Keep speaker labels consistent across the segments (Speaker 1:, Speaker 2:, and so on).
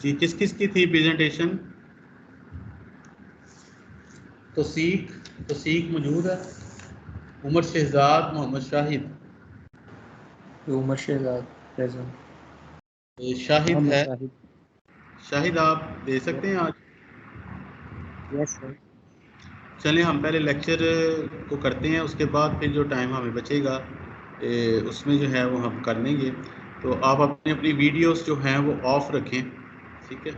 Speaker 1: जी, किस किस की थी प्रेजेंटेशन? तो सीख मौजूद है, उमर शहजाद, मोहम्मद शाहिद,
Speaker 2: उमर शहजाद प्रेजेंट,
Speaker 1: शाहिद
Speaker 2: मोहम्मद
Speaker 1: है।
Speaker 2: शाहिद।
Speaker 1: शाहिद आप दे सकते हैं आज?
Speaker 2: Yes sir.
Speaker 1: चलें हम पहले लेक्चर को करते हैं, उसके बाद फिर जो टाइम हमें बचेगा उसमें जो है वो हम कर लेंगे। तो आप अपनी अपनी वीडियोस जो हैं वो ऑफ रखें, ठीक है?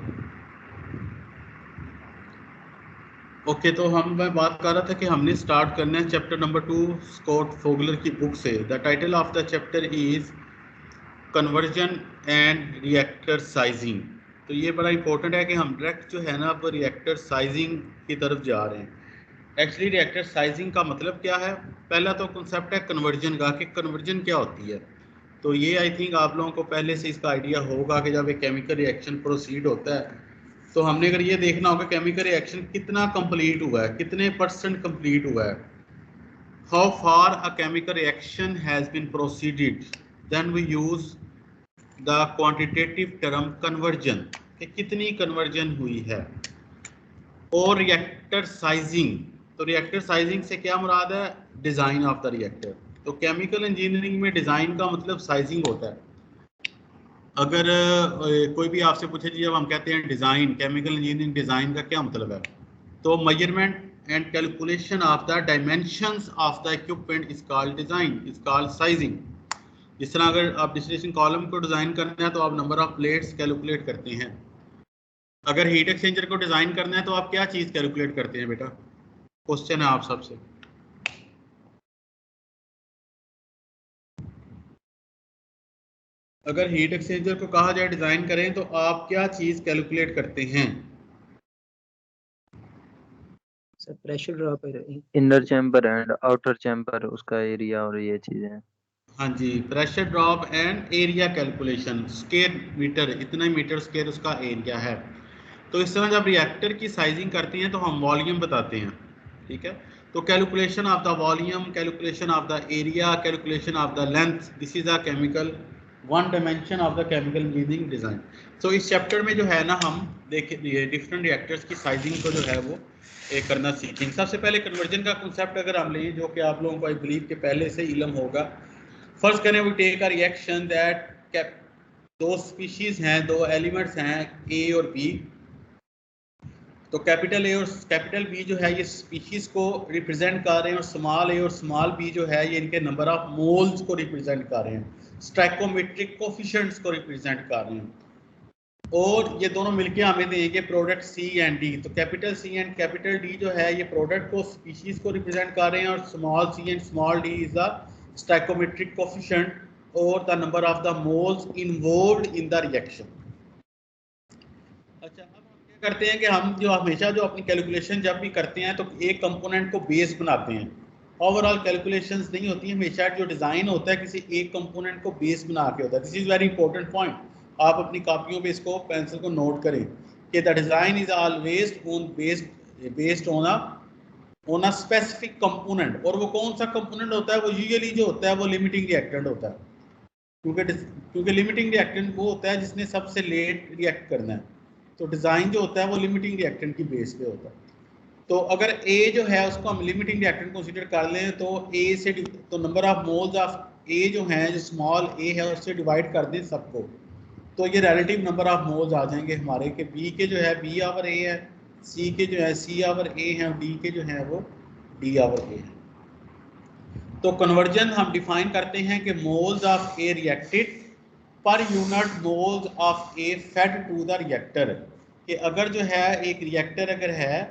Speaker 1: ओके, तो मैं बात कर रहा था कि हमने स्टार्ट करना है चैप्टर नंबर 2 स्कॉट फोगलर की बुक से। The title of the chapter is conversion and reactor sizing. तो ये बड़ा इंपॉर्टेंट है कि हम डायरेक्ट जो है ना अब रिएक्टर साइजिंग की तरफ जा रहे हैं। एक्चुअली रिएक्टर साइजिंग का मतलब क्या है? पहला तो कॉन्सेप्ट है कन्वर्जन का, कि कन्वर्जन क्या होती है। तो ये आई थिंक आप लोगों को पहले से इसका आइडिया होगा कि जब एक केमिकल रिएक्शन प्रोसीड होता है तो हमने अगर ये देखना होगा केमिकल रिएक्शन कितना कंप्लीट हुआ है, कितने % कंप्लीट हुआ है, how far a chemical reaction has been proceeded, then we use the quantitative term conversion, कि कितनी कन्वर्जन हुई है। और रिएक्टर साइजिंग, तो रिएक्टर साइजिंग से क्या मुराद है? Design of the reactor. तो केमिकल इंजीनियरिंग में डिजाइन का मतलब साइजिंग होता है। अगर कोई भी आपसे पूछे जी जब हम कहते हैं डिजाइन, केमिकल इंजीनियरिंग डिजाइन का क्या मतलब है, तो measurement and calculation of the dimensions of the equipment is called design, is called sizing. जिस तरह अगर आप डिस्टिलेशन कॉलम को डिजाइन करना है तो आप नंबर ऑफ प्लेट्स कैलकुलेट करते हैं। अगर हीट एक्सचेंजर को डिजाइन करना है तो आप क्या चीज कैलकुलेट करते हैं बेटा? क्वेश्चन है आप सबसे। अगर हीट एक्सचेंजर को कहा जाए डिजाइन करें तो आप क्या चीज कैलकुलेट करते हैं?
Speaker 2: Sir pressure drop
Speaker 3: inner chamber and outer chamber, उसका एरिया और ये चीजें।
Speaker 1: हाँ जी, pressure drop and area calculation, square metre, इतना मीटर स्क्वायर उसका एरिया है। तो इस तरह जब रिएक्टर की साइजिंग करते हैं तो हम वॉल्यूम बताते हैं, ठीक है? तो calculation of the volume, calculation of the area, calculation of the length, this is a chemical one dimension of the chemical engineering design. तो इस चैप्टर में जो है ना हम देखें डिफरेंट रिएक्टर्स की साइजिंग को जो है वो करना सीखेंगे। सबसे पहले कन्वर्जन का कॉन्सेप्ट अगर हम लें, जो कि आप लोगों को आई बिलीव के पहले से इल्म होगा। फर्स्ट करें we take a reaction that दो स्पीशीज हैं, दो एलिमेंट्स हैं ए और बी। तो कैपिटल ए और कैपिटल बी जो है ये स्पीशीज को रिप्रेजेंट कर रहे हैं, और स्मॉल ए और स्मॉल बी जो है ये इनके नंबर ऑफ मोल्स को रिप्रेजेंट कर रहे हैं, स्टैइकोमेट्रिक कोफिशिएंट्स को रिप्रेजेंट कर रहे हैं। और ये दोनों मिलके हमें देंगे प्रोडक्ट सी एंड डी। तो capital C and capital D जो है ये प्रोडक्ट को स्पीशीज को रिप्रेजेंट कर रहे हैं, और small C and small D is the stoichiometric coefficient और the number of the moles involved in the reaction. अच्छा, अब हम क्या करते हैं कि हम जो हमेशा जो अपनी कैलकुलेशन जब भी करते हैं तो एक कंपोनेंट को बेस बनाते हैं। ओवरऑल कैलकुलेशंस नहीं होती हैं, हमेशा जो डिज़ाइन होता है किसी एक कंपोनेंट को बेस बना के होता है। This is very important point, आप अपनी कॉपियों पे इसको पेंसिल को नोट करें कि the design is always based on a specific component. और वो कौन सा कंपोनेंट होता है? वो यूजुअली जो होता है वो लिमिटिंग रिएक्टेंट होता है, क्योंकि लिमिटिंग रिएक्टेंट वो होता है जिसने सबसे लेट रिएक्ट करना है। तो डिज़ाइन जो होता है वो लिमिटिंग रिएक्टेंट की बेस पे होता है। तो अगर ए जो है उसको हम लिमिटिंग रिएक्टेंट कंसीडर कर लें तो ए से तो नंबर ऑफ मोल्स ऑफ ए जो हैं, जो स्मॉल ए है उससे डिवाइड कर दें सबको, तो ये रिलेटिव नंबर ऑफ मोल्स आ जाएंगे हमारे के बी के जो है बी आवर ए है, सी के जो है सी आवर ए है, और डी के जो है वो डी आवर ए है। तो कन्वर्जन हम डिफाइन करते हैं कि moles of A reacted per unit moles of A fed to the reactor. कि अगर जो है एक रिएक्टर अगर है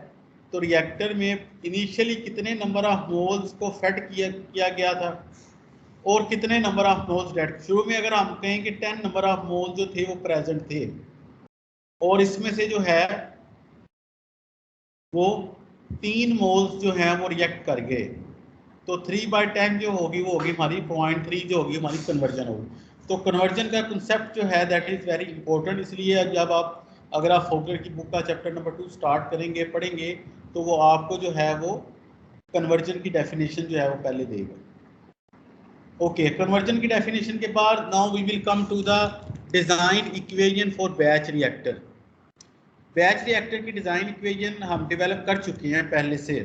Speaker 1: तो रिएक्टर में इनिशियली कितने नंबर ऑफ मोल्स को फेड किया गया था और कितने नंबर ऑफ मोल्स डेड। शुरू में अगर हम कहें कि 10 नंबर ऑफ मोल्स जो थे वो प्रेजेंट थे, और इसमें से जो है वो 3 मोल्स जो हैं वो रिएक्ट कर गए, तो 3/10 जो होगी वो होगी हमारी 0.3 जो होगी हमारी कन्वर्जन होगी। तो कन्वर्जन का कंसेप्ट जो है दैट इज़ वेरी इंपॉर्टेंट। इसलिए जब आप अगर आप फोगलर की बुक का चैप्टर नंबर 2 स्टार्ट करेंगे, पढ़ेंगे, तो वो आपको जो है वो कन्वर्जन की डेफिनेशन जो है वो पहले देगा। ओके, कन्वर्जन की डेफिनेशन के बाद now we will come to the design equation for batch reactor. Batch reactor की डिज़ाइन इक्वेशन हम डेवलप कर चुके हैं पहले से।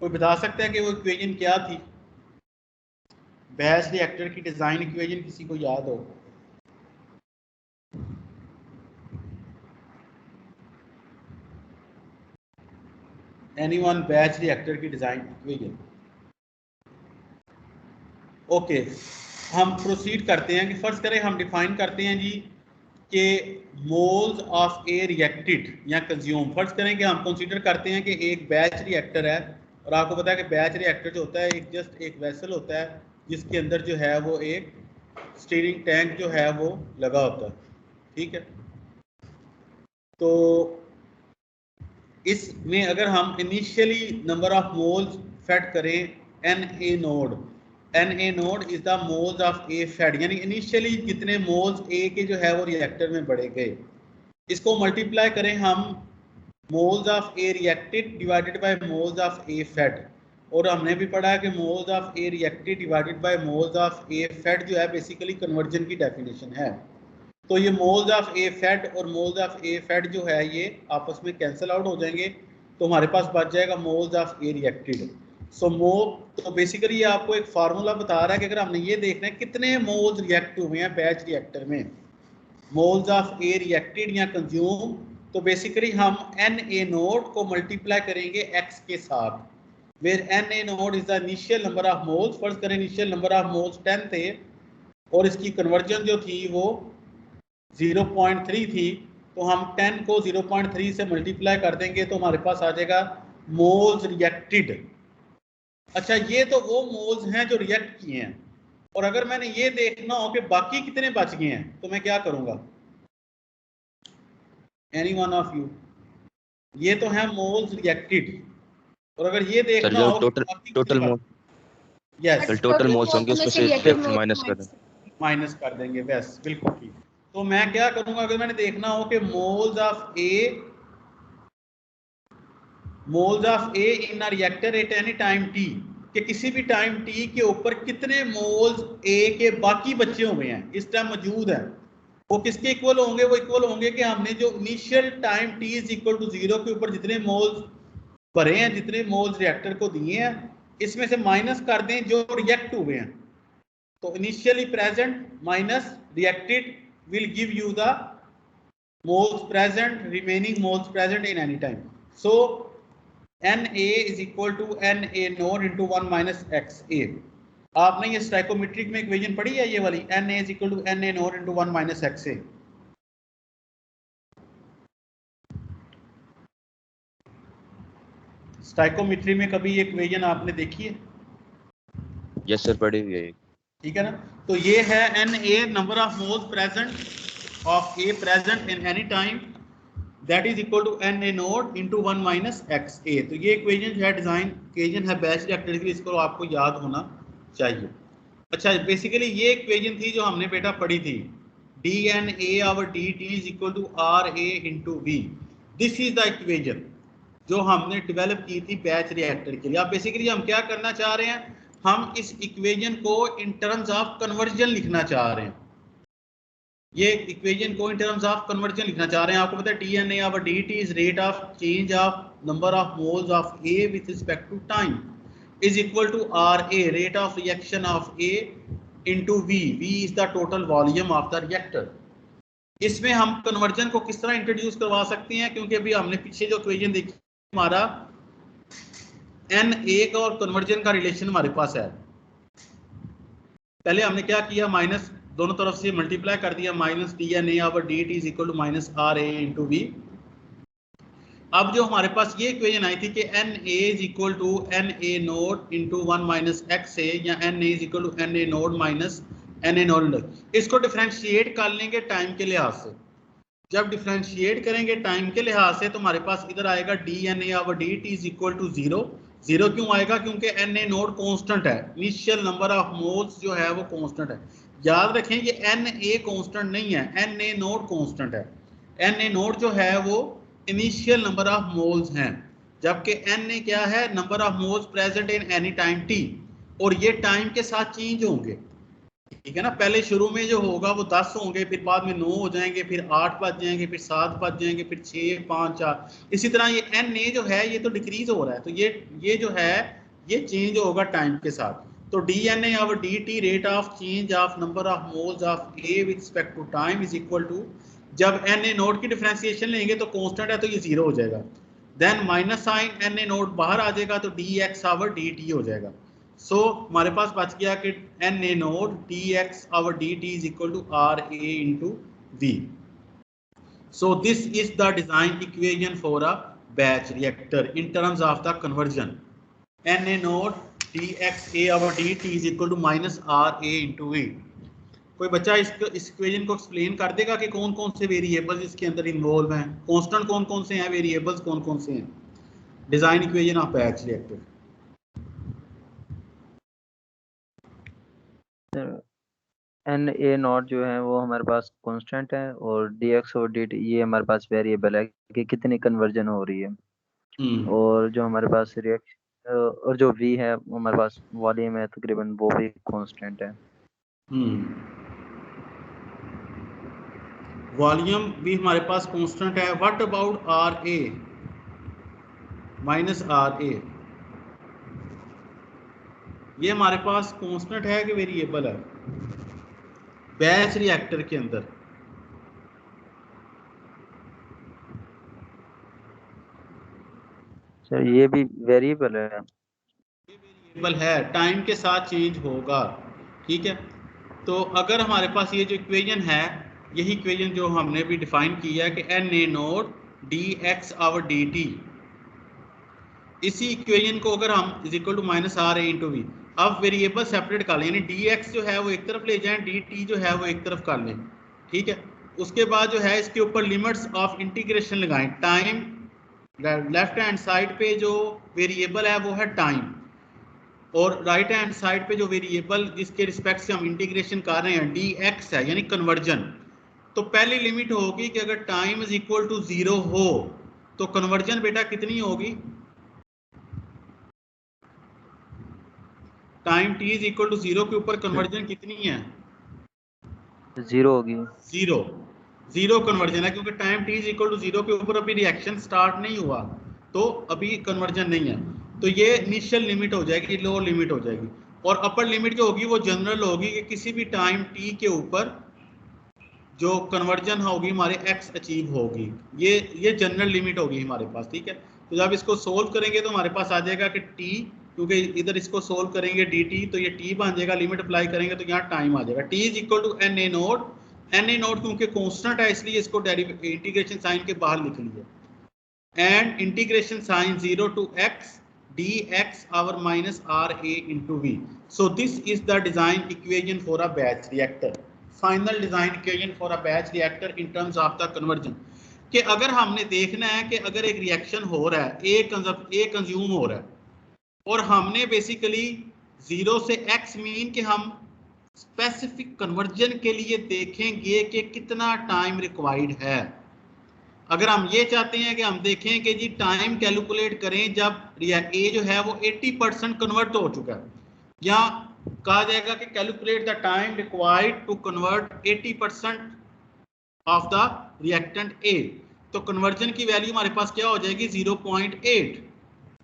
Speaker 1: कोई बता सकता है कि वो इक्वेशन क्या थी? बैच रिएक्टर की डिज़ाइन इक्वेशन किसी को याद हो? एनीवन? बैच रिएक्टर की डिज़ाइन इक्वेशन। ओके, हम प्रोसीड करते हैं कि फर्स्ट करें हम डिफाइन करते हैं जी कि मोल्स ऑफ ए रिएक्टेड या कंज्यूम। फर्स्ट करें कि हम कंसीडर करते हैं कि एक बैच रिएक्टर है, और आपको पता है कि बैच रिएक्टर जो होता है एक जस्ट एक वेसल होता है जिसके अंदर जो है वो एक स्टीयरिंग टैंक जो है वो लगा होता है, ठीक है। तो इसमें अगर हम initially number of moles fed करें Na naught, Na naught is the moles of A fed, यानी इनिशियली जितने मोल्स A के जो है वो रिएक्टर में बढ़े गए, इसको मल्टीप्लाई करें हम moles of A reacted divided by moles of A fed. और हमने भी पढ़ा है कि moles of A reacted divided by moles of A fed जो है बेसिकली कन्वर्जन की डेफिनेशन है। तो ये मोल्स ऑफ ए फेड और मोल्स ऑफ ए फेड जो है ये आपस में कैंसिल आउट हो जाएंगे, तो हमारे पास बच जाएगा मोल्स ऑफ ए रिएक्टेड। सो मोल, तो बेसिकली ये आपको एक फार्मूला बता रहा है कि अगर हमने ये देखना है कितने मोल्स रिएक्ट हुए हैं बैच रिएक्टर में, मोल्स ऑफ ए रिएक्टेड या कंज्यूम, तो बेसिकली हम Na नोड को मल्टीप्लाई करेंगे x के साथ, where Na naught is the initial number of moles. First करें इनिशियल नंबर ऑफ मोल्स 10 थे और इसकी कन्वर्जन जो थी वो 0.3 थी, तो हम 10 को 0.3 से मल्टीप्लाई कर देंगे तो हमारे पास आ जाएगा मोल्स रिएक्टेड। अच्छा, ये तो वो मोल्स हैं जो रिएक्ट किए हैं, और अगर मैंने ये देखना हो कि बाकी कितने बच गए हैं तो मैं क्या करूंगा? Any one of you? ये तो है मोल्स रिएक्टेड, और अगर ये देखना हो
Speaker 4: total mole,
Speaker 1: yes
Speaker 4: total moles होंगे उसमें से माइनस कर दें,
Speaker 1: माइनस कर देंगे, बस बिल्कुल ठीक। तो मैं क्या करूंगा, अगर मैंने देखना हो कि moles of A in a reactor eight any time T, कि किसी भी टाइम टी के ऊपर कितने मोल्स ए के बाकी बचे हुए हैं इस टाइम मौजूद है, वो किसके इक्वल होंगे? वो इक्वल होंगे कि हमने जो initial time T is equal to 0 के ऊपर जितने मोल्स भरे हैं, जितने मोल्स रिएक्टर को दिए हैं, इसमें से माइनस कर दें जो रिएक्ट हुए हैं। तो initially present minus reacted will give you the moles present, remaining moles present in any time. So Na is equal to Na node into 1 minus Xa. आपने ये स्टाइकोमेट्रिक में इक्वेशन पढ़ी है ये वाली, Na is equal to Na node into 1 minus Xa. Stoichiometry में कभी ये इक्वेशन आपने देखी है?
Speaker 4: यस सर, पढ़ी हुई है,
Speaker 1: ठीक है ना। तो ये है Na number of moles present of A present in any time, that is equal to Na node into 1 minus Xa. तो ये इक्वेशन जो है डिजाइन इक्वेशन है बैच रिएक्टर की, इसको आपको याद होना चाहिए। अच्छा, बेसिकली ये इक्वेशन थी जो हमने बेटा पढ़ी थी, DNA over dt is equal to RA into V. This is the equation जो हमने डेवलप की थी बैच रिएक्टर के लिए। अब बेसिकली हम क्या करना चाह रहे हैं, हम इस इक्वेशन को इन टर्म्स ऑफ कन्वर्जन लिखना चाह रहे हैं, ये इक्वेशन को इन टर्म्स ऑफ कन्वर्जन लिखना चाह रहे हैं। आपको पता है DNA over dt is rate of change of number of moles of A with respect to time is equal to RA, rate of reaction of A into V. V is the total volume of the reactor. इसमें हम conversion को किस तरह introduce करवा सकते हैं, क्योंकि अभी हमने पीछे जो इक्वेशन देखी हमारा Na का और कन्वर्जन का रिलेशन हमारे पास है। पहले हमने क्या किया, माइनस दोनों तरफ से मल्टीप्लाई कर दिया, minus DNA over dt is equal to minus RA into V। अब जो हमारे पास ये इक्वेशन आई थी कि Na is equal to Na node into 1 minus Xa या Na is equal to Na node minus Na node, इसको डिफरेंशिएट कर लेंगे टाइम के लिहाज से। जब डिफरेंशिएट करेंगे टाइम के लिहाज से तो हमारे पास इधर आएगा DNA over dt is equal to 0। 0 क्यों आएगा? क्योंकि Na नोड कांस्टेंट है, इनिशियल नंबर ऑफ मोल्स जो है वो कांस्टेंट है। याद रखें ये Na कांस्टेंट नहीं है, Na नोड कांस्टेंट है। Na नोड जो है वो इनिशियल नंबर ऑफ मोल्स हैं, जबकि Na क्या है? Number of moles present in any time t, और ये टाइम के साथ चेंज होंगे। ठीक है ना। पहले शुरू में जो होगा वो 10 होंगे, फिर बाद में 9 हो जाएंगे, फिर 8 बच जाएंगे, फिर 7 बच जाएंगे, फिर 6, 5, 4, इसी तरह ये Na जो है ये तो डिक्रीज हो रहा है, तो ये जो है ये चेंज होगा टाइम के साथ। तो DNA और dt rate of change of number of moles of A with respect to time is equal to, जब Na नोट की डिफरेंशिएशन लेंगे तो कांस्टेंट है तो ये 0 हो जाएगा, then minus sign Na naught बाहर आ जाएगा तो dx ओवर dt हो जाएगा। सो हमारे पास बच गया कि Na naught dx over dt is equal to RA into V। So this is the design equation for a batch reactor in terms of the conversion. Na naught dxa over dt is equal to minus RA into V. कोई बच्चा इस equation को explain कर देगा कि कौन कौन से वेरिएबल्स इसके अंदर इन्वॉल्व हैं, कांस्टेंट कौन कौन से हैं, वेरिएबल्स कौन कौन से हैं, design equation of batch reactor.
Speaker 3: Na not जो है वो हमारे पास कांस्टेंट है और dx और dt ये हमारे पास वेरिएबल है कि कितनी कन्वर्जन हो रही है। और जो हमारे पास रिएक्शन और जो V है वो हमारे पास वॉल्यूम है तकरीबन, वो भी कांस्टेंट है।
Speaker 1: वॉल्यूम भी हमारे पास कांस्टेंट है। What about RA minus RA, ये हमारे पास कांस्टेंट है कि वेरिएबल है बैच रिएक्टर के अंदर?
Speaker 3: सर ये भी वेरिएबल है,
Speaker 1: ये वेरिएबल है, टाइम के साथ चेंज होगा। ठीक है, तो अगर हमारे पास ये जो इक्वेशन है, यही इक्वेशन जो हमने भी डिफाइन किया है कि Na naught dx over dt, इसी इक्वेशन को अगर हम is equal to minus RA into V, अब वेरिएबल सेपरेट कर लें, यानी dx जो है वो एक तरफ ले जाएं, dt जो है वो एक तरफ कर लें। ठीक है, उसके बाद जो है इसके ऊपर लिमिट्स ऑफ इंटीग्रेशन लगाएं। टाइम लेफ्ट हैंड साइड पे जो वेरिएबल है वो है टाइम, और राइट हैंड साइड पे जो वेरिएबल जिसके रिस्पेक्ट से हम इंटीग्रेशन कर रहे हैं dx है, यानी कन्वर्जन। तो पहली लिमिट होगी कि अगर टाइम इज इक्वल टू 0 हो तो कन्वर्जन बेटा कितनी होगी? Time t is equal to 0 के ऊपर कन्वर्जन कितनी है?
Speaker 3: 0 होगी।
Speaker 1: 0 कन्वर्जन है, क्योंकि time t is equal to 0 के ऊपर अभी रिएक्शन स्टार्ट नहीं हुआ, तो अभी कन्वर्जन नहीं है। तो ये इनिशियल लिमिट हो जाएगी, लोअर लिमिट हो जाएगी। और अपर लिमिट जो होगी वो जनरल होगी कि किसी भी टाइम t के ऊपर जो कन्वर्जन होगी हमारे x अचीव होगी, ये जनरल लिमिट होगी हमारे पास। ठीक है, तो जब इसको सोल्व करेंगे तो हमारे पास आ जाएगा कि t, क्योंकि इधर इसको सोल्व करेंगे dt तो ये t बन जाएगा, लिमिट अप्लाई करेंगे तो यहाँ टाइम आ जाएगा। t is equal to Na naught, Na naught क्योंकि कांस्टेंट है इसलिए इसको इंटीग्रेशन साइन के बाहर लिख लिया, and integration sign 0 to x dx our minus RA into V. So this is the design equation for a batch reactor. Final design equation for a batch reactor in terms of the conversion. कि अगर हमने देखना है कि अगर एक reaction हो रहा है, A कंज्यूम हो रहा है, और हमने बेसिकली 0 से x मीन कि हम स्पेसिफिक कन्वर्जन के लिए देखेंगे कि कितना टाइम रिक्वायर्ड है। अगर हम ये चाहते हैं कि हम देखें कि जी टाइम कैलकुलेट करें जब A जो है वो 80% कन्वर्ट हो चुका है, या कहा जाएगा कि calculate the time required to convert 80% of the reactant A, तो कन्वर्जन की वैल्यू हमारे पास क्या हो जाएगी? 0.8।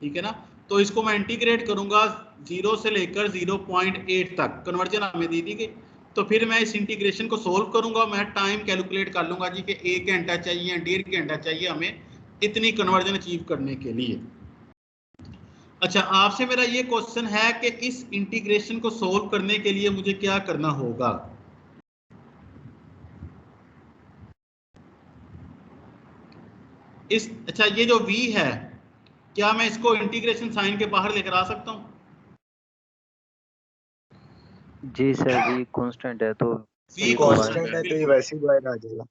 Speaker 1: ठीक है ना, तो इसको मैं इंटीग्रेट करूंगा 0 से लेकर 0.8 तक, कन्वर्जन हमें दे दी गई। तो फिर मैं इस इंटीग्रेशन को सोल्व करूंगा, मैं टाइम कैलकुलेट कर लूंगा जी कि 1 घंटा चाहिए, 1.5 घंटा चाहिए हमें इतनी कन्वर्जन अचीव करने के लिए। अच्छा, आपसे मेरा ये क्वेश्चन है कि इस इंटीग्रेशन को सोल्व करने के लिए मुझे क्या करना होगा? अच्छा, ये जो v है, क्या मैं इसको इंटीग्रेशन साइन के बाहर लेकर आ सकता हूँ?
Speaker 3: जी सर, v कांस्टेंट है तो
Speaker 1: v
Speaker 5: कांस्टेंट है तो ये वैसे ही बाहर आ जाएगा।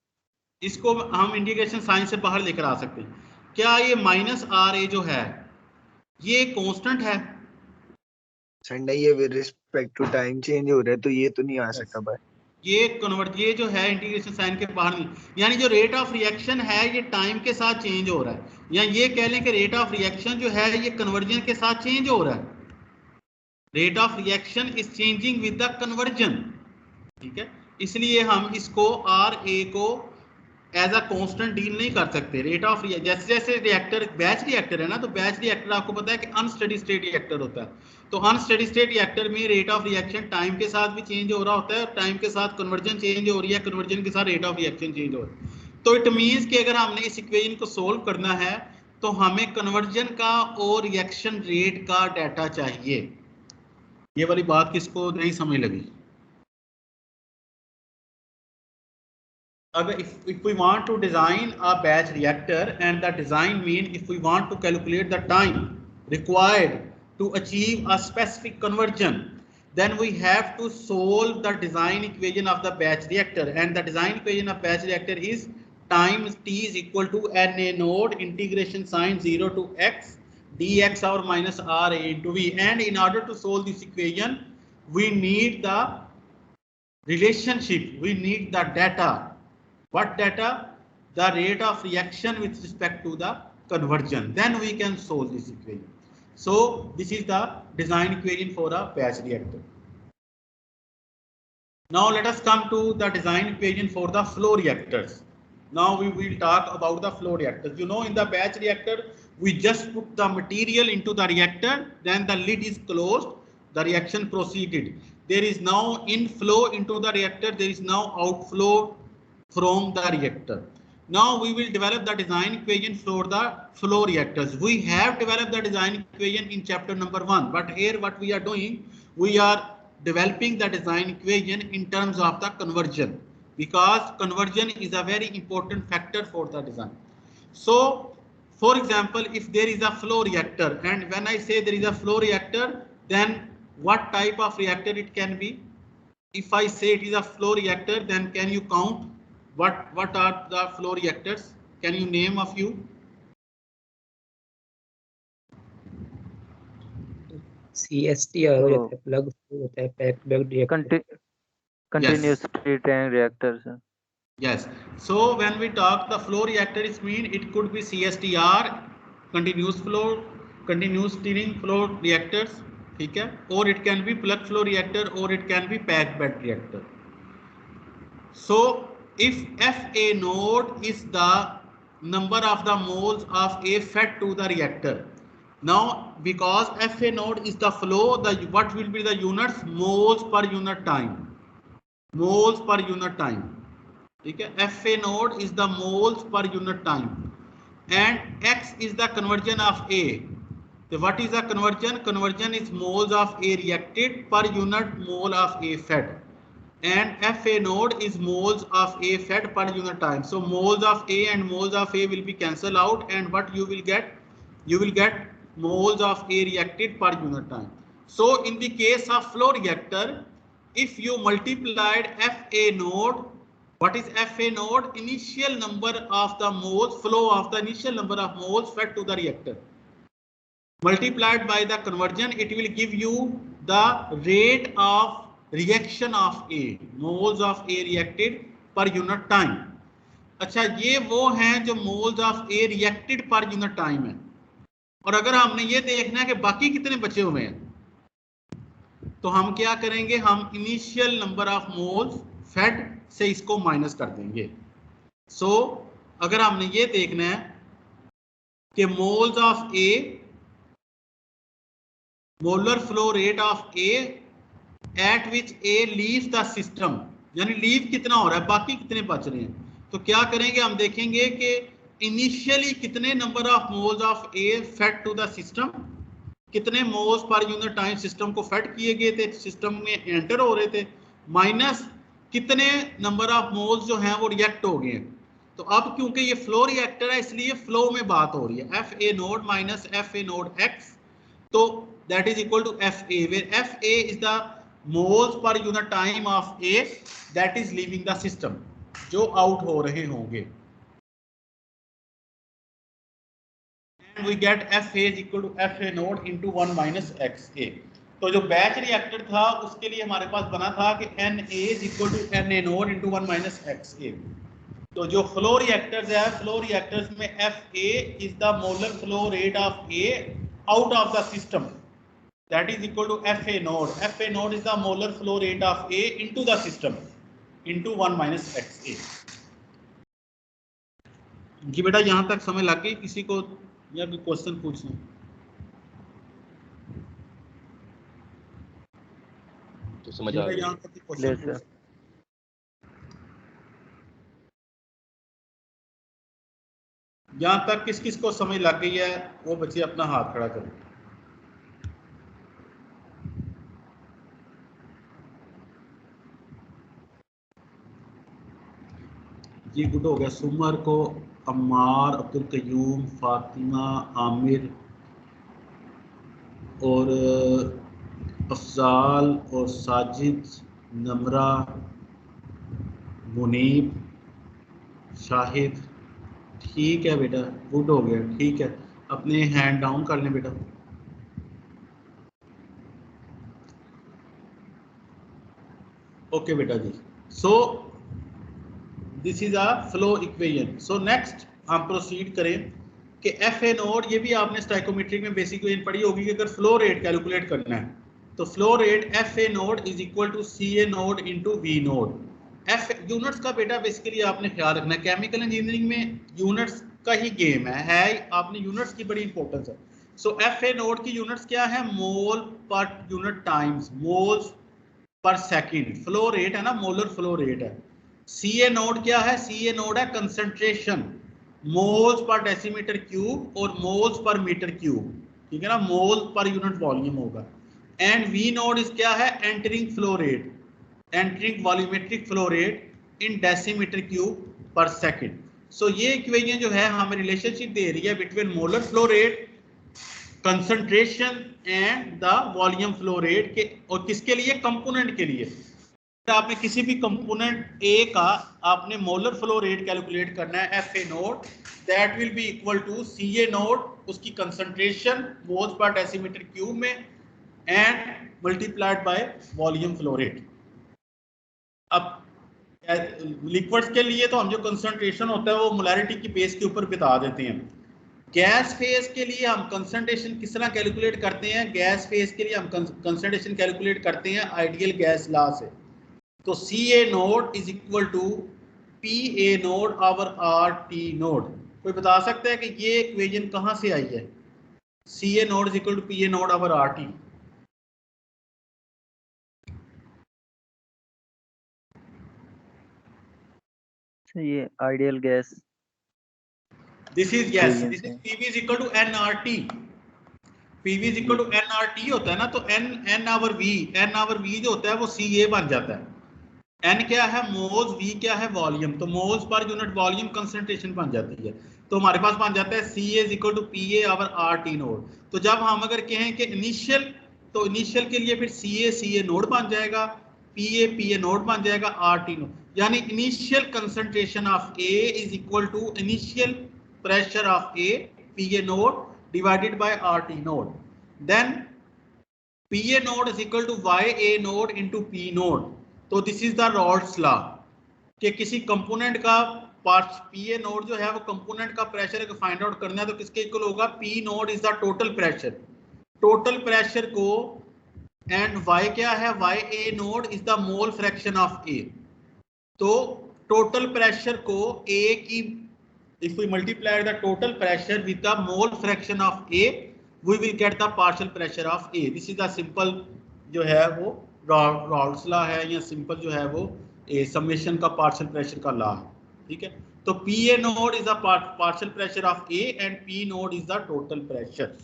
Speaker 1: इसको हम इंटीग्रेशन साइन से बाहर लेकर आ सकते हैं। क्या ये माइनस RA जो है ये कांस्टेंट है?
Speaker 5: सर नहीं, ये with respect to time change हो रहा है तो ये तो नहीं आ सकता बाहर।
Speaker 1: ये जो है इंटीग्रेशन साइन के बाहर नहीं, यानी जो रेट ऑफ रिएक्शन है ये टाइम के साथ चेंज हो रहा है, या ये कह लें कि रेट ऑफ रिएक्शन जो है ये कन्वर्जन के साथ चेंज हो रहा है। Rate of reaction is changing with the conversion. ठीक है, इसलिए हम इसको RA को एज अ कांस्टेंट डील नहीं कर सकते। रेट ऑफ जैसे जैसे रिएक्टर बैच रिएक्टर है ना, तो बैच रिएक्टर आपको पता है कि अनस्टेडी स्टेट रिएक्टर होता है। तो अनस्टेडी स्टेट रिएक्टर में रेट ऑफ रिएक्शन टाइम के साथ भी चेंज हो रहा होता है, टाइम के साथ कन्वर्जन चेंज हो रही है, कन्वर्जन के साथ रेट ऑफ रिएक्शन चेंज हो रहा है। तो इट मींस कि अगर हमने इस इक्वेशन को सोल्व करना है तो हमें कन्वर्जन का और रिएक्शन रेट का डाटा चाहिए। ये वाली बात किसको नहीं समझ लगी? If we want to design a batch reactor, and the design mean if we want to calculate the time required to achieve a specific conversion, then we have to solve the design equation of the batch reactor, and the design equation of batch reactor is time t is equal to Na node integration sine 0 to x dx or minus Ra into V. And in order to solve this equation, we need the relationship, we need the data. What data? The rate of reaction with respect to the conversion. Then we can solve this equation. So this is the design equation for a batch reactor. Now let us come to the design equation for the flow reactors. Now we will talk about the flow reactors. You know, in the batch reactor, we just put the material into the reactor, then the lid is closed, the reaction proceeded. There is now inflow into the reactor, there is now outflow from the reactor. Now we will develop the design equation for the flow reactors. We have developed the design equation in chapter number 1, but here what we are doing, we are developing the design equation in terms of the conversion, because conversion is a very important factor for the design. So for example, if there is a flow reactor, and when I say there is a flow reactor, then what type of reactor it can be? If I say it is a flow reactor, then can you count what are the flow reactors? Can you name a few?
Speaker 2: CSTR हो जाता है, plug होता है, packed reactor,
Speaker 3: continuously tank reactors.
Speaker 1: Yes. So when we talk the flow reactor, it mean it could be CSTR, continuous flow, continuous steering flow reactors, ठीक है, or it can be plug flow reactor, or it can be packed bed reactor. So if FA node is the number of the moles of A fed to the reactor, now because FA node is the flow, the what will be the units? Moles per unit time, moles per unit time. ठीक है, FA node is the moles per unit time, and X is the conversion of A. So what is the conversion? Conversion is moles of A reacted per unit mole of A fed, and FA node is moles of A fed per unit time. So moles of A and moles of A will be cancelled out, and what you will get? You will get moles of A reacted per unit time. So in the case of flow reactor, if you multiplied FA node, what is FA node? Initial number of the moles, flow of the initial number of moles fed to the reactor, multiplied by the conversion, it will give you the rate of reaction of A, moles of A reacted per unit time. अच्छा, ये वो हैं जो moles of A reacted per unit time है, और अगर हमने ये देखना है कि बाकी कितने बचे हुए हैं, तो हम क्या करेंगे? हम initial number of moles fed से इसको माइनस कर देंगे। सो अगर हमने ये देखना है कि moles of A, molar flow rate of A eight which A leaves the system, यानी लीव कितना हो रहा है, बाकी कितने बच रहे हैं, तो क्या करेंगे? हम देखेंगे कि इनिशियली कितने number of moles of A fed to the system, कितने मोल्स पर यूनिट टाइम सिस्टम को फेड किए गए थे, सिस्टम में एंटर हो रहे थे, माइनस कितने नंबर ऑफ मोल्स जो हैं वो रिएक्ट हो गए हैं। तो अब क्योंकि ये फ्लो रिएक्टर है, इसलिए फ्लो में बात हो रही है, FA naught minus FA naught X, तो that is equal to FA, where FA is the moles पर unit time of A that is leaving the system, जो आउट हो रहे होंगे। We get FA is equal to FA node into 1 minus XA. तो जो batch reactor था उसके लिए हमारे पास बना था कि NA is equal to NA node into 1 minus XA. तो जो फ्लो रिएक्टर्स है, फ्लो रिएक्टर्स में FA is the molar flow rate of A out of the system. that is equal to FA node. FA node is the molar flow rate of A into the system into 1 minus XA. जी बेटा यहाँ तक समझ लग गई किसी को या कोई क्वेश्चन पूछना?
Speaker 4: तो समझ आ गई।
Speaker 1: यहाँ तक क्वेश्चन पूछना। यहाँ तक किस किस को समझ लग गई है वो बच्चे अपना हाथ खड़ा करें। जी गुड हो गया। सुमर को, अम्मार, अब्दुल कयूम, फातिमा, आमिर और अफजाल और साजिद, नमरा, मुनीब, शाहिद। ठीक है बेटा, गुड हो गया। ठीक है, अपने हैंड डाउन कर लें बेटा। ओके बेटा जी। So this is a flow equation. So next हम प्रोसीड करें कि एफ ए नोड, ये भी आपने स्टाइकोमेट्रिक में बेसिक इक्वेशन पढ़ी होगी कि अगर फ्लो रेट कैलकुलेट करना है तो flow rate F A node is equal to C A node into V naught. F units का बेटा बेसिकली आपने ख्याल रखना है, केमिकल इंजीनियरिंग में यूनिट्स का ही गेम है आपने यूनिट्स की बड़ी इंपॉर्टेंस है। सो एफ ए नोड की यूनिट्स क्या है? Mole per unit times, moles per second. Flow rate है ना, मोलर फ्लो रेट है। सी ए नोड क्या है? सी ए नोड है concentration, moles per decimetre cube और मोल्स पर मीटर क्यूब, ठीक है ना, मोल पर यूनिट वॉल्यूम होगा। एंड वी नोड इज क्या है? Entering flow rate, entering volumetric flow rate in decimetre cube per second. सो ये equation जो है हमें रिलेशनशिप दे रही है between molar flow rate, concentration and the volume flow rate के, और किसके लिए? कंपोनेंट के लिए। आपने किसी भी कंपोनेंट ए का आपने मोलर फ्लो रेट कैलकुलेट करना है, F A nought that will be equal to C A nought, उसकी concentration moles per decimetre cube में and multiplied by volume flow rate. अब लिक्विड्स के लिए तो हम जो कंसंट्रेशन होता है वो मोलैरिटी की बेस के ऊपर बता देते हैं। गैस फेज के लिए हम कंसंट्रेशन किस तरह कैलकुलेट करते हैं? गैस फेज के लिए हम कंसंट्रेशन कैलकुलेट करते हैं आइडियल गैस लॉ से। तो C A node is equal to P A node over R T nought. कोई बता सकता है कि ये इक्वेशन कहां से आई है? C A node is equal to P A node over R T.
Speaker 3: ये ideal gas,
Speaker 1: this is yes, this is PV is equal to NRT. PV is equal to NRT होता है ना, तो एन आवर वी जो होता है वो सी ए बन जाता है। एन क्या है? मोल्स, वी क्या है? वॉल्यूम। तो moles per unit volume concentration बन जाती है, तो हमारे पास बन जाता है C A is equal to P A over R T node. तो जब हम अगर कहें कि इनिशियल, तो इनिशियल के लिए फिर सी ए नोड बन जाएगा, पी ए नोड बन जाएगा, आर टी नोड, यानी initial concentration of A is equal to initial pressure of A P A node divided by R T node. Then P A node is equal to Y A node into P node. तो this is the Raoult's law कि किसी component का part P A node जो है वो component का pressure find out करना है तो किसके इक्वल होगा? P node is the total pressure, total pressure को, एंड वाई क्या है? Y A node is the mole fraction of A. तो टोटल प्रेशर को ए की, if we multiply the total pressure with the mole fraction of A, we will get the partial pressure of A. This is the simple जो है वो Rawls law है, या simple जो है वो समेशन का पार्शियल प्रेशर का लॉ है, ठीक है। तो P A node is the partial pressure of A and P node is the total pressure.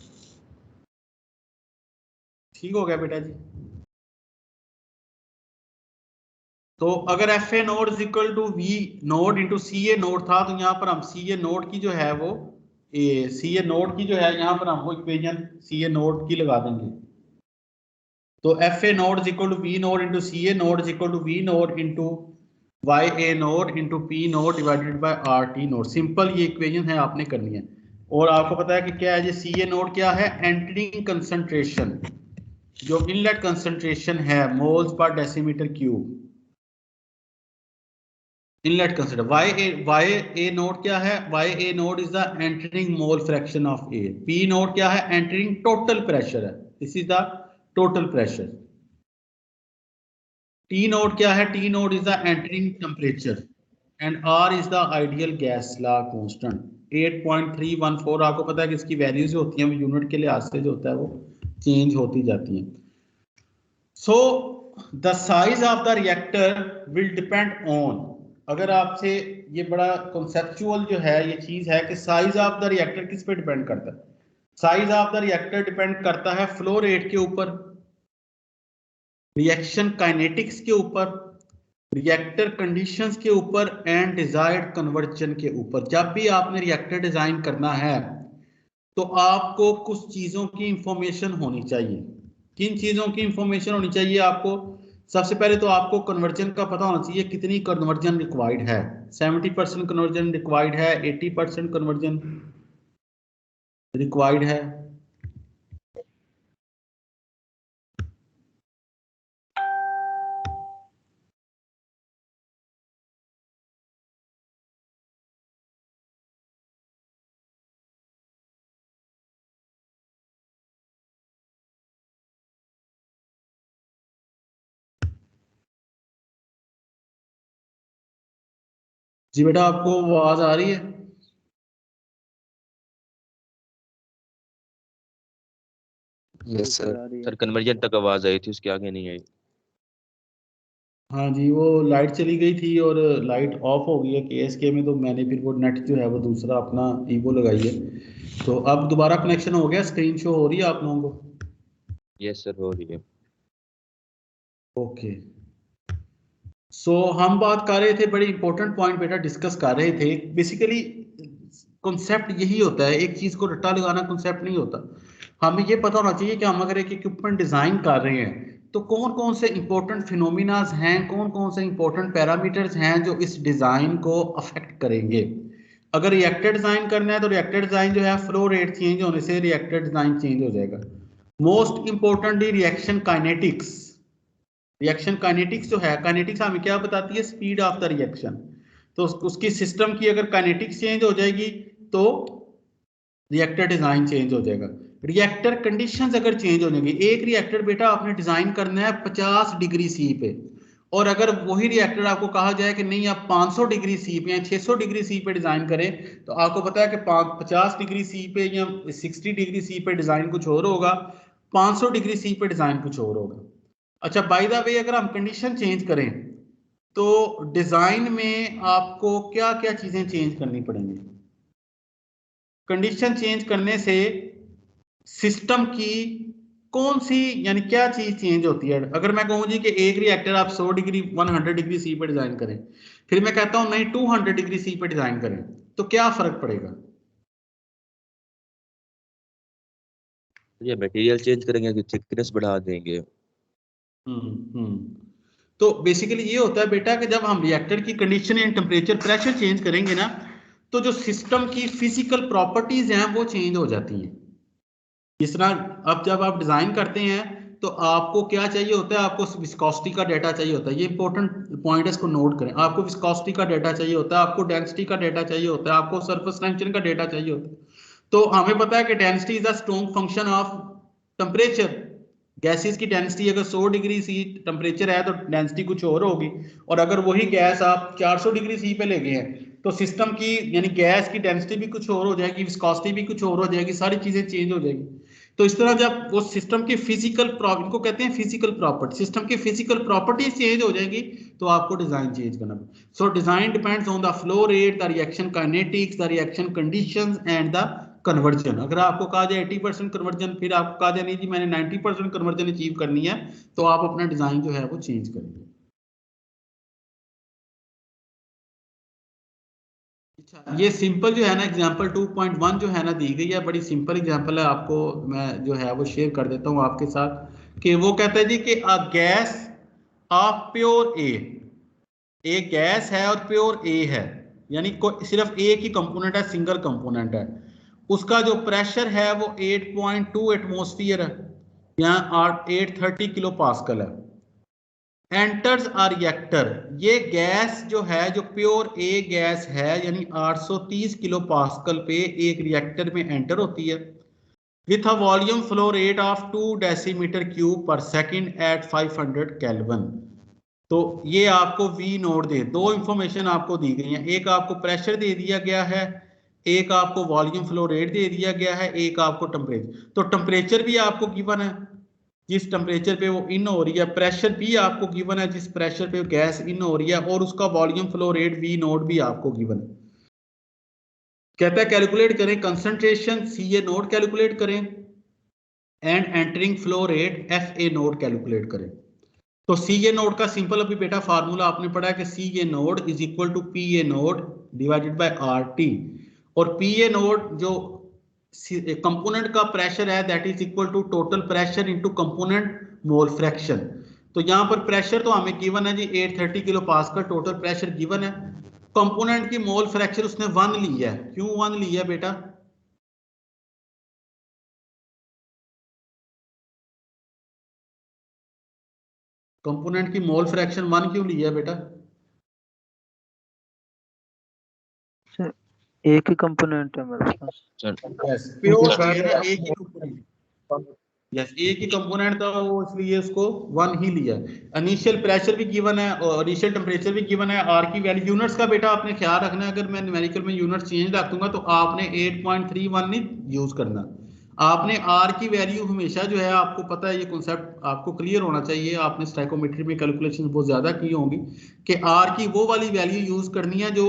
Speaker 1: ठीक हो गया बेटा जी। तो अगर F A node is equal to V naught into C A naught था, तो यहाँ पर हम सी ए नोड की जो है वो सी ए नोड की जो है यहाँ पर हम वो इक्वेशन सी ए नोड की लगा देंगे। तो F A node is equal to V naught into C A node is equal to V naught into Y A node into P naught divided by R T naught. Simple ये equation है, आपने करनी है। और आपको पता है कि क्या है, ये सी ए नोड क्या है? एंटरिंग कंसंट्रेशन, जो इनलेट कंसंट्रेशन है moles per decimetre cube, inlet consider. Y A node क्या है? Y A node is the entering mole fraction of A. P node क्या है? एंटरिंग टोटल प्रेशर है। This is the total pressure. T naught क्या है? T naught is the entering temperature and R is the ideal gas law constant. 8.314 आपको पता है कि इसकी वैल्यूज जो होती हैं वो यूनिट के लिहाज से जो होता है वो चेंज होती जाती हैं। So the size of the reactor will depend on, अगर आपसे ये बड़ा कॉन्सेप्चुअल जो है ये चीज है कि साइज ऑफ द रिएक्टर किस पे डिपेंड करता है? Size of the reactor depend करता है फ्लो रेट के ऊपर, रिएक्शन काइनेटिक्स के ऊपर, रिएक्टर कंडीशंस के ऊपर एंड डिजायर्ड कन्वर्जन के ऊपर। जब भी आपने रिएक्टर डिजाइन करना है तो आपको कुछ चीजों की इंफॉर्मेशन होनी चाहिए। किन चीजों की इंफॉर्मेशन होनी चाहिए आपको? सबसे पहले तो आपको कन्वर्जन का पता होना चाहिए, कितनी कन्वर्जन रिक्वायर्ड है। 70% कन्वर्जन रिक्वायर्ड है, 80% कन्वर्जन रिक्वायर्ड है। जी बेटा, आपको आवाज आ रही है?
Speaker 4: यस सर, कन्वर्जन तक आवाज आई थी, उसके आगे नहीं आई।
Speaker 1: हाँ जी, वो लाइट चली गई थी और लाइट ऑफ हो गई है केएसके में, तो मैंने फिर वो नेट जो है वो दूसरा अपना ईवो लगाई है। तो अब दोबारा कनेक्शन हो गया, स्क्रीन शो हो रही है आप लोगों को?
Speaker 4: यस सर, हो रही है।
Speaker 1: ओके, सो हम बात कर रहे थे, बड़ी इंपॉर्टेंट पॉइंट बेटा डिस्कस कर रहे थे। बेसिकली कॉन्सेप्ट यही होता है, एक चीज को रट्टा लगाना कॉन्सेप्ट नहीं होता। हमें ये पता होना चाहिए कि हम अगर एक इक्विपमेंट डिजाइन कर रहे हैं तो कौन कौन से इंपॉर्टेंट फिनोमिनाज हैं, कौन कौन से इंपॉर्टेंट पैरामीटर्स हैं जो इस डिजाइन को अफेक्ट करेंगे। अगर रिएक्टर डिजाइन करना है तो रिएक्टर डिजाइन जो है फ्लो रेट चेंज होने से रिएक्टर डिजाइन चेंज हो जाएगा। Most importantly reaction kinetics. Reaction kinetics जो है, काइनेटिक्स हमें क्या बताती है? Speed of the reaction. तो उसकी सिस्टम की अगर काइनेटिक्स चेंज हो जाएगी तो रिएक्टर डिजाइन चेंज हो जाएगा। रिएक्टर कंडीशंस अगर चेंज हो जाएंगी, एक रिएक्टर बेटा आपने डिजाइन करना है 50 डिग्री सी पे, और अगर वही रिएक्टर आपको कहा जाए कि नहीं आप 500 डिग्री सी पे या 600 डिग्री सी पे डिजाइन करें, तो आपको पता है कि 50 डिग्री सी पे या 60 डिग्री सी पे डिजाइन कुछ और होगा, 500 डिग्री सी पे डिजाइन कुछ और होगा। अच्छा, बाय द वे अगर हम कंडीशन चेंज करें तो डिजाइन में आपको क्या क्या चीजें चेंज करनी पड़ेंगी? कंडीशन चेंज करने से सिस्टम की कौन सी यानी क्या चीज चेंज होती है? अगर मैं कहूं जी कि एक रिएक्टर आप 100 डिग्री 100 डिग्री सी पे डिजाइन करें, फिर मैं कहता हूं नहीं 200 डिग्री सी पे डिजाइन करें, तो क्या फर्क पड़ेगा?
Speaker 4: ये मटेरियल चेंज करेंगे कि थिकनेस बढ़ा देंगे?
Speaker 1: तो बेसिकली ये होता है बेटा कि जब हम रिएक्टर की कंडीशन या टेम्परेचर प्रेशर चेंज करेंगे ना, तो जो सिस्टम की फिजिकल प्रॉपर्टीज हैं वो चेंज हो जाती हैं। इस तरह अब जब आप डिजाइन करते हैं तो आपको क्या चाहिए होता है? आपको विस्कोसिटी का डाटा चाहिए होता है। ये इंपॉर्टेंट पॉइंट है, इसको नोट करें। आपको विस्कोसिटी का डाटा चाहिए होता है, आपको डेंसिटी का डाटा चाहिए होता है, आपको सरफेस टेंशन का डाटा चाहिए होता है। तो हमें पता है कि density is a strong function of temperature. Gases की डेंसिटी अगर 100 डिग्री सी टेम्परेचर है तो डेंसिटी कुछ और होगी, और अगर वही गैस आप 400 डिग्री सी पे ले गए हैं तो सिस्टम की यानी गैस की डेंसिटी भी कुछ और हो जाएगी, विस्कोसिटी भी कुछ और हो जाएगी, सारी चीजें चेंज हो जाएगी। तो इस तरह जब वो सिस्टम की फिजिकल इनको कहते हैं फिजिकल प्रॉपर्टी, सिस्टम की फिजिकल प्रॉपर्टीज चेंज हो जाएगी तो आपको डिजाइन चेंज करना पड़ेगा। So design depends on the flow rate, the reaction kinetics, the reaction conditions and the conversion. अगर आपको कहा जाए 80% कन्वर्जन, फिर आपको कहा जाए नहीं जी मैंने 90% कन्वर्जन अचीव करनी है, तो आप अपना डिजाइन जो है वो चेंज करेंगे। अच्छा, ये सिंपल जो है ना एग्जांपल 2.1 जो है ना दी गई है, बड़ी सिंपल एग्जांपल है, आपको मैं जो है वो शेयर कर देता हूँ आपके साथ। कि वो कहता है जी कि अ गैस ऑफ प्योर ए, एक गैस है और प्योर ए है, यानी सिर्फ एक ही कंपोनेंट है, सिंगल कंपोनेंट है। उसका जो प्रेशर है वो 8.2 एटमॉस्फेयर है, यहाँ 830 किलो पास्कल है। एंटर्स आ रिएक्टर, ये गैस जो है जो प्योर ए गैस है यानी 830 किलो पास्कल पे एक रिएक्टर में एंटर होती है। with a volume flow rate of 2 decimeter cube per second at 500 Kelvin। तो ये आपको V नोड दे, दो इंफॉर्मेशन आपको दी गई है, एक आपको प्रेशर दे दिया गया है, एक आपको वॉल्यूम फ्लो रेट दे दिया गया है, एक आपको टेम्परेचर। तो टेम्परेचर भी आपको गिवन है जिस टेम्परेचर पे वो इन हो रही है, प्रेशर भी आपको गिवन है जिस प्रेशर पे गैस इन हो रही है, और उसका volume flow rate V node भी आपको गिवन है। कहता है कैलकुलेट करें कंसंट्रेशन CA नोड कैलकुलेट करें and entering flow rate FA node calculate करें। तो CA नोड का सिंपल अभी बेटा फार्मूला आपने पढ़ा है कि CA naught is equal to PA naught divided by RT, और PA नोड जो कंपोनेंट का प्रेशर है that is equal to total pressure into component mole fraction. तो यहाँ पर प्रेशर तो हमें गिवन है जी 830 kilo pascal total pressure given है, कंपोनेंट की मोल फ्रैक्शन उसने 1 लिया है। क्यों 1 लिया बेटा? कंपोनेंट की मोल फ्रैक्शन 1 क्यों लिया है बेटा?
Speaker 3: एक ही कंपोनेंट है मेरे पास।
Speaker 1: यस, प्योर है ना, एक ही कंपोनेंट। यस, एक ही कंपोनेंट था वो, इसलिए उसको 1 ही लिया। इनिशियल प्रेशर भी गिवन है और इनिशियल टेम्परेचर भी गिवन है। आर की वैल्यू यूनिट्स का बेटा आपने ख्याल रखना है, अगर मैं न्यूमेरिकल में यूनिट चेंज रख दूंगा तो आपने 8.31 नहीं यूज करना, आपने आर की वैल्यू हमेशा जो है, आपको पता है ये कॉन्सेप्ट आपको क्लियर होना चाहिए, आपने स्टैइकोमेट्री में कैलकुलेशन बहुत ज्यादा की होंगी कि आर की वो वाली वैल्यू यूज करनी है जो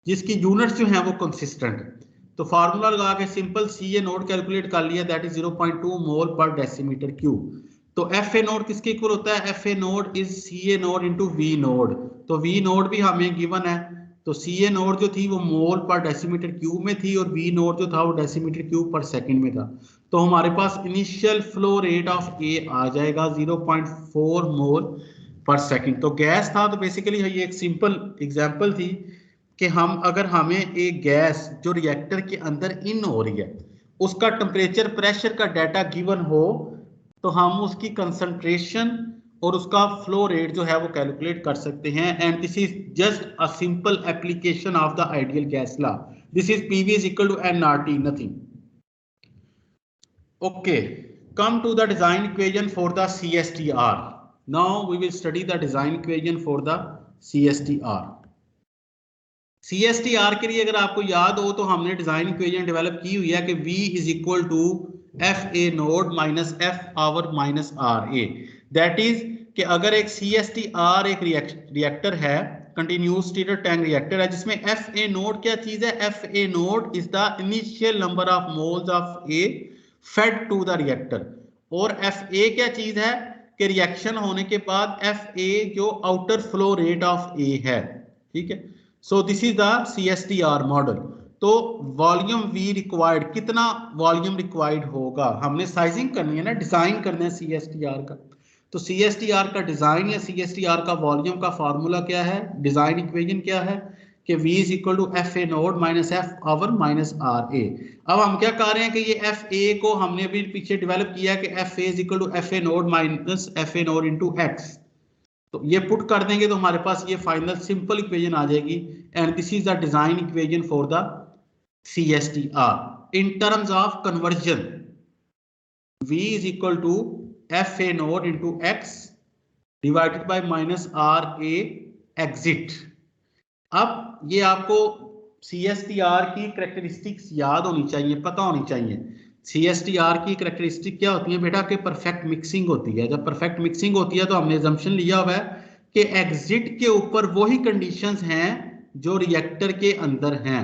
Speaker 1: जिसकी यूनिट्स जो है वो कंसिस्टेंट है। तो फार्मूला लगा के सिंपल CA नोड कैलकुलेट कर लिया, दैट इज 0.2 मोल पर डेसीमीटर क्यूब। तो FA नोड किसके इक्वल होता है? FA naught is CA node into V node. तो V नोड भी हमें गिवन है, तो CA नोड जो थी वो मोल पर डेसीमीटर क्यूब में थी और V नोड जो था वो डेसीमीटर क्यूब पर सेकंड में था। तो हमारे पास initial flow rate of A आ जाएगा 0.4 मोल पर सेकंड। तो गैस था, तो बेसिकली ये एक सिंपल एग्जांपल थी कि हम अगर हमें एक गैस जो रिएक्टर के अंदर इन हो रही है उसका टेम्परेचर प्रेशर का डाटा गिवन हो, तो हम उसकी कंसंट्रेशन और उसका फ्लो रेट जो है वो कैलकुलेट कर सकते हैं। And this is just a simple application of the ideal gas law. This is PV is equal to nRT, nothing. Okay, come to the design equation for the CSTR. Now we will study the design equation for the CSTR. CSTR के लिए अगर आपको याद हो तो हमने design equation develop की हुई है कि V is equal to FA naught minus F over minus RA। That is कि अगर एक CSTR एक रिएक्टर है, कंटिन्यूस स्टीरर टैंक रिएक्टर है, जिसमें FA नोड क्या चीज है? FA naught is the initial number of moles of A fed to the reactor, और FA क्या चीज है कि रिएक्शन होने के बाद FA जो outer flow rate of A है। ठीक है, सो this is the CSTR model. तो वॉल्यूम V रिक्वायर्ड, कितना वॉल्यूम रिक्वायर्ड होगा, हमने साइजिंग करनी है ना, डिजाइन करना है CSTR का। तो CSTR का डिजाइन या CSTR का वॉल्यूम का फार्मूला क्या है, डिजाइन इक्वेशन क्या है कि V is equal to FA naught minus F over minus RA। अब हम क्या कर रहे हैं कि ये FA को हमने भी पीछे डेवलप किया कि FA is equal to FA naught minus FA naught into X। तो ये पुट कर देंगे तो हमारे पास ये फाइनल सिंपल इक्वेशन आ जाएगी। And this is the design equation for the CSTR in terms of conversion. V is equal to FA naught into X divided by minus RA exit. अब ये आपको CSTR की कैरेक्टरिस्टिक्स याद होनी चाहिए, पता होनी चाहिए। CSTR की कैरेक्टरिस्टिक क्या होती है बेटा कि परफेक्ट मिक्सिंग होती है। जब परफेक्ट मिक्सिंग होती है तो हमने एजम्पशन लिया हुआ है कि एग्जिट के ऊपर वही कंडीशंस हैं जो रिएक्टर के अंदर हैं,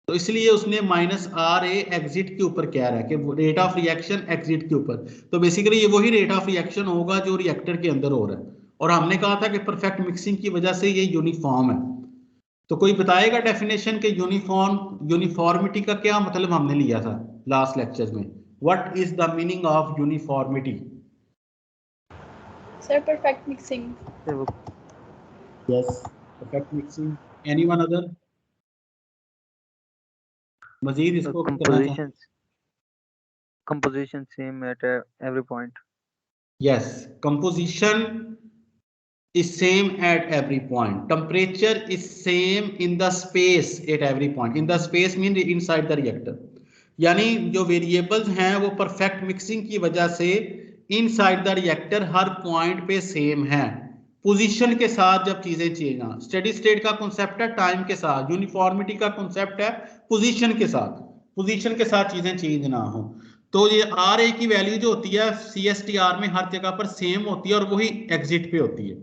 Speaker 1: तो इसलिए उसने माइनस RA एग्जिट के ऊपर कह रहा है कि रेट ऑफ रिएक्शन एग्जिट के ऊपर। तो बेसिकली ये वही रेट ऑफ रिएक्शन होगा जो रिएक्टर के अंदर हो रहा है, और हमने कहा था कि परफेक्ट मिक्सिंग की वजह से ये यूनिफॉर्म है। तो कोई बताएगा डेफिनेशन के यूनिफॉर्मिटी का क्या मतलब हमने लिया था लास्ट लेक्चर में? What is the meaning of uniformity?
Speaker 6: Sir perfect mixing.
Speaker 1: Yes, perfect mixing. Anyone other? Majeed इसको
Speaker 3: composition same at every point.
Speaker 1: Yes, composition is same at every point. Temperature is same in the space at every point. In the space means inside the reactor. यानी जो variables हैं वो perfect mixing की वजह से inside the reactor her point पे same है। Position के साथ जब चीजें चेंज ना, स्टेडी स्टेट का कॉन्सेप्ट है टाइम के साथ, यूनिफॉर्मिटी का कॉन्सेप्ट है पोजीशन के साथ, पोजीशन के साथ चीजें चेंज ना हो। तो ये आर ए की वैल्यू जो होती है CSTR में हर जगह पर सेम होती है और वही एग्जिट पे होती है।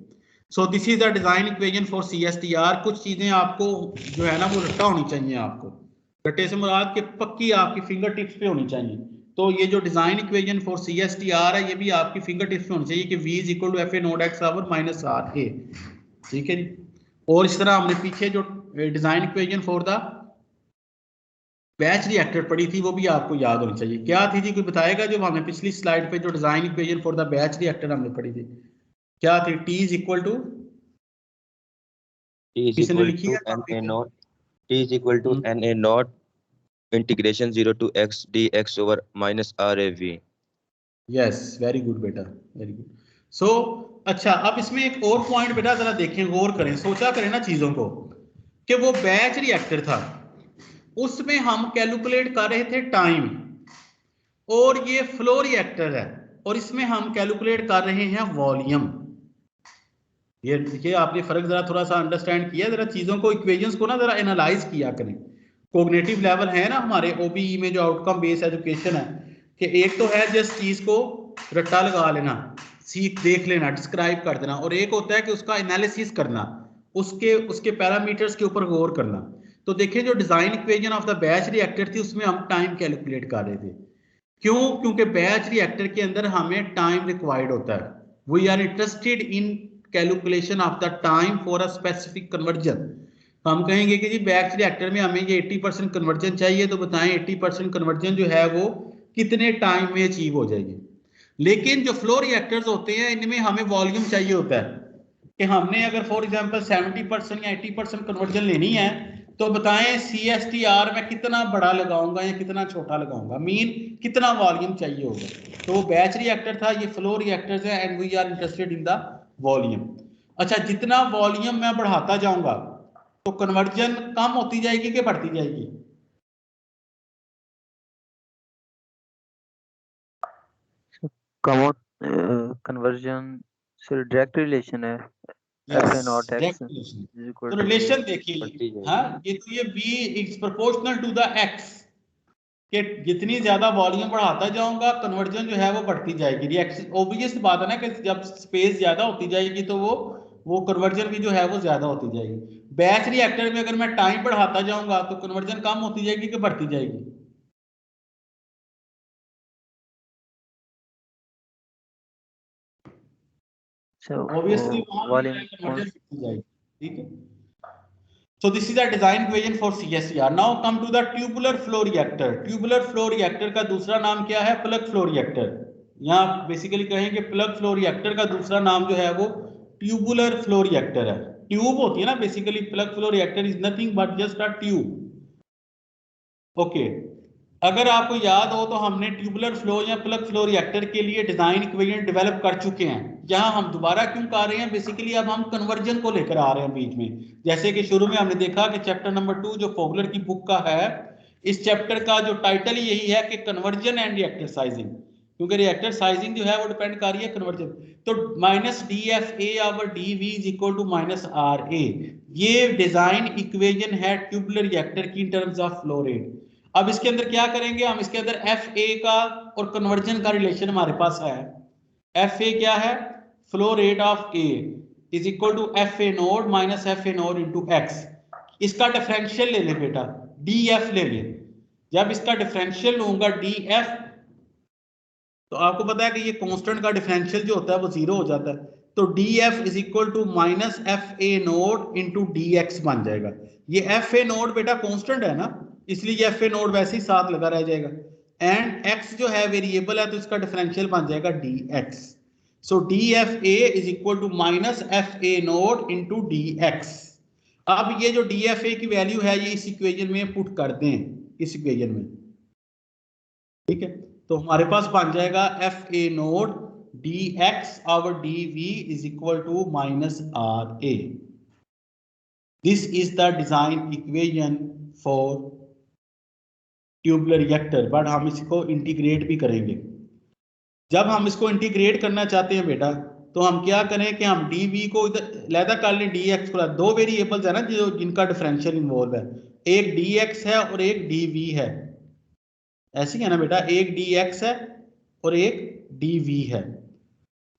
Speaker 1: सो this is the design equation for CSTR। कुछ चीजें आपको जो है ना वो रट्टा होनी चाहिए, आपको रट्टे से मुराद के पक्की आपकी फिंगर टिप्स पे होनी चाहिए। तो ये जो डिजाइन इक्वेशन फॉर CSTR है ये भी आपकी फिंगर टिप्स पे होनी चाहिए कि V is equal to FA naught X over minus RA। ठीक है जी। और इस तरह हमने पीछे जो design equation for the batch reactor पड़ी थी वो भी आपको याद होनी चाहिए। क्या थी जी, कोई बताएगा? जो हमने पिछली स्लाइड पे जो design equation for the batch reactor हमने पढ़ी थी क्या थी? T इज इक्वल टू किसने लिखी है?
Speaker 4: T is equal to NA naught integration 0 to x dx over minus RAV।
Speaker 1: Yes, very good बेटा, वेरी गुड। सो अच्छा, अब इसमें एक और पॉइंट बेटा जरा देखें, गौर करें, सोचा करें ना चीजों को, कि वो बैच रिएक्टर था उसमें हम कैलकुलेट कर रहे थे टाइम, और ये फ्लो रिएक्टर है और इसमें हम कैलकुलेट कर रहे हैं वॉल्यूम। ये देखिए, आपने फर्क जरा थोड़ा सा अंडरस्टैंड किया, जरा चीजों को, इक्वेशंस को ना जरा एनालाइज किया करें। कोग्निटिव लेवल है ना हमारे OBE में जो आउटकम बेस्ड एजुकेशन है, कि एक तो है जिस चीज को रट्टा लगा लेना, सीख देख लेना, डिस्क्राइब कर देना, और एक होता है कि उसका एनालिसिस करना, उसके पैरामीटर्स के ऊपर गौर करना। तो देखिए, जो design equation of the batch reactor थी उसमें हम टाइम कैलकुलेट कर रहे थे। क्यों? क्योंकि बैच रिएक्टर के अंदर हमें टाइम रिक्वायर्ड होता है। We are interested in calculation of the time for a specific conversion. हम कहेंगे कि जी बैच रिएक्टर में हमें ये 80% कन्वर्जन चाहिए, तो बताएं 80% कन्वर्जन जो है वो कितने टाइम में अचीव हो जाएगी। लेकिन जो फ्लो रिएक्टर्स होते हैं इनमें हमें वॉल्यूम चाहिए होता है, कि हमने अगर फॉर एग्जांपल 70% या 80% कन्वर्जन लेनी है तो बताएं CSTR में कितना बड़ा लगाऊंगा या कितना छोटा लगाऊंगा, मीन कितना वॉल्यूम चाहिए होगा। तो वो बैच रिएक्टर था, ये फ्लो रिएक्टर्स है, and we are interested in the volume. अच्छा, जितना वॉल्यूम मैं बढ़ाता जाऊंगा तो कन्वर्जन कम होती जाएगी कि बढ़ती जाएगी?
Speaker 3: कन्वर्जन से डायरेक्ट रिलेशन है। FA naught X is equal
Speaker 1: तो
Speaker 3: टू
Speaker 1: रिलेशन देखिए, हाँ, ये तो ये V is proportional to the X, कि जितनी ज्यादा वॉल्यूम बढ़ाता जाऊंगा कन्वर्जन जो है वो बढ़ती जाएगी। रिएक्शन ऑब्वियस बात है ना कि जब स्पेस ज्यादा होती जाएगी तो वो कन्वर्जन भी जो है वो ज्यादा होती जाएगी। बैच रिएक्टर में अगर मैं टाइम बढ़ाता जाऊंगा तो कन्वर्जन कम होती जाएगी कि बढ़ती जाएगी? ऑब्वियसली
Speaker 3: वॉल्यूम
Speaker 1: कन्वर्जन बढ़ती जाएगी। ठीक है। So this is a design equation for CSTR. Now come to the tubular flow reactor. Tubular flow reactor का दूसरा नाम क्या है? Plug flow reactor. यहाँ बेसिकली कहेंगे प्लग फ्लो रिएक्टर का दूसरा नाम जो है वो ट्यूबुलर फ्लो रिएक्टर है। ट्यूब होती है ना basically, plug flow reactor is nothing but just a tube. Okay, अगर आपको याद हो तो हमने ट्यूबुलर फ्लो या प्लग फ्लो रिएक्टर के लिए डिजाइन इक्वेशन डेवलप कर चुके हैं। यहाँ हम दोबारा क्यों कर रहे हैं? बेसिकली अब हम कन्वर्जन को लेकर आ रहे हैं बीच में। जैसे कि शुरू में हमने देखा कि चैप्टर नंबर 2 जो फोगलर की बुक का है, इस चैप्टर का जो टाइटल ही यही है कि कन्वर्जन एंड रिएक्टर साइजिंग, क्योंकि रिएक्टर साइजिंग जो है वो डिपेंड कर रही है कन्वर्जन। तो माइनस DFA और DV is equal to minus RA, ये डिजाइन इक्वेशन है ट्यूबुलर रिएक्टर की in terms of flow rate. अब इसके अंदर क्या करेंगे हम? इसके अंदर FA का और कन्वर्जन का रिलेशन हमारे पास है। FA क्या है? Flow rate of A is equal to FA naught minus FA naught into X। इसका डिफरेंशियल ले ले बेटा, DF ले ले। जब इसका डिफरेंशियल लूंगा DF, तो आपको पता है कि ये कांस्टेंट का डिफरेंशियल जो होता है वो 0 हो जाता है। तो DF is equal to minus FA naught into DX बन जाएगा। ये FA नोड बेटा कांस्टेंट है ना, इसलिए FA नोड वैसे ही साथ लगा रह जाएगा, एंड X जो है वेरिएबल है तो इसका डिफरेंशियल बन जाएगा DX। So DFA is equal to minus FA naught into DX। अब ये जो DFA की वैल्यू है ये इस इक्वेशन में पुट कर दें, इस इक्वेशन में। ठीक है, तो हमारे पास बन जाएगा FA नोड DX और DV is equal to minus RA। This is the design equation for tubular reactor, but हम इसको इंटीग्रेट भी करेंगे। जब हम इसको इंटीग्रेट करना चाहते हैं बेटा, तो हम क्या करें कि हम dv को इधर लैदा कर लें dx को। दो वेरिएबल्स है ना जो जिनका डिफरेंशियल इन्वॉल्व है, एक dx है और एक dv है, ऐसी है ना बेटा, एक dx है और एक dv है।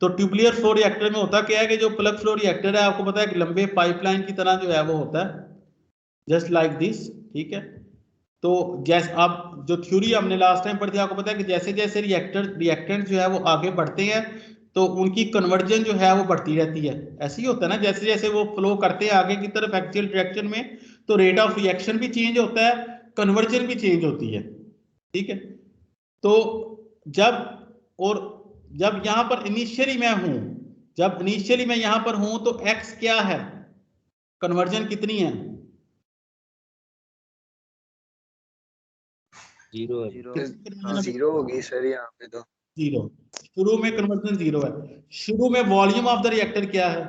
Speaker 1: तो ट्यूबुलर फ्लो रिएक्टर में होता क्या है कि जो प्लग फ्लो रिएक्टर है आपको पता है कि लंबे पाइपलाइन की तरह जो है वो होता है, जस्ट लाइक दिस, ठीक है। तो जैसे आप जो थ्योरी हमने लास्ट टाइम पढ़ी थी, आपको पता है कि जैसे जैसे रिएक्टेंट जो है वो आगे बढ़ते हैं तो उनकी कन्वर्जन जो है वो बढ़ती रहती है। ऐसे ही होता है ना, जैसे जैसे वो फ्लो करते हैं आगे की तरफ एक्सियल डायरेक्शन में, तो रेट ऑफ रिएक्शन भी चेंज होता है, कन्वर्जन भी चेंज होती है, ठीक है। तो जब यहां पर इनिशियली मैं हूं, जब इनिशियली मैं यहां पर हूं तो x क्या है, कन्वर्जन कितनी है?
Speaker 4: जीरो है।
Speaker 5: जीरो होगी सर यहाँ पे तो।
Speaker 1: जीरो, शुरू में कन्वर्जन जीरो है। शुरू में वॉल्यूम ऑफ द रिएक्टर क्या है?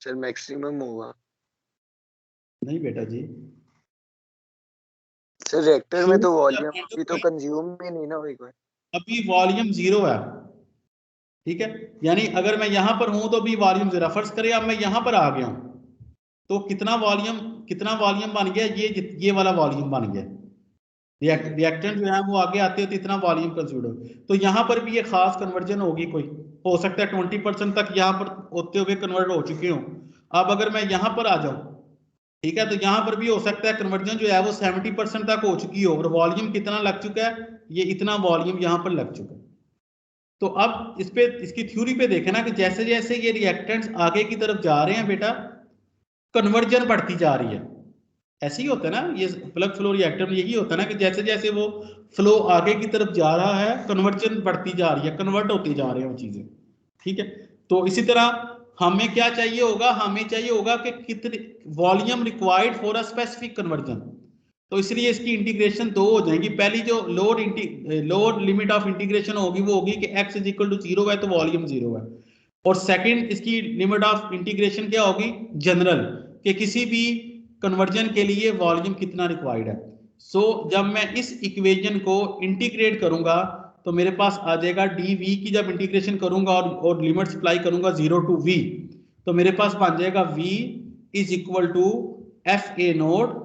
Speaker 5: सर मैक्सिमम होगा।
Speaker 1: नहीं बेटा जी,
Speaker 5: सर रिएक्टर में तो
Speaker 1: शुरू
Speaker 5: वॉल्यूम अभी तो कंज्यूम भी नहीं ना हुई कोई।
Speaker 1: अभी वॉल्यूम जीरो है, ठीक है। यानी अगर मैं यहां पर हूं तो अभी वॉल्यूम जीरो, फर्ज करें अब मैं यहां पर आ गया हूं तो कितना वॉल्यूम बन गया, ये वाला वॉल्यूम बन गया। रिएक्टेंट जो है वो आगे आते हैं तो इतना वॉल्यूम कंज्यूम हो, तो यहाँ पर भी ये खास कन्वर्जन होगी, कोई हो सकता है 20% तक यहाँ पर होते हुए कन्वर्ट हो चुके हो। अब अगर मैं यहाँ पर आ जाऊं, ठीक है, तो यहाँ पर भी हो सकता है कन्वर्जन जो है वो 70% तक हो चुकी हो, और वॉल्यूम कितना लग चुका है, ये इतना वॉल्यूम यहाँ पर लग चुका है। तो अब इस पे इसकी थ्योरी पे देखें ना कि जैसे जैसे ये रिएक्टेंट्स आगे की तरफ जा रहे हैं बेटा, कन्वर्जन बढ़ती जा रही है। ऐसे ही होता है ना, ये प्लग फ्लो रिएक्टर में यही होता है ना कि जैसे जैसे वो फ्लो आगे की तरफ जा रहा है, कन्वर्जन बढ़ती जा रही है, कन्वर्ट होती जा रही है वो चीजें, ठीक है। तो इसी तरह हमें क्या चाहिए होगा, हमें चाहिए होगा कि कितने volume required for a specific conversion. तो इसलिए इसकी इंटीग्रेशन दो हो जाएगी। पहली जो लोअर लिमिट ऑफ इंटीग्रेशन होगी वो होगी कि x is equal to zero है तो वॉल्यूम जीरो है, और सेकंड इसकी लिमिट ऑफ इंटीग्रेशन क्या होगी, जनरल, कि किसी भी कन्वर्जन के लिए वॉल्यूम कितना रिक्वायर्ड है। सो जब मैं इस इक्वेशन को इंटीग्रेट करूंगा तो मेरे पास आ जाएगा dv की, जब इंटीग्रेशन करूंगा और लिमिट सप्लाई करूंगा 0 टू v, तो मेरे पास बन जाएगा v is equal to F A naught.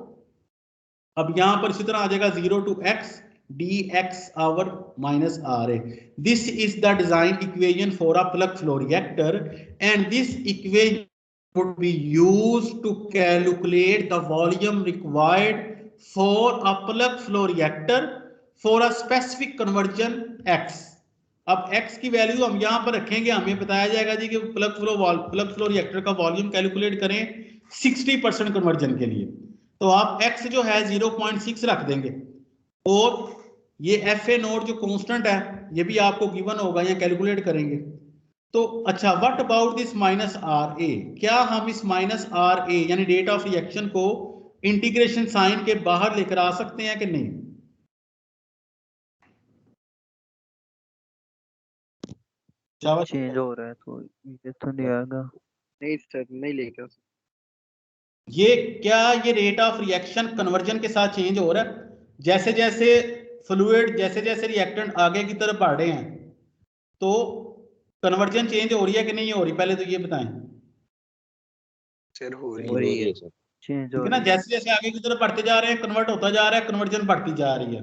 Speaker 1: अब यहां पर इसी तरह आ जाएगा 0 to x dx over minus R A. This is the design equation for a plug flow reactor, and this equation would be used to calculate the volume required for a plug flow reactor for a specific conversion x। अब x की value हम यहां पर रखेंगे, हमें बताया जाएगा जी कि प्लग फ्लो रिएक्टर का वॉल्यूम कैलकुलेट करें 60% कन्वर्जन के लिए, तो आप x जो है 0.6 रख देंगे, और ये एफ ए नोड जो कांस्टेंट है ये भी आपको गिवन होगा, या कैलकुलेट करेंगे। तो अच्छा, what about this minus R A, क्या हम इस माइनस आर ए यानी रेट ऑफ रिएक्शन को इंटीग्रेशन साइन के बाहर लेकर आ सकते हैं कि नहीं?
Speaker 3: चेंज हो रहा है तो ये तो नहीं आएगा।
Speaker 5: नहीं सर नहीं लेगा।
Speaker 1: ये क्या, ये रेट ऑफ रिएक्शन कन्वर्जन के साथ चेंज हो रहा है, जैसे जैसे फ्लूइड, जैसे जैसे रिएक्टेंट आगे की तरफ बढ़ रहे हैं तो कन्वर्जन चेंज हो रही है कि नहीं हो रही, पहले तो ये बताएं।
Speaker 5: सर हो
Speaker 4: हो
Speaker 5: रही
Speaker 4: रही
Speaker 5: है।
Speaker 4: है सर।
Speaker 3: चेंज
Speaker 1: ठीक
Speaker 3: हो
Speaker 1: है ना,
Speaker 3: रही है।
Speaker 1: जैसे जैसे आगे की तरफ बढ़ते जा रहे हैं कन्वर्ट होता जा रहा है, कन्वर्जन बढ़ती जा रही है,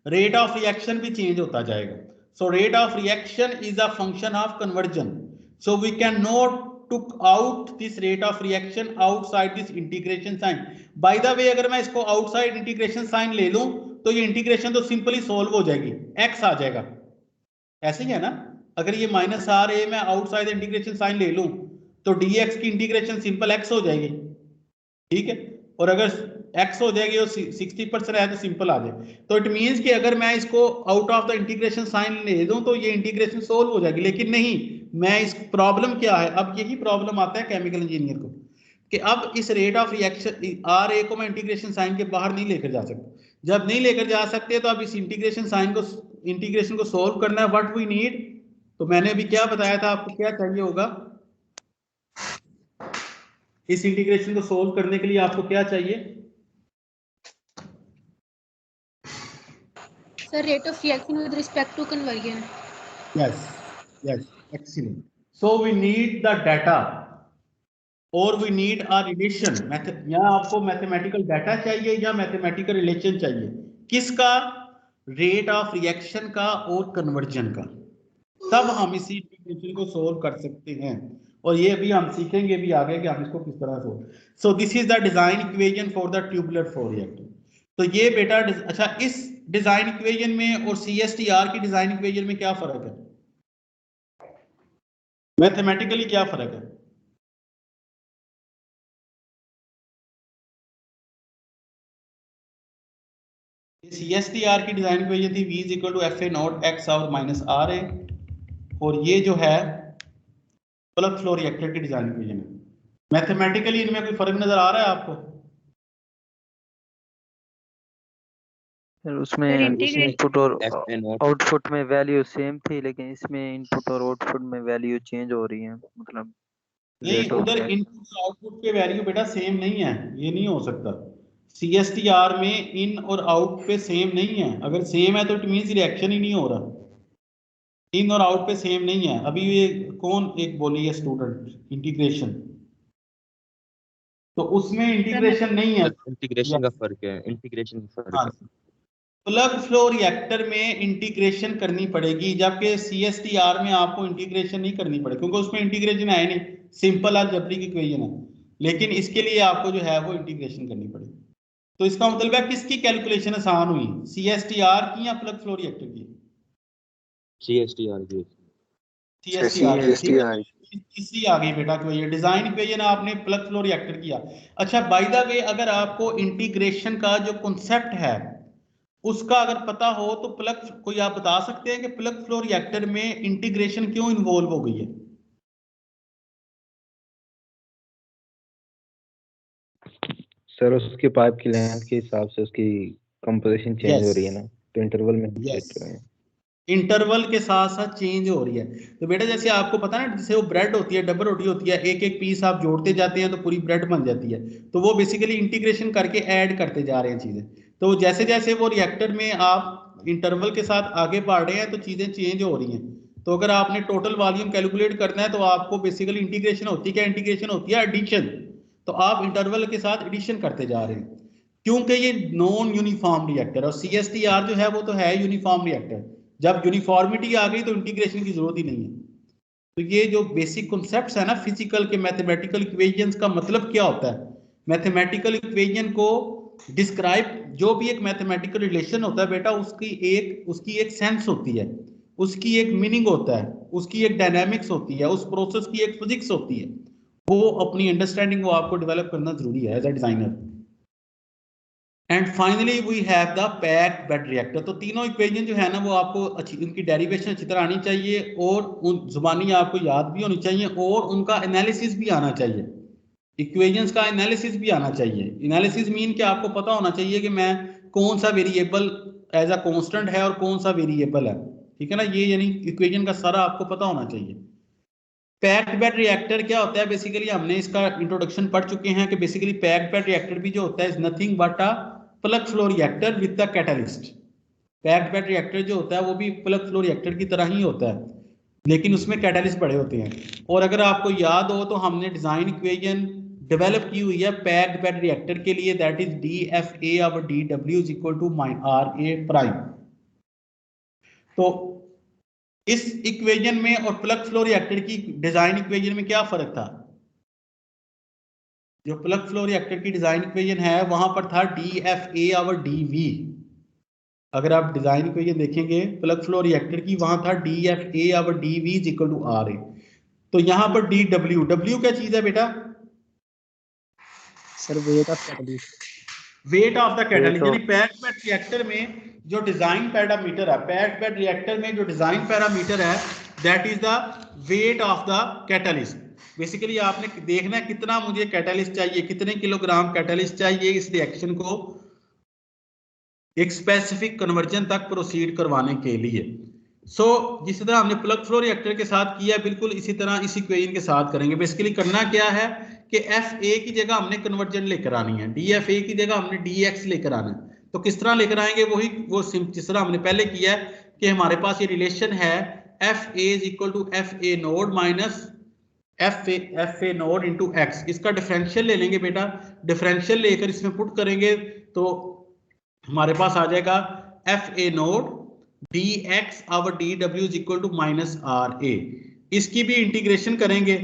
Speaker 1: रेट ऑफ रिएक्शन भी चेंज होता जाएगा। So rate of reaction is a function of conversion, so we can not took out this rate of reaction outside this integration sign. By the way, अगर मैं इसको outside integration sign ले लूं तो ये इंटीग्रेशन तो सिंपली सोल्व हो जाएगी, x आ जाएगा, ऐसे ही है ना। अगर ये माइनस आर ए मैं आउटसाइड इंटीग्रेशन साइन ले लूं तो dx की इंटीग्रेशन सिंपल x हो जाएगी, ठीक है। और अगर x हो जाएगी और 60% है तो सिंपल आ जाए, तो इट मींस कि अगर मैं इसको out of the integration sign ले दूं तो ये इंटीग्रेशन सोल्व हो जाएगी। लेकिन नहीं, मैं इस प्रॉब्लम क्या है, अब यही प्रॉब्लम आता है केमिकल इंजीनियर को कि अब इस rate of reaction are A को मैं इंटीग्रेशन साइन के बाहर नहीं लेकर जा सकता। जब नहीं लेकर जा सकते तो अब इस इंटीग्रेशन को सोल्व करना है, व्हाट वी नीड। तो मैंने अभी क्या बताया था आपको, क्या चाहिए होगा इस इंटीग्रेशन को सोल्व करने के लिए, आपको क्या चाहिए,
Speaker 6: Sir, rate of reaction with respect to conversion.
Speaker 1: Yes, yes, excellent. So we need the data और we need a relation. यहाँ आपको मैथमेटिकल डाटा चाहिए या मैथमेटिकल रिलेशन चाहिए, किसका? रेट ऑफ रिएक्शन का और कन्वर्जन का। तब हम इसी इक्वेशन को सोल्व कर सकते हैं, और ये भी हम सीखेंगे भी आगे कि हम इसको किस तरह solve. So this is the design equation for the tubular flow reactor. तो ये बेटा अच्छा, इस डिजाइन इक्वेशन में और CSTR की डिजाइन इक्वेशन में क्या फर्क है? मैथमेटिकली क्या फर्क है? CSTR की डिजाइन इक्वेशन थी V is equal to FA naught X और माइनस RA, और ये जो है प्लग फ्लो रिएक्टर की डिजाइन इक्वेशन है। मैथमेटिकली इनमें कोई फर्क नजर आ रहा है आपको?
Speaker 3: उसमें इनपुट और आउटपुट में वैल्यू सेम थी, लेकिन इसमें इनपुट और आउटपुट में वैल्यू चेंज हो रही है। मतलब
Speaker 1: नहीं, उधर इनपुट और आउटपुट पे वैल्यू बेटा सेम नहीं है, ये नहीं हो सकता। CSTR में इन और आउट पे सेम नहीं है। अगर सेम है तो इट मींस रिएक्शन ही नहीं हो रहा। इन और आउट पे सेम नहीं है। अभी ये कौन एक बोली है स्टूडेंट इंटीग्रेशन, तो उसमें इंटीग्रेशन नहीं है,
Speaker 4: इंटीग्रेशन का फर्क है, इंटीग्रेशन का फर्क है।
Speaker 1: प्लग फ्लो रिएक्टर में इंटीग्रेशन करनी पड़ेगी, जबकि CSTR में आपको इंटीग्रेशन नहीं करनी पड़ेगी, क्योंकि उसमें इंटीग्रेशन है नहीं, सिंपल अलजेब्रिक इक्वेशन है। लेकिन इसके लिए आपको जो है वो इंटीग्रेशन करनी पड़ेगी। तो इसका मतलब है किसकी कैलकुलेशन आसान हुई, CSTR की या प्लग फ्लो रिएक्टर की?
Speaker 4: CSTR की।
Speaker 1: CSTR इसी आ गई बेटा, क्यों ये डिजाइन इक्वेशन आपने प्लग फ्लो रिएक्टर किया। अच्छा, बाय द वे, अगर आपको इंटीग्रेशन का जो कॉन्सेप्ट है उसका अगर पता हो तो कोई आप बता सकते हैं कि प्लग फ्लो रिएक्टर में इंटीग्रेशन क्यों इन्वॉल्व हो गई है?
Speaker 2: सर, उसके पाइप की लेंथ के हिसाब से उसकी कंपोजिशन चेंज हो रही है ना, तो इंटरवल में
Speaker 1: इंटरवल के साथ साथ चेंज हो रही है। तो बेटा जैसे आपको पता है ना, जैसे वो ब्रेड होती है, डबल रोटी होती है, एक एक पीस आप जोड़ते जाते हैं तो पूरी ब्रेड बन जाती है। तो वो बेसिकली इंटीग्रेशन करके ऐड करते जा रहे हैं चीजें। तो जैसे जैसे वो रिएक्टर में आप इंटरवल के साथ आगे बढ़ रहे हैं तो चीजें चेंज हो रही हैं। तो अगर आपने टोटल वॉल्यूम कैलकुलेट करना है तो आपको बेसिकली इंटीग्रेशन होती है, क्या इंटीग्रेशन होती है? एडिशन। तो आप इंटरवल के साथ एडिशन करते जा रहे हैं, क्योंकि ये नॉन यूनिफॉर्म रिएक्टर, और CSTR जो है वो तो है यूनिफॉर्म रिएक्टर। जब यूनिफॉर्मिटी आ गई तो इंटीग्रेशन की जरूरत ही नहीं है। तो ये जो बेसिक कॉन्सेप्ट्स है ना फिजिकल के, मैथमेटिकल इक्वेशंस का मतलब क्या होता है? मैथमेटिकल इक्वेशन को डिस्क्राइब, जो भी एक मैथमेटिकल रिलेशन होता है बेटा, उसकी एक सेंस होती है, उसकी एक मीनिंग होता है, उसकी एक डायनामिक्स होती है, उस प्रोसेस की एक फिजिक्स होती है। वो अपनी अंडरस्टैंडिंग वो आपको डेवलप करना जरूरी है as a designer. And finally we have the packed bed reactor. तो तीनों इक्वेशन जो है ना वो आपको अच्छी, उनकी डेरिवेशन अच्छी तरह आनी चाहिए, और उन जुबानी आपको याद भी होनी चाहिए, और उनका एनालिसिस भी आना चाहिए। इक्वेशंस का एनालिसिस भी आना चाहिए। एनालिसिस मीन कि आपको पता होना चाहिए कि मैं कौन सा वेरिएबल एज अ कांस्टेंट है और कौन सा वेरिएबल है, ठीक है ना। ये यानी इक्वेशन का सारा आपको पता होना चाहिए। पैक्ड बेड रिएक्टर क्या होता है? बेसिकली हमने इसका इंट्रोडक्शन पढ़ चुके हैं कि बेसिकली पैक्ड बेड रिएक्टर भी जो होता है is nothing but a plug flow reactor with the catalyst. Packed bed reactor जो होता है वो भी प्लग फ्लो रिएक्टर की तरह ही होता है, लेकिन उसमें कैटलिस्ट बड़े होते हैं। और अगर आपको याद हो तो हमने डिजाइन इक्वेशन डेवलप की हुई है पैक्ड बेड रिएक्टर के लिए, दैट इज DFA और DW is equal to RA prime. तो इस इक्वेशन में और प्लग फ्लो रिएक्टर की डिजाइन इक्वेशन में क्या फर्क था? जो प्लग फ्लो रिएक्टर की डिजाइन इक्वेशन है वहां पर था DFA और DV। अगर आप डिजाइन इक्वेशन देखेंगे प्लग फ्लो रिएक्टर की, वहां था DFA और DV is equal to RA। तो यहां पर W क्या चीज है बेटा?
Speaker 2: Sir, weight of catalyst.
Speaker 1: Wait of the catalyst. यानी पैक्ड बेड रिएक्टर में जो डिजाइन पैरामीटर है, पैक्ड बेड रिएक्टर में जो डिजाइन पैरामीटर है that is the wait of the catalyst. Basically आपने देखना है कितना मुझे कैटलिस्ट चाहिए, कितने किलोग्राम कैटलिस्ट चाहिए इस रिएक्शन को एक स्पेसिफिक कन्वर्जन तक प्रोसीड करवाने के लिए। सो जिस तरह हमने प्लग फ्लो रिएक्टर के साथ किया बिल्कुल इसी तरह इस इक्वेशन के साथ करेंगे। बेसिकली करना क्या है कि FA की जगह हमने कन्वर्जन लेकर आनी है, DFA की जगह हमने DX लेकर आना है। तो किस तरह लेकर आएंगे, वही वो जिस तरह हमने पहले किया है कि हमारे पास ये रिलेशन है F A is equal to F A naught minus F A node into X. इसका डिफरेंशियल ले लेंगे बेटा, डिफरेंशियल लेकर इसमें पुट करेंगे तो हमारे पास आ जाएगा F A node D X over D W is equal to minus R A. इसकी भी इंटीग्रेशन करेंगे।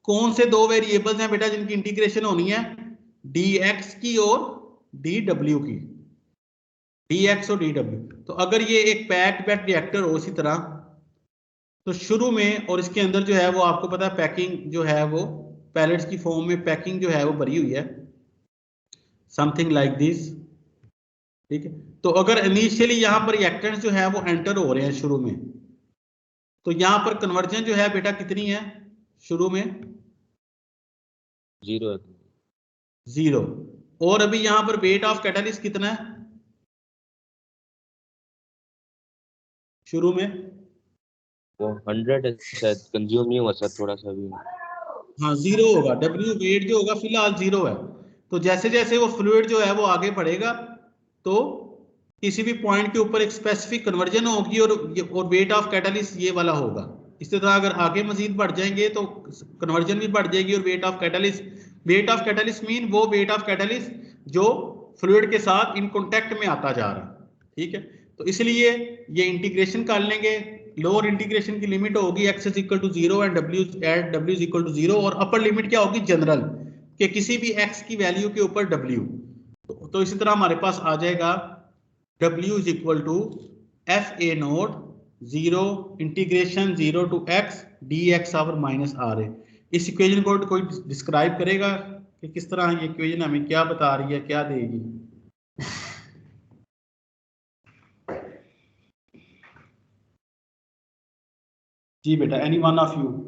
Speaker 1: कौन से दो वेरिएबल्स हैं बेटा जिनकी इंटीग्रेशन होनी है, डी एक्स की और डी डब्ल्यू की, डी एक्स और डी डब्ल्यू। तो अगर ये एक पैक्ड बेड रिएक्टर हो इसी तरह, तो शुरू में और इसके अंदर जो है वो आपको पता है पैकिंग जो है वो पैलेट्स की फॉर्म में पैकिंग जो है वो भरी हुई है, समथिंग लाइक दिस, ठीक है। तो अगर इनिशियली यहाँ पर रिएक्टेंट्स जो है वो एंटर हो रहे हैं शुरू में, तो यहाँ पर कन्वर्जन जो है बेटा कितनी है शुरू में, 0। और अभी यहाँ पर वेट ऑफ कैटालिस्ट कितना है शुरू में,
Speaker 4: वो 100 है शायद, कंज्यूम नहीं हुआ सर थोड़ा सा भी।
Speaker 1: हाँ 0 होगा, डब्ल्यू वेट जो होगा फिलहाल 0 है। तो जैसे जैसे वो फ्लूइड जो है वो आगे बढ़ेगा तो किसी भी पॉइंट के ऊपर एक स्पेसिफिक कन्वर्जन होगी और वेट ऑफ कैटालिस्ट ये वाला होगा। इसी तरह अगर आगे मजीद बढ़ जाएंगे तो कन्वर्जन भी बढ़ जाएगी और वेट ऑफ कैटालिस्ट मीन वो वेट ऑफ कैटालिस्ट जो फ्लूइड के साथ इन कांटेक्ट में आता जा रहा है, ठीक है। तो इसलिए ये इंटीग्रेशन कर लेंगे, लोअर इंटीग्रेशन की लिमिट होगी x is equal to 0 and w is equal to 0, और अपर लिमिट क्या होगी जनरल कि किसी भी x की वैल्यू के ऊपर w। तो इसी तरह हमारे पास आ जाएगा w is equal to F A naught 0 integration 0 to x dx over minus R A. इस इक्वेशन को कोई डिस्क्राइब करेगा कि किस तरह ये इक्वेशन हमें क्या बता रही है, क्या देगी? जी बेटा, any one of you?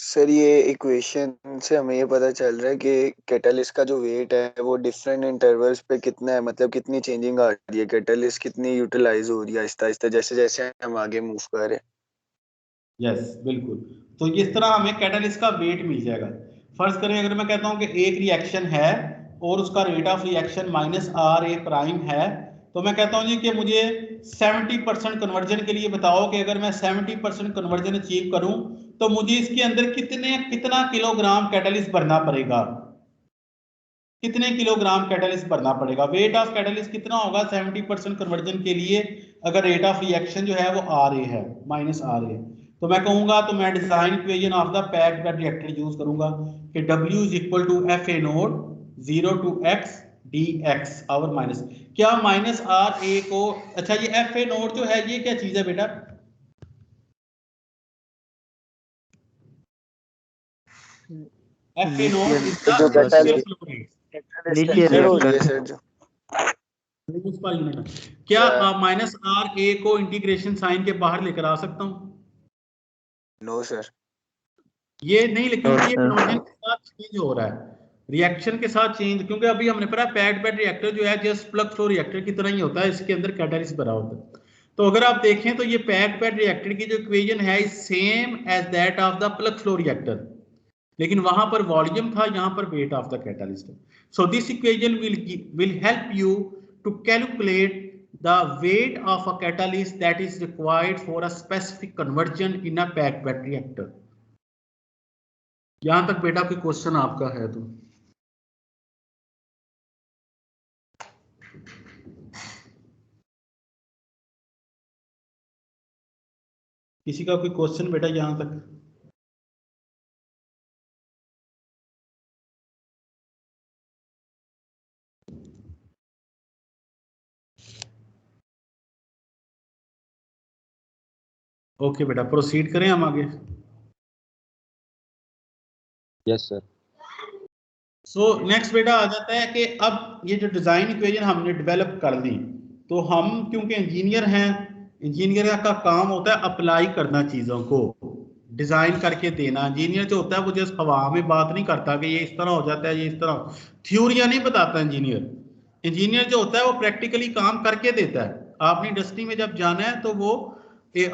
Speaker 5: Sir ये इक्वेशन से हमें ये पता चल रहा है कि कैटालिस्ट का जो वेट है वो डिफरेंट इंटरवल्स पे कितना है, मतलब कितनी चेंजिंग आ रही है, कैटालिस्ट कितनी यूटिलाइज हो रही है आहिस्ता आहिस्ता जैसे जैसे हम आगे मूव कर रहे हैं।
Speaker 1: यस बिल्कुल। तो इस तरह हमें कैटालिस्ट का वेट मिल जाएगा। फर्ज करें अगर मैं कहता हूं कि एक रिएक्शन है और उसका rate of reaction minus R A prime है, तो मैं कहता हूं जी कि मुझे 70% कन्वर्जन के लिए बताओ कि अगर मैं 70% कन्वर्जन अचीव करूं तो मुझे इसके अंदर कितना किलोग्राम कैटालिस्ट भरना पड़ेगा, कितने किलोग्राम कैटालिस्ट भरना पड़ेगा। वेट ऑफ कैटालिस्ट कितना होगा 70% कन्वर्जन के लिए अगर रेट ऑफ रिएक्शन जो है वो आर ए है, माइनस आर ए। तो मैं कहूंगा, तो मैं design equation of the packed bed reactor use करूंगा कि W is equal to F A naught 0 to x dx over minus, क्या माइनस आर ए को, अच्छा ये एफ ए नोट जो है ये क्या चीज है बेटा? F A note is the क्या माइनस आर ए को इंटीग्रेशन साइन के बाहर लेकर आ सकता हूं?
Speaker 5: नो सर,
Speaker 1: ये नहीं, लेकिन ये कन्वर्जन के साथ चेंज हो रहा है, रिएक्शन के साथ चेंज, क्योंकि अभी हमने पढ़ा पैक्ड बेड रिएक्टर जो है जस्ट प्लग फ्लो रिएक्टर की तरह ही होता है, इसके अंदर कैटालिस्ट भरा होता है। तो अगर आप देखें तो ये पैक्ड बेड रिएक्टर की जो इक्वेशन है same as that of the plug flow reactor, लेकिन वहां पर वॉल्यूम था, यहाँ पर weight of the catalyst. So this equation will help you to calculate the weight of a catalyst that is required for a specific conversion in a packed bed reactor। यहां तक बेटा कोई क्वेश्चन आपका है तो? किसी का कोई क्वेश्चन बेटा यहां तक? ओके बेटा, प्रोसीड करें हम आगे।
Speaker 4: Yes sir.
Speaker 1: सो नेक्स्ट बेटा आ जाता है कि अब ये जो डिजाइन इक्वेशन हमने डेवलप कर ली, तो हम क्योंकि इंजीनियर हैं, इंजीनियर का काम होता है अप्लाई करना, चीजों को डिजाइन करके देना। इंजीनियर जो होता है वो जस्ट हवा में बात नहीं करता कि ये इस तरह हो जाता है, ये इस तरह थ्योरियां नहीं बताता इंजीनियर जो होता है वो प्रैक्टिकली काम करके देता है। आपने इंडस्ट्री में जब जाना है तो वो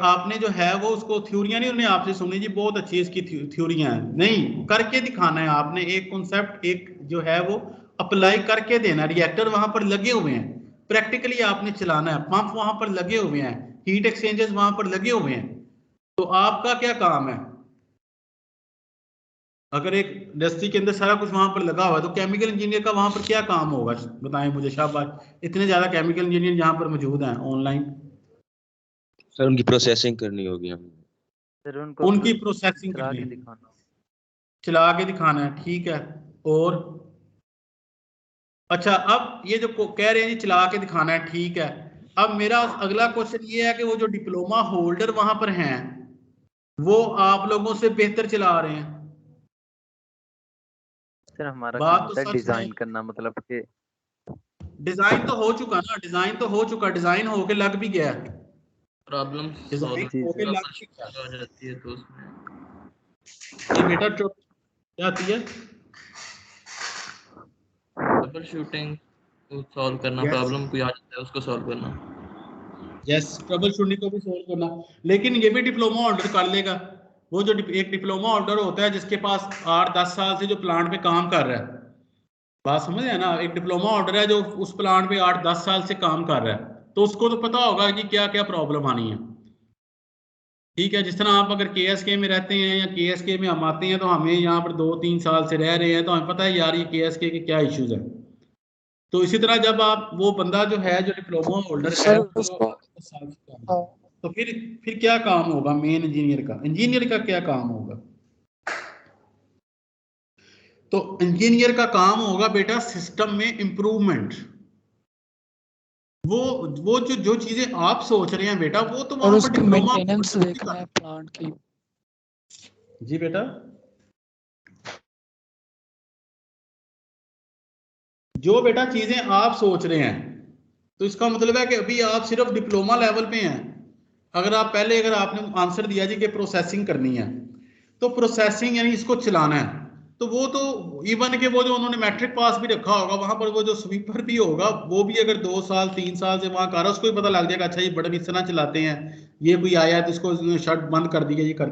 Speaker 1: आपने जो है वो उसको थ्योरियां नहीं, उन्हें आपसे सुनी जी बहुत अच्छी इसकी थ्योरियां हैं, नहीं, करके दिखाना है आपने। एक कॉन्सेप्ट एक जो है वो अप्लाई करके देना। रिएक्टर वहां पर लगे हुए हैं, प्रैक्टिकली आपने चलाना है। पंप वहां पर लगे हुए हैं, हीट एक्सचेंजर्स वहां पर लगे हुए हैं, तो आपका क्या काम है? अगर एक इंडस्ट्री के अंदर सारा कुछ वहां पर लगा हुआ है तो केमिकल इंजीनियर का वहां पर क्या काम होगा? बताएं मुझे शाबाश, इतने ज्यादा केमिकल इंजीनियर यहाँ पर मौजूद हैं ऑनलाइन।
Speaker 4: सर उनकी प्रोसेसिंग करनी होगी हमें।
Speaker 3: फिर उनको
Speaker 1: उनकी प्रोसेसिंग
Speaker 3: चला
Speaker 1: करनी
Speaker 3: के
Speaker 1: है,
Speaker 3: दिखाना।
Speaker 1: चला के दिखाना है, ठीक है। और अच्छा, अब ये जो कह रहे हैं जी चला के दिखाना है, ठीक है। अब मेरा अगला क्वेश्चन ये है कि वो जो डिप्लोमा होल्डर वहां पर हैं वो आप लोगों से बेहतर चला रहे हैं।
Speaker 3: सर हमारा
Speaker 1: बात
Speaker 3: काम
Speaker 1: तो
Speaker 3: होता है
Speaker 1: सच है,
Speaker 3: डिजाइन करना, मतलब कि
Speaker 1: डिजाइन तो हो चुका ना, डिजाइन तो हो चुका, डिजाइन होके लग भी गया,
Speaker 7: प्रॉब्लम
Speaker 1: डिजाइन
Speaker 3: जी
Speaker 1: होके
Speaker 3: सर।
Speaker 1: लग भी गया।
Speaker 7: आ जाती है तो उसमें
Speaker 1: ये बेटा क्या आती है?
Speaker 7: ट्रबल शूटिंग को सॉल्व करना,
Speaker 1: Yes.
Speaker 7: प्रॉब्लम कोई आ जाता है उसको सॉल्व करना।
Speaker 1: यस, ट्रबल शूटिंग को भी सोल्व करना, लेकिन ये भी डिप्लोमा होल्डर कर लेगा। वो जो एक डिप्लोमा होल्डर होता है जिसके पास 8-10 साल से जो प्लांट पे काम कर रहा है, बात समझ है ना, एक डिप्लोमा होल्डर है जो उस प्लांट पे 8-10 साल से काम कर रहा है, तो उसको तो पता होगा कि क्या क्या प्रॉब्लम आनी है। ठीक है, जिस तरह आप अगर KSK में रहते हैं या KSK में हम आते हैं तो हमें यहाँ पर 2-3 साल से रह रहे हैं तो हमें पता है यार ये KSK के क्या इश्यूज हैं। तो इसी तरह जब आप वो बंदा जो है जो डिप्लोमा होल्डर है तो फिर क्या काम होगा मेन इंजीनियर का क्या काम होगा? तो इंजीनियर का काम होगा बेटा सिस्टम में इंप्रूवमेंट। वो जो चीजें आप सोच रहे हैं बेटा वो तो वहां पर डिप्लोमा
Speaker 8: मेंटेनेंस देखना है प्लांट की।
Speaker 1: जी बेटा, जो बेटा चीजें आप सोच रहे हैं तो इसका मतलब है कि अभी आप सिर्फ डिप्लोमा लेवल पे हैं। अगर आपने आंसर दिया जी कि प्रोसेसिंग करनी है, तो प्रोसेसिंग यानी इसको चलाना है, तो वो तो इवन के वो जो उन्होंने मैट्रिक पास भी रखा होगा वहां पर वो जो स्वीपर भी होगा वो भी अगर 2 साल 3 साल से वहां कर रहा है उसको भी पता लग जाएगा अच्छा ये बटन इस तरह चलाते हैं, ये कोई आया तो इसको शर्ट बंद कर दिया ये कर।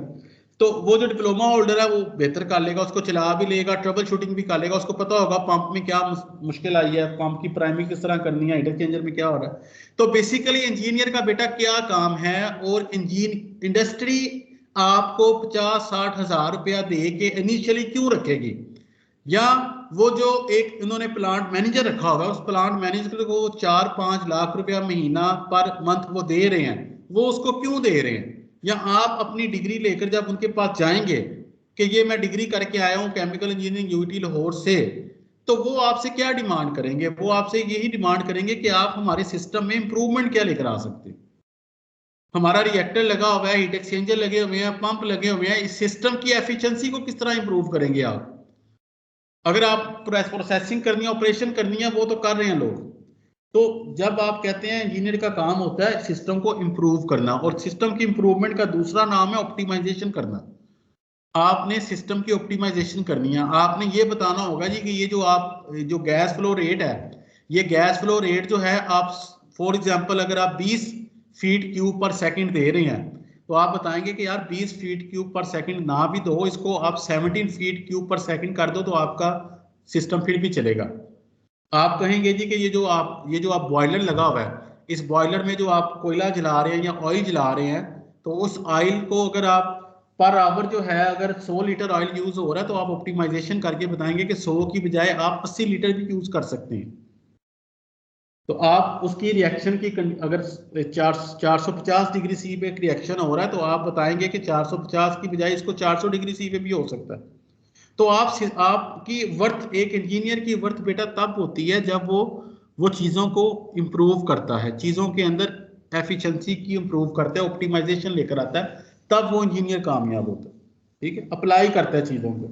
Speaker 1: तो वो जो डिप्लोमा होल्डर है वो बेहतर कर लेगा, उसको चला भी लेगा, ट्रबल शूटिंग भी कर लेगा, उसको पता होगा पंप में क्या मुश्किल आई है, पंप की प्राइमिंग किस तरह करनी है, हीट एक्सचेंजर में क्या हो रहा है। तो बेसिकली इंजीनियर का बेटा क्या काम है, और इंडस्ट्री आपको 50-60 हजार रुपया दे के इनिशियली क्यों रखेगी, या वो जो एक इन्होंने प्लांट मैनेजर रखा होगा उस प्लांट मैनेजर को 4-5 लाख रुपया महीना पर मंथ वो दे रहे हैं, वो उसको क्यों दे रहे हैं? या आप अपनी डिग्री लेकर जब उनके पास जाएंगे कि ये मैं डिग्री करके आया हूं केमिकल इंजीनियरिंग यूटी लाहौर से, तो वो आपसे क्या डिमांड करेंगे? वो आपसे यही डिमांड करेंगे कि आप हमारे सिस्टम में इंप्रूवमेंट क्या लेकर आ सकते हैं। हमारा रिएक्टर लगा हुआ है, हीट एक्सचेंजर लगे हुए हैं, पंप लगे हुए हैं, इस सिस्टम की एफिशिएंसी को किस तरह इंप्रूव करेंगे आप? अगर आप प्रोसेसिंग करनी है, ऑपरेशन करनी है, वो तो कर रहे हैं लोग। तो जब आप कहते हैं इंजीनियर का काम होता है सिस्टम को इंप्रूव करना, और सिस्टम की इंप्रूवमेंट का दूसरा नाम है ऑप्टिमाइजेशन करना। आपने सिस्टम की ऑप्टिमाइजेशन करनी है, आपने ये बताना होगा जी कि ये जो गैस फ्लो रेट है, ये गैस फ्लो रेट जो है आप फॉर एग्जांपल अगर आप 20 फीट क्यूब पर सेकंड दे रहे हैं तो आप बताएंगे कि यार 20 फीट क्यूब पर सेकंड ना भी दो, इसको आप 17 फीट क्यूब पर सेकंड कर दो तो आपका सिस्टम फिर भी चलेगा। आप कहेंगे जी कि ये जो आप बॉयलर लगा हुआ है, इस बॉयलर में जो आप कोयला जला रहे हैं या ऑयल जला रहे हैं, तो उस ऑयल को अगर आप पर आवर जो है अगर 100 लीटर ऑयल यूज हो रहा है तो आप ऑप्टिमाइजेशन करके बताएंगे कि 100 की बजाय आप 80 लीटर भी यूज कर सकते हैं। तो आप उसकी रिएक्शन की अगर 450 डिग्री सी पे एक रिएक्शन हो रहा है तो आप बताएंगे कि 450 की बजाय इसको 400 डिग्री सी पे भी हो सकता है। तो आपकी वर्थ, एक इंजीनियर की वर्थ बेटा तब होती है जब वो चीज़ों को इम्प्रूव करता है, चीज़ों के अंदर एफिशिएंसी की इम्प्रूव करता है, ऑप्टिमाइजेशन लेकर आता है, तब वो इंजीनियर कामयाब होता है। ठीक है, अप्लाई करता है चीज़ों को।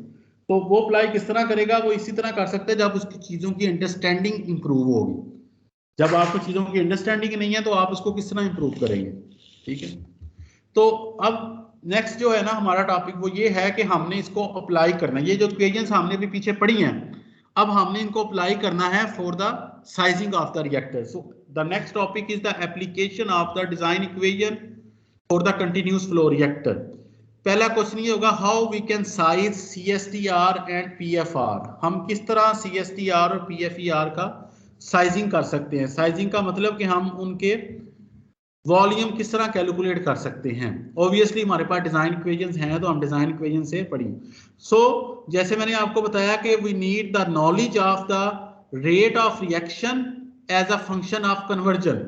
Speaker 1: तो वो अप्लाई किस तरह करेगा? वो इसी तरह कर सकता है जब उसकी चीज़ों की अंडरस्टैंडिंग इम्प्रूव होगी। जब आपको चीज़ों की अंडरस्टैंडिंग नहीं है तो आप उसको किस तरह इम्प्रूव करेंगे? ठीक है, तो अब नेक्स्ट जो है ना हमारा टॉपिक वो ये है कि हमने इसको अप्लाई करना है। ये जो इक्वेशंस हमने भी पीछे पढ़ी हैं अब हमने इनको अप्लाई करना है for the sizing of the reactor. So the next topic is the application of the design equation for the continuous flow reactor. पहला क्वेश्चन ये होगा, how we can size CSTR and PFR। हम किस तरह CSTR और PFER का sizing कर सकते हैं। साइजिंग का मतलब कि हम उनके वॉल्यूम किस तरह कैलकुलेट कर सकते हैं। ऑब्वियसली हमारे पास डिजाइन इक्वेशंस हैं, तो हम डिजाइन इक्वेशन से पढ़िए। सो जैसे मैंने आपको बताया कि we need the knowledge of the rate of reaction as a function of conversion,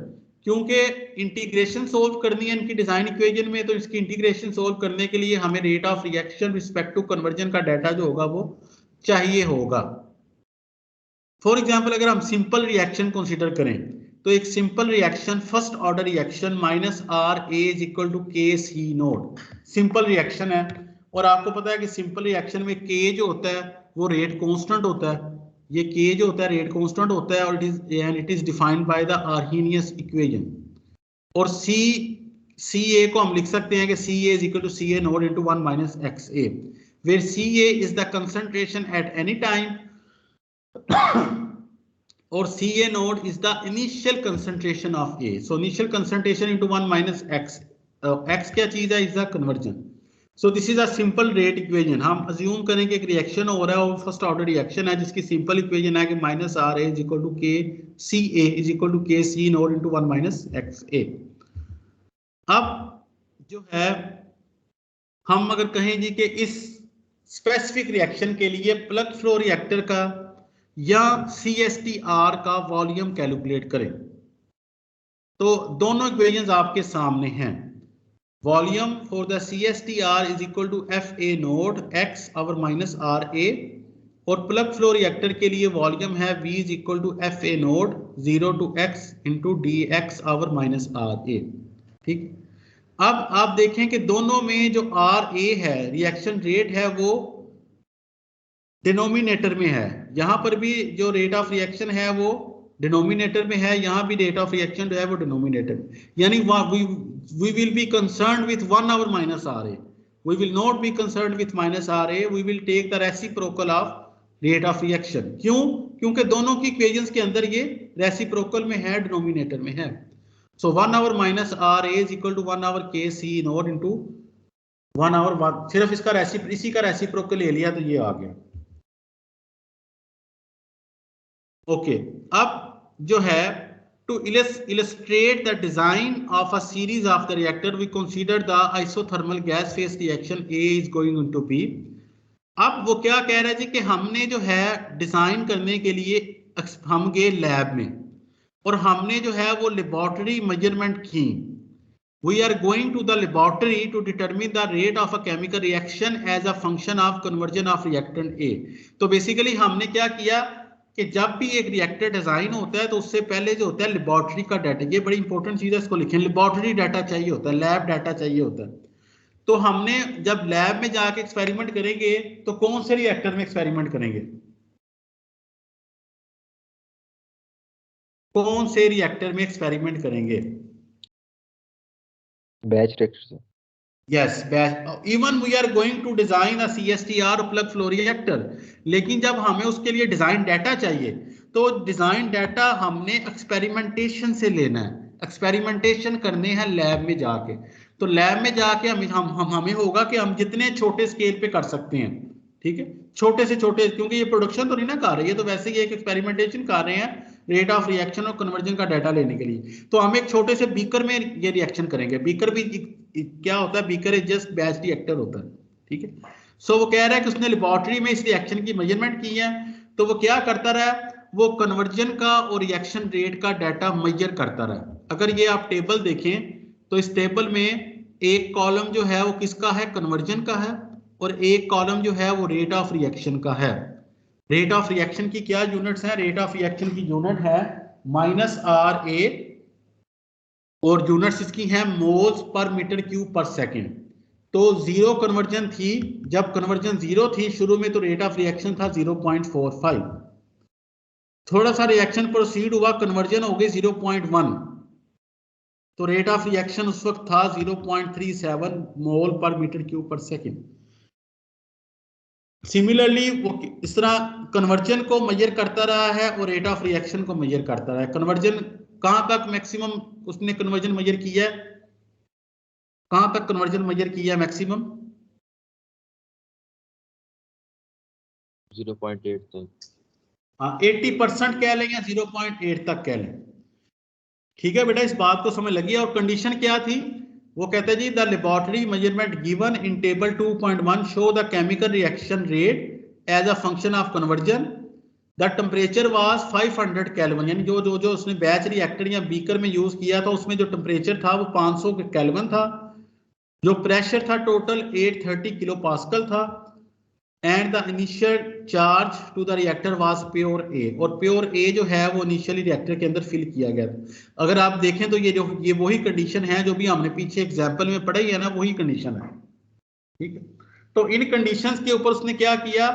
Speaker 1: क्योंकि इंटीग्रेशन सोल्व करनी है इनकी डिजाइन इक्वेशन में, तो इसकी इंटीग्रेशन सोल्व करने के लिए हमें rate of reaction respect to conversion का डाटा जो होगा वो चाहिए होगा। फॉर एग्जांपल अगर हम सिंपल रिएक्शन कंसीडर करें, तो एक simple reaction first order reaction minus R A is equal to K C note, simple reaction है। और आपको पता है कि सिंपल रिएक्शन में के जो होता है वो रेट कांस्टेंट होता है, ये के जो होता है रेट कांस्टेंट होता है, और it is defined by the Arrhenius equation. और सी ए को हम लिख सकते हैं कि C A is equal to C A naught into 1 minus X A, where C A is the concentration at any time और CA node is the initial concentration of A. So initial concentration into 1 minus X. X क्या चीज है? Is the conversion. So this is a simple rate equation. हम assume करें कि एक reaction हो रहा है और फर्स्ट ऑर्डर रिएक्शन है जिसकी सिंपल इक्वेशन है कि minus R A is equal to K C A is equal to K C naught into 1 minus X A. अब जो है हम अगर कहें जी कि इस स्पेसिफिक रिएक्शन के लिए प्लग फ्लो रिएक्टर का या CSTR का वॉल्यूम कैलकुलेट करें, तो दोनों इक्वेशंस आपके सामने हैं। Volume for the CSTR is equal to FA naught x over minus RA, और प्लग फ्लो रिएक्टर के लिए वॉल्यूम है V is equal to FA naught 0 to x into dx over minus RA। ठीक, अब आप देखें कि दोनों में जो RA है रिएक्शन रेट है वो डिनोमिनेटर में है, यहां पर भी जो रेट ऑफ रिएक्शन है वो डिनोमिनेटर में है, यहां भी रेट ऑफ रिएक्शन जो है वो डिनोमिनेटर में, यानी we will be concerned with 1 over minus RA, we will not be concerned with minus RA, we will take the reciprocal of rate of reaction। क्यों? क्योंकि दोनों की इक्वेशंस के अंदर ये रेसिप्रोकल में है, डिनोमिनेटर में है। सो 1 over minus RA is equal to 1 over KC note into 1 over 1, सिर्फ इसका इसी का रेसिप्रोकल ले लिया तो ये आ गया। ओके, अब जो है to illustrate the design of a series of the reactor we consider the isothermal gas phase reaction A is going into B। अब वो क्या कह रहा है जी कि हमने जो है डिजाइन करने के लिए हम गए लैब में और हमने जो है वो लेबोरेटरी मेजरमेंट की। We are going to the laboratory to determine the rate of a chemical reaction as a function of conversion of reactant A। तो बेसिकली हमने क्या किया कि जब भी एक रिएक्टर डिजाइन होता है तो उससे पहले जो होता है लेबोरेटरी का डाटा, ये बड़ी इंपॉर्टेंट चीज है, इसको लिखें, लेबोरेटरी डाटा चाहिए होता है, लैब डाटा चाहिए होता है। तो हमने जब लैब में जाके एक्सपेरिमेंट करेंगे तो कौन से रिएक्टर में एक्सपेरिमेंट करेंगे? कौन से रिएक्टर में एक्सपेरिमेंट करेंगे?
Speaker 2: Batch reactor.
Speaker 1: Yes, even we are going to design a CSTR plug flow reactor, लेकिन जब हमें उसके लिए डिजाइन डाटा चाहिए तो डिजाइन डाटा हमने एक्सपेरिमेंटेशन से लेना है, एक्सपेरिमेंटेशन करने हैं लैब में जाके। तो लैब में जाके हमें होगा कि हम जितने छोटे स्केल पे कर सकते हैं, ठीक है, छोटे से छोटे, क्योंकि ये प्रोडक्शन तो नहीं ना कर रही है, तो वैसे ही एक एक्सपेरिमेंटेशन कर रहे हैं रेट ऑफ रिएक्शन और कन्वर्जन का डाटा लेने के लिए। तो हम एक छोटे से बीकर में ये रिएक्शन करेंगे। बीकर भी क्या होता है? Beaker is just batch reactor होता है, ठीक है। सो वो कह रहा है कि उसने लेबोरेटरी में इस रिएक्शन की मेजरमेंट की है, तो वो क्या करता रहा, वो कन्वर्जन का और रिएक्शन रेट का डाटा मेजर करता रहा। अगर ये आप टेबल देखें तो इस टेबल में एक कॉलम जो है वो किसका है? कन्वर्जन का है, और एक कॉलम जो है वो रेट ऑफ रिएक्शन का है। रेट ऑफ रिएक्शन की क्या यूनिट्स हैं? रेट ऑफ रिएक्शन की यूनिट है -RA और यूनिट्स इसकी हैं moles per meter cube per second. तो जीरो कन्वर्जन थी, जब कन्वर्जन जीरो थी शुरू में तो रेट ऑफ रिएक्शन था 0.45। थोड़ा सा रिएक्शन प्रोसीड हुआ, कन्वर्जन हो गई 0.1, तो रेट ऑफ रिएक्शन उस वक्त था 0.37 मोल पर meter cube per second. Similarly वो इस तरह कन्वर्जन को मेजर करता रहा है और रेट ऑफ रिएक्शन को मेजर करता रहा है। कन्वर्जन कहां तक मैक्सिमम उसने कन्वर्जन मेजर किया है? कहां तक कन्वर्जन मेजर किया है मैक्सिमम?
Speaker 4: 0.8 तक।
Speaker 1: हाँ 80% कह लें या 0.8 तक कह लें। ठीक है बेटा, इस बात को समझ लगी। और कंडीशन क्या थी, वो कहते हैं जी the laboratory measurement given in table 2.1 show the chemical reaction rate as a function of conversion, the temperature was 500 kelvin, यानी जो जो जो उसने बैच रिएक्टर या बीकर में यूज किया था उसमें जो टेम्परेचर था वो 500 केल्विन था, जो प्रेशर था टोटल 830 किलो पास्कल था, and the initial charge to the reactor was pure A, और प्योर ए जो है वो इनिशियली रिएक्टर के अंदर फिल किया गया था। अगर आप देखें तो ये वही कंडीशन है जो भी हमने पीछे एग्जांपल में पढ़ी है ना, वही कंडीशन है। ठीक है, तो इन कंडीशंस के ऊपर उसने क्या किया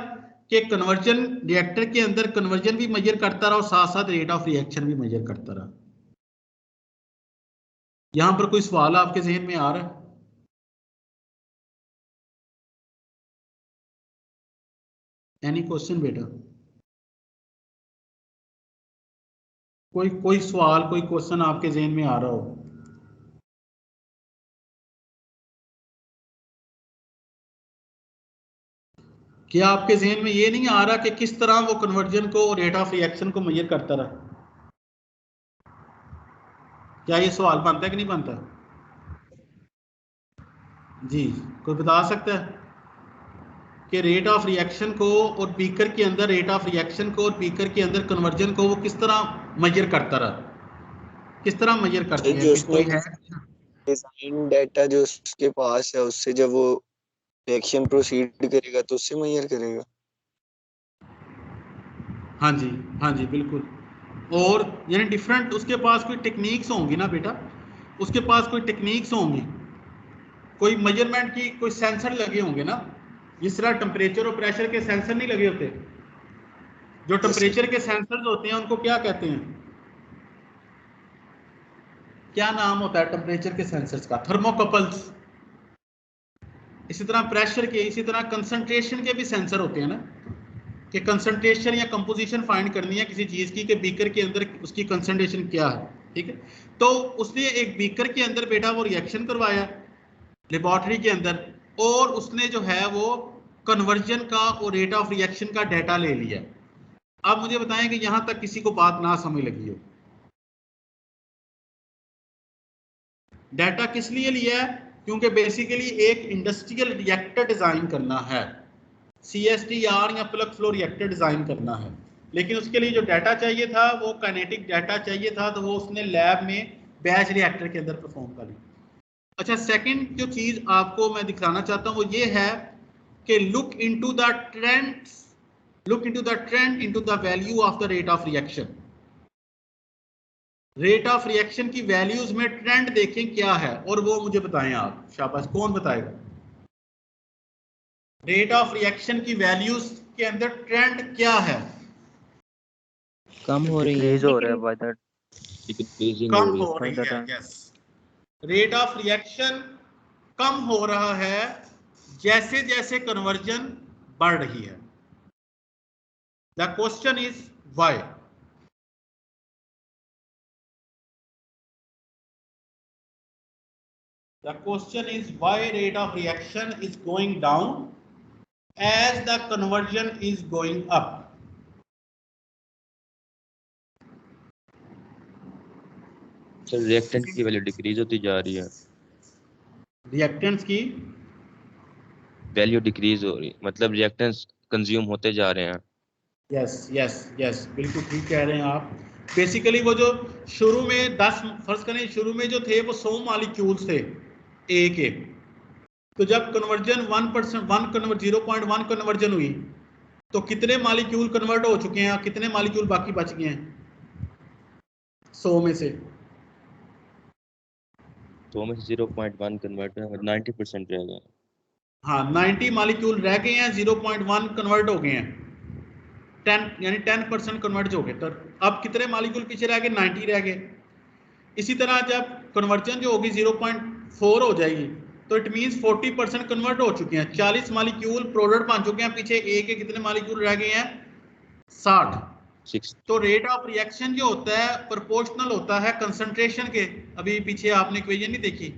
Speaker 1: कि कन्वर्जन रिएक्टर के अंदर कन्वर्जन भी मेजर करता रहा और साथ साथ रेट ऑफ रिएक्शन भी मेजर करता रहा। यहां पर कोई सवाल आपके जहन में आ रहा है? एनी क्वेश्चन बेटा? कोई सवाल, कोई क्वेश्चन आपके जहन में आ रहा हो? क्या आपके जहन में ये नहीं आ रहा कि किस तरह वो कन्वर्जन को और रेट ऑफ रिएक्शन को मेजर करता रहा? क्या ये सवाल बनता है कि नहीं बनता? जी, कोई बता सकता है कि रेट ऑफ रिएक्शन को और बीकर के अंदर रेट ऑफ रिएक्शन को और बीकर के अंदर कन्वर्जन को वो किस तरह मेजर करता रहा? किस तरह मेजर करते हैं? कोई है
Speaker 5: डिजाइन डाटा जो उसके पास है उससे जब वो रिएक्शन प्रोसीड करेगा तो उससे मेजर करेगा।
Speaker 1: हाँ जी, हाँ जी बिल्कुल। और यानी डिफरेंट उसके पास कोई टेक्निक्स होंगी ना बेटा, उसके पास कोई टेक्निक्स होंगी, कोई मेजरमेंट की कोई सेंसर लगे होंगे ना, जिस तरह टेम्परेचर और प्रेशर के सेंसर नहीं लगे होते। जो टेम्परेचर के सेंसर्स होते हैं उनको क्या कहते हैं, क्या नाम होता है टेम्परेचर के सेंसर्स का? थर्मोकपल्स। इसी तरह प्रेशर के, इसी तरह कंसंट्रेशन के भी सेंसर होते हैं ना, कि कंसंट्रेशन या कंपोजिशन फाइंड करनी है किसी चीज की कि बीकर के अंदर उसकी कंसंट्रेशन क्या है। ठीक है, तो उसने एक बीकर के अंदर बेटा वो रिएक्शन करवाया लेबोरेटरी के अंदर, और उसने जो है वो कन्वर्जन का और रेट ऑफ रिएक्शन का डाटा ले लिया। अब मुझे बताएं कि यहां तक किसी को बात ना समझ लगी हो। डाटा किस लिए लिया है? क्योंकि बेसिकली एक इंडस्ट्रियल रिएक्टर डिजाइन करना है, CSTR या प्लग फ्लो रिएक्टर डिजाइन करना है, लेकिन उसके लिए जो डाटा चाहिए था वो काइनेटिक डाटा चाहिए था, तो वो उसने लैब में बैच रिएक्टर के अंदर परफॉर्म कर ली। अच्छा, सेकंड जो चीज आपको मैं दिखाना चाहता हूं वो ये है कि look into the trend into the value of the rate of reaction. Rate of reaction की वैल्यूज में ट्रेंड देखें क्या है, और वो मुझे बताएं आप। शाबाश, कौन बताएगा? रेट ऑफ रिएक्शन की वैल्यूज के अंदर ट्रेंड क्या है?
Speaker 3: कम हो रही है, हो रहा है बाय दैट,
Speaker 1: कम हो रही है। यस, रेट ऑफ रिएक्शन कम हो रहा है जैसे जैसे कन्वर्जन बढ़ रही है। The question is why? The question is why rate of reaction is going down as the conversion is going up.
Speaker 4: Sir reactant की वैल्यू डिक्रीज होती जा रही है।
Speaker 1: रिएक्टेंट्स की
Speaker 4: वैल्यू डिक्रीज हो रही, मतलब रिएक्टेंट्स कंज्यूम होते जा रहे हैं।
Speaker 1: यस यस यस, बिल्कुल ठीक कह रहे हैं आप। बेसिकली वो जो शुरू में 10 फर्ज करें, शुरू में जो थे वो 100 मॉलिक्यूल्स थे ए के, तो जब कन्वर्जन 0.1 कन्वर्जन हुई तो कितने मॉलिक्यूल कन्वर्ट हो चुके हैं, कितने मॉलिक्यूल बाकी बच गए हैं 100 में से?
Speaker 4: 100 में से 0.1 कन्वर्ट है, 90% रह गए।
Speaker 1: हाँ, 90 मॉलिक्यूल रह गए हैं, 0.1 कन्वर्ट हो गए हैं, 10 यानी 10% कन्वर्ट हो गए। तो अब कितने मॉलिक्यूल पीछे रह गए? 90 रह गए। इसी तरह जब कन्वर्जन जो होगी 0.4 हो जाएगी तो इट मींस 40% कन्वर्ट हो चुके हैं, 40 मॉलिक्यूल प्रोडक्ट बन चुके हैं, पीछे ए के कितने मॉलिक्यूल रह गए हैं? 60। तो रेट ऑफ रिएक्शन जो होता है प्रोपोर्शनल होता है कंसंट्रेशन के। अभी पीछे आपने इक्वेशन नहीं देखी,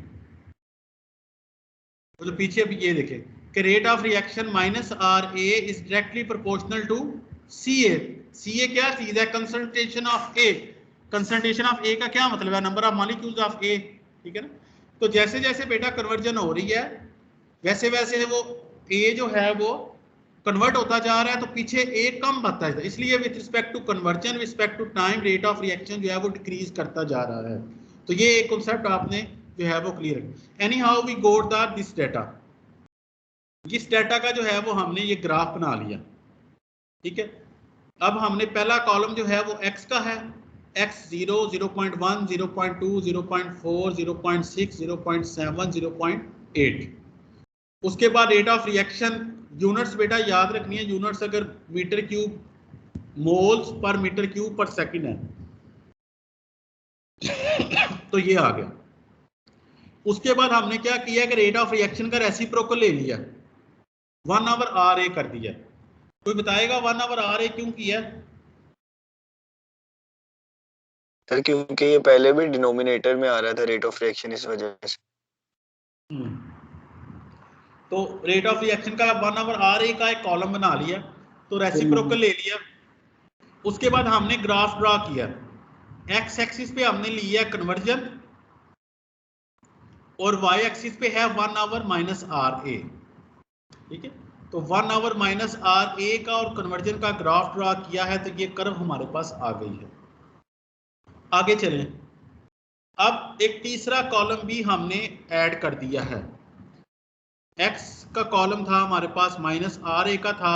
Speaker 1: तो पीछे अभी ये देखें, कि rate of reaction minus R A is directly proportional to C A. C A क्या चीज है? Concentration of A. Concentration of A का क्या मतलब है? Number of molecules of A, ठीक है ना। तो जैसे जैसे बेटा कन्वर्जन हो रही है वैसे वैसे वो ए जो है वो कन्वर्ट होता जा रहा है, तो पीछे ए कम बढ़ता है, इसलिए with respect to conversion respect to time rate of reaction जो है वो डिक्रीज करता जा रहा है। तो ये एक कॉन्सेप्ट आपने जो है वो क्लियर है। Any how we got that this data. इस डाटा का जो है वो हमने ये ग्राफ बना लिया, ठीक है। अब हमने पहला कॉलम जो है वो x का है, x0, 0.1, 0.2, 0.4, 0.6, 0.7, 0.8। उसके बाद रेट ऑफ रिएक्शन यूनिट्स बेटा याद रखनी है, यूनिट्स अगर meter cube moles per meter cube per second है तो ये आ गया। उसके बाद हमने क्या किया कि रेट ऑफ रिएक्शन का रेसिप्रोकल ले लिया, 1/RA कर दिया। कोई बताएगा 1/RA क्यों किया?
Speaker 5: सर क्योंकि ये पहले भी डिनोमिनेटर में आ रहा था रेट ऑफ रिएक्शन, इस वजह से।
Speaker 1: तो रेट ऑफ रिएक्शन का 1/RA का एक कॉलम बना लिया, तो रेसिप्रोकल ले लिया। उसके बाद हमने ग्राफ ड्रा किया, एक्स एक्सिस पे हमने लिया कन्वर्जन और वाई एक्सिस पे है 1/RA, ठीक है। तो 1/RA का और कन्वर्जन का ग्राफ ड्रा किया है, तो ये कर्व हमारे पास आ गई है। आगे चलें, अब एक तीसरा कॉलम भी हमने ऐड कर दिया है। x का कॉलम था हमारे पास -RA का था,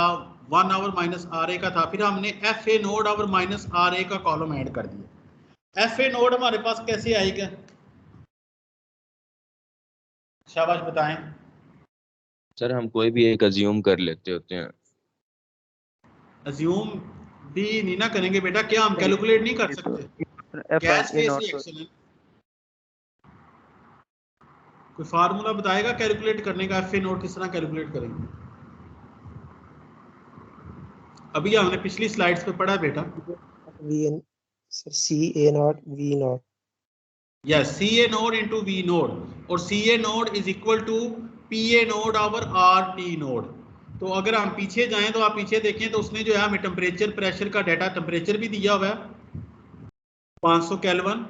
Speaker 1: 1/RA का था, फिर हमने FA नोड और -RA का कॉलम ऐड कर दिया। FA नोड हमारे पास कैसे आएगा? शाबाश बताएं।
Speaker 4: सर हम कोई भी एक अज्यूम कर लेते होते हैं।
Speaker 1: अज्यूम भी नहीं ना करेंगे बेटा, क्या हम कैलकुलेट नहीं कर सकते? गैस फेस रिएक्शन है, कोई फार्मूला बताएगा कैलकुलेट करने का? FA नोड किस तरह कैलकुलेट करेंगे? अभी हमने पिछली स्लाइड्स पे पढ़ा बेटा,
Speaker 9: CA0 V0।
Speaker 1: Yes, CA naught into V naught, और CA naught is equal to PA naught over RT naught. तो अगर हम पीछे जाएं तो आप पीछे देखें तो उसने जो है हमें टेम्परेचर प्रेशर का डाटा, टेम्परेचर भी दिया हुआ है 500 केल्विन,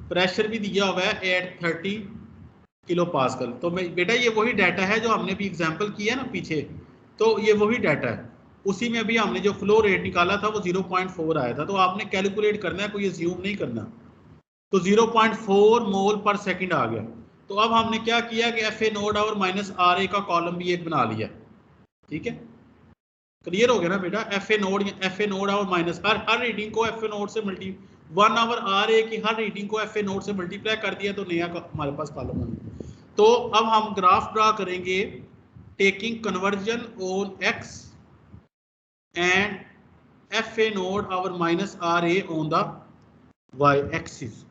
Speaker 1: प्रेशर भी दिया हुआ है 830 किलो पास्कल। तो बेटा ये वही डाटा है जो हमने भी एग्जांपल किया ना पीछे, तो ये वही डाटा है। उसी में भी हमने जो फ्लो रेट निकाला था वो 0.4 आया था। तो आपने कैलकुलेट करना है, कोई अज्यूम नहीं करना। तो 0.4 मोल पर सेकंड आ गया। तो अब हमने क्या किया कि FA नोड और -RA का कॉलम भी एक बना लिया, ठीक है। क्लियर हो गया ना बेटा? FA नोड और माइनस हर रीडिंग को FA नोड से 1/RA की हर रीडिंग को FA नोड से मल्टीप्लाई कर दिया, तो नया हमारे पास कॉलम बना। तो अब हम ग्राफ ड्रा करेंगे taking conversion on X and FA node और -RA on the Y axis.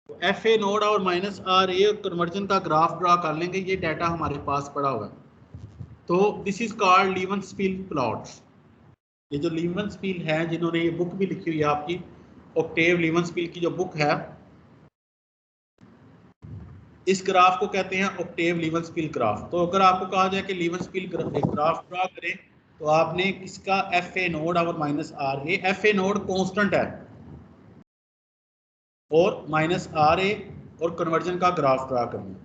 Speaker 1: तो FA नोड और -RA कन्वर्जन का ग्राफ ड्रा कर लेंगे, ये डाटा हमारे पास पड़ा हुआ है। तो दिस इज कॉल्ड लीवेंस्पील प्लॉट्स। ये जो लीवेंस्पील है, जिन्होंने ये बुक भी लिखी हुई है आपकी, ऑक्टेव लीवेंस्पील की जो बुक है, इस ग्राफ को कहते हैं ऑक्टेव लीवेंस्पील ग्राफ। तो अगर आपको कहा जाए कि लीवेंस्पील ग्राफ ड्रा करें, तो आपने किसका FA नोड और -RA, FA नोड कांस्टेंट है और -RA और कन्वर्जन का ग्राफ ड्रा करना।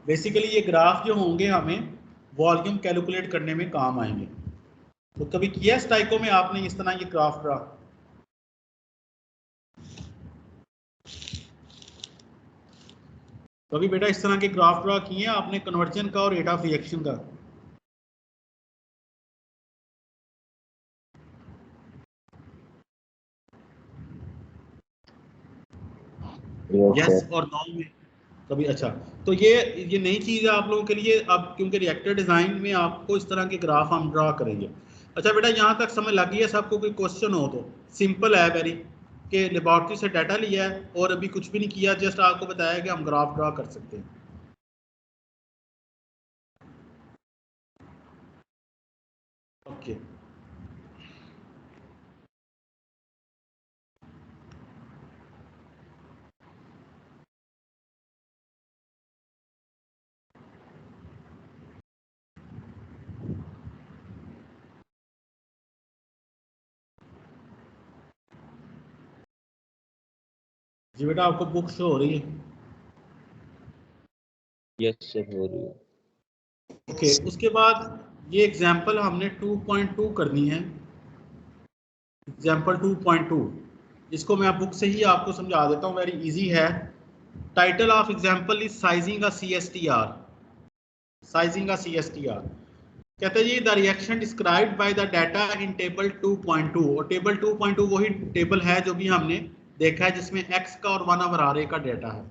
Speaker 1: बेसिकली ये ग्राफ जो होंगे हमें वॉल्यूम कैलकुलेट करने में काम आएंगे। तो कभी किया स्टाइको में आपने इस तरह ये ग्राफ ड्रा? कभी बेटा इस तरह के ग्राफ ड्रा किए हैं आपने कन्वर्जन का और रेट ऑफ रिएक्शन का? यस और नो में कभी? अच्छा, तो ये नई चीज़ है आप लोगों के लिए अब, क्योंकि रिएक्टर डिज़ाइन में आपको इस तरह के ग्राफ हम ड्रा करेंगे। अच्छा बेटा, यहाँ तक समझ लग गई है सबको? कोई क्वेश्चन हो तो सिंपल है वेरी, कि लेबॉर्ट्री से डाटा लिया है और अभी कुछ भी नहीं किया, जस्ट आपको बताया कि हम ग्राफ ड्रा कर सकते हैं। ओके, जी बेटा आपको बुक शो हो रही है?
Speaker 4: यस सर हो रही है।
Speaker 1: ओके, उसके बाद ये एग्जांपल हमने 2.2 करनी है, एग्जांपल 2.2। इसको मैं बुक से ही आपको समझा देता हूँ, वेरी इजी है। Title of example is sizing a CSTR, sizing a CSTR। कहते हैं जी the reaction described by the data in table 2.2, और टेबल 2.2 वही टेबल है जो भी हमने देखा है जिसमें x का और 1/r का डाटा है।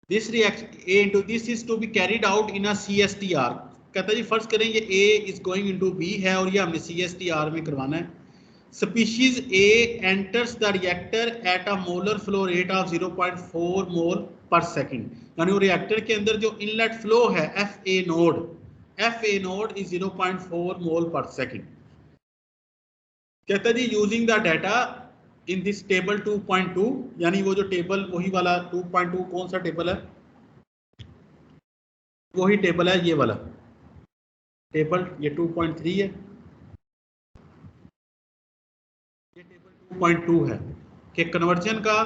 Speaker 1: This reaction A into this is to be carried out in a CSTR। कहता है जी फर्ज करें ये A is going into B है और ये हमने CSTR में करवाना है। Species A enters the reactor at a molar flow rate of 0.4 mol per second, यानी वो रिएक्टर के अंदर जो इनलेट फ्लो है FA node is 0.4 mol per second। कहता है जी using the data in this table 2.2, यानी वो जो टेबल वही वाला 2.2 कौन सा टेबल है? वही टेबल है, ये वाला टेबल, ये 2.3 है, ये टेबल 2.2 है कि कन्वर्जन का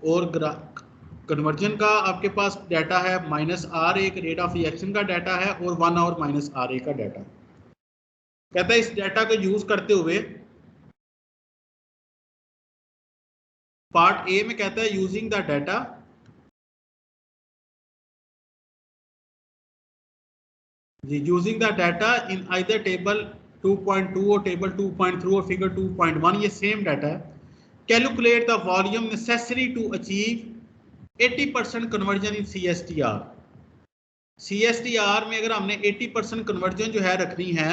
Speaker 1: और कन्वर्जन का आपके पास डाटा है -RA, रेट ऑफ रिएक्शन का डाटा है, और 1 आवर -RA का डाटा। कहता है इस डाटा को यूज करते हुए पार्ट ए में कहता है using the data using the data in either table 2.2 और टेबल 2.3 और फिगर 2.1, ये सेम डाटा है। Calculate the volume necessary to achieve 80% conversion in CSTR। CSTR में अगर हमने 80% कन्वर्जन जो है रखनी है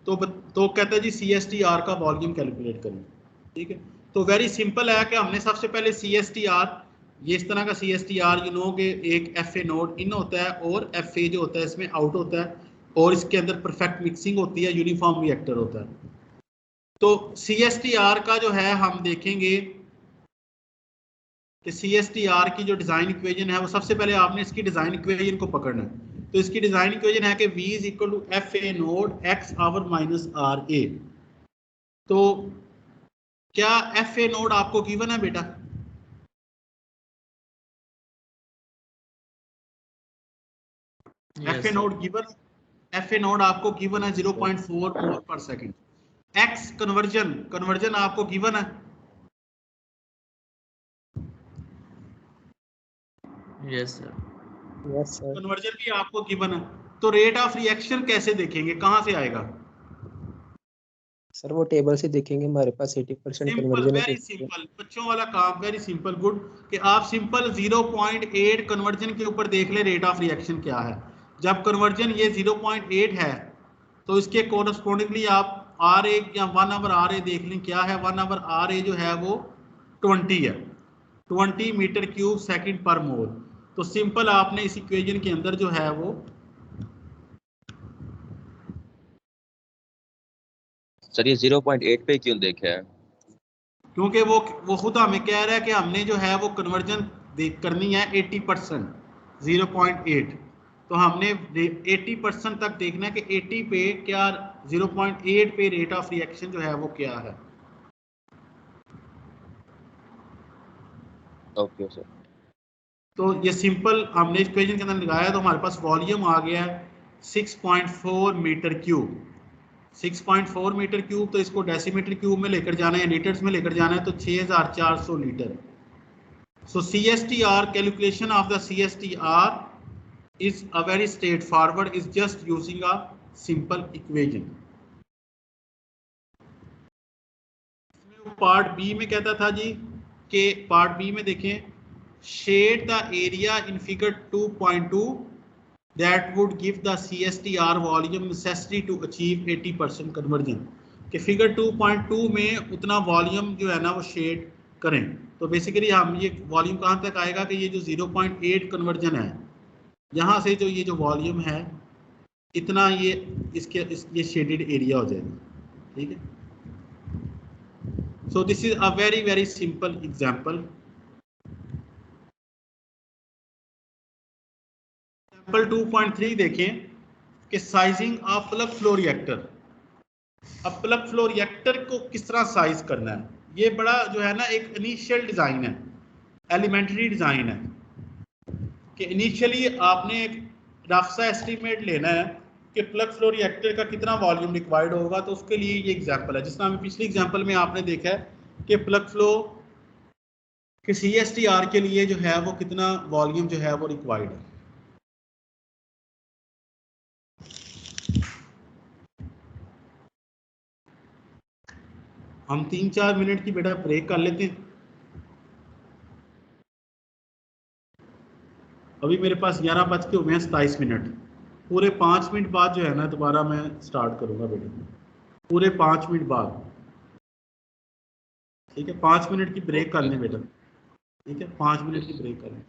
Speaker 1: तो कहता है जी CSTR का वॉल्यूम कैलकुलेट करें। ठीक है, तो वेरी सिंपल है कि हमने सबसे पहले CSTR, ये इस तरह का CSTR यू नो कि एक FA नोड इन होता है और FA जो होता है इसमें आउट होता है, और इसके अंदर परफेक्ट मिक्सिंग होती है, यूनिफॉर्म रिएक्टर होता है। तो CSTR का जो है हम देखेंगे कि CSTR की जो डिजाइन इक्वेशन है वो सबसे पहले आपने इसकी डिजाइन इक्वेशन को पकड़ना है। तो इसकी डिजाइन इक्वेशन है कि V is equal to FA naught x over -RA। तो क्या FA नोड आपको गिवन है बेटा?
Speaker 7: Yes,
Speaker 1: FA node given, FA node आपको गिवन है 0.4 मोल पर सेकंड। X कन्वर्जन आपको गिवन है,
Speaker 7: yes sir,
Speaker 9: yes sir.
Speaker 1: Conversion भी आपको गिवन है। तो रेट ऑफ रिएक्शन कैसे देखेंगे, कहां से आएगा?
Speaker 9: सर वो टेबल से देखेंगे, हमारे पास 80%
Speaker 1: सिंपल,
Speaker 9: कन्वर्जन है
Speaker 1: वेरी
Speaker 9: तो
Speaker 1: सिंपल, बच्चों वाला काम, वेरी सिंपल, गुड, कि आप सिंपल 0.8 कन्वर्जन के ऊपर देख ले रेट ऑफ रिएक्शन क्या है। जब कन्वर्जन ये 0.8 है तो इसके कोरस्पोंडिंगली आप RA या 1/RA देख लें क्या है। 1/RA जो है वो 20 है, 20 मीटर क्यूब सेकंड पर मोल। तो सिंपल आपने इस इक्वेशन के अंदर जो है वो
Speaker 4: सर ये 0.8 पे क्यों देखे हैं?
Speaker 1: क्योंकि वो खुद हमें कह रहा है कि हमने जो है वो कन्वर्जन करनी है 80%, 0.8, तो हमने 80% तक देखना है कि 80 पे क्या 0.8 पे रेट ऑफ रिएक्शन जो है वो क्या है।
Speaker 4: Okay sir.
Speaker 1: तो ये सिंपल हमने इक्वेशन के अंदर लगाया तो हमारे पास वॉल्यूम आ गया 6.4 मीटर क्यूब। 6.4 मीटर क्यूब, तो इसको डेसीमीटर क्यूब में लेकर जाना है, लीटर्स में लेकर जाना है, तो 6400 litre. So CSTR, calculation of the CSTR is a very straightforward, is just using a simple equation. Part B में कहता था जी कि पार्ट बी में देखें, shade the area in figure 2.2 that would give the CSTR volume necessary to achieve 80% conversion, कि figure 2.2 में उतना वॉल्यूम जो है ना वो शेड करें। तो बेसिकली हम ये वॉल्यूम कहाँ तक आएगा कि ये जो 0.8 कन्वर्जन है यहाँ से जो ये जो वॉल्यूम है इतना ये ये शेडेड एरिया हो जाएगा। ठीक है, सो this is a very very simple example. Example 2.3 देखें कि sizing of plug flow reactor. अब प्लग फ्लो रिएक्टर को किस तरह साइज करना है, ये बड़ा जो है ना एक इनिशियल डिजाइन है, एलिमेंट्री डिजाइन है कि इनिशियली आपने एक रफ सा एस्टीमेट लेना है कि प्लग फ्लो रिएक्टर का कितना वॉल्यूम रिक्वायर्ड होगा। तो उसके लिए ये एग्जांपल है, जिस तरह हमें पिछली एग्जांपल में आपने देखा है कि प्लग फ्लो कि CSTR के लिए जो है वो कितना वॉल्यूम जो है वो रिक्वायर्ड है। हम 3-4 मिनट की बेटा ब्रेक कर लेते हैं। अभी मेरे पास 11:27, पूरे 5 मिनट बाद जो है ना दोबारा मैं स्टार्ट करूंगा बेटा, पूरे 5 मिनट बाद। ठीक है, 5 मिनट की ब्रेक कर लें बेटा। ठीक है, 5 मिनट की ब्रेक कर लें।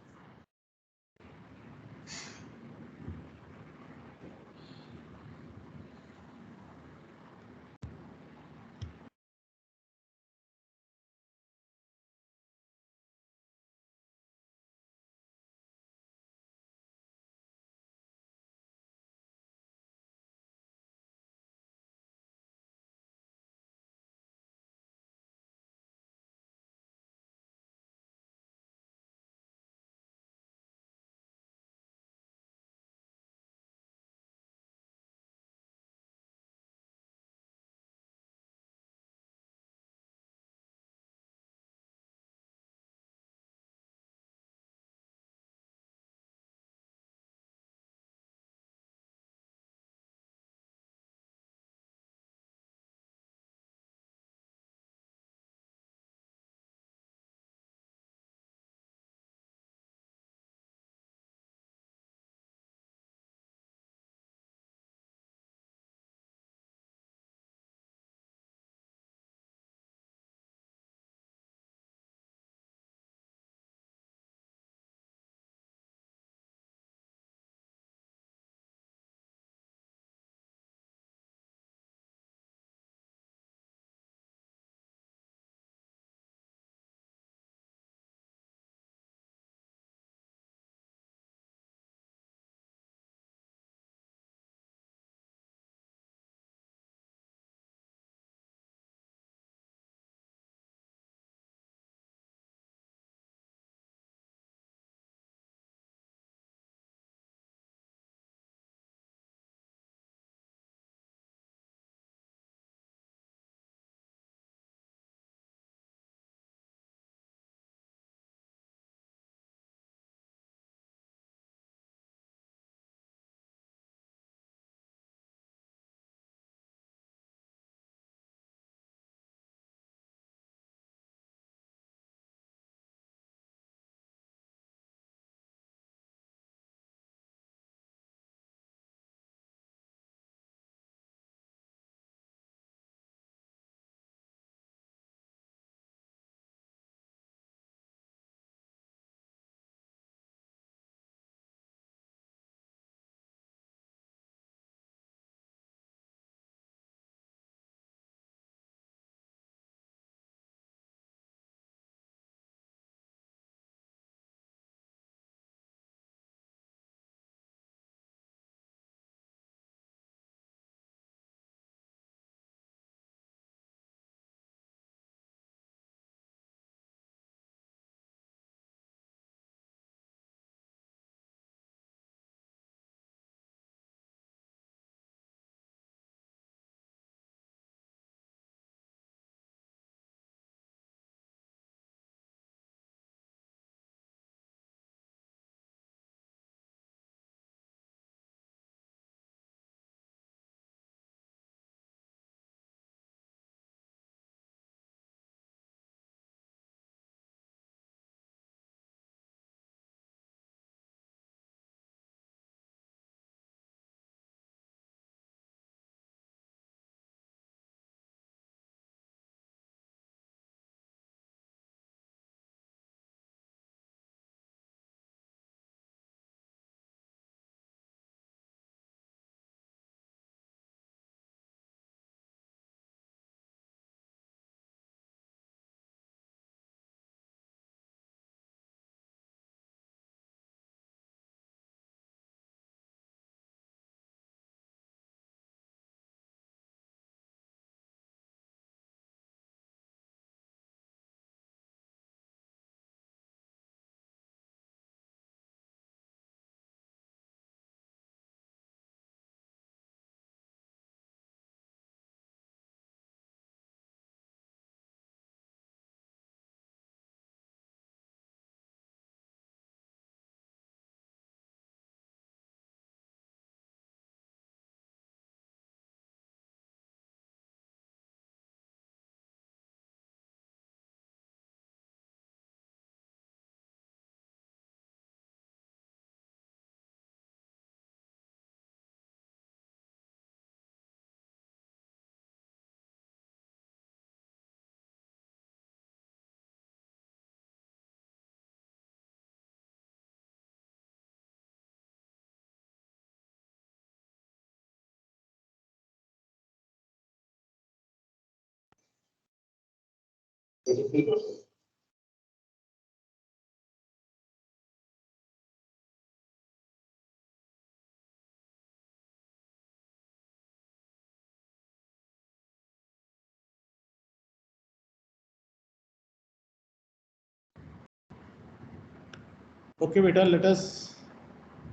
Speaker 1: Okay, beta, let us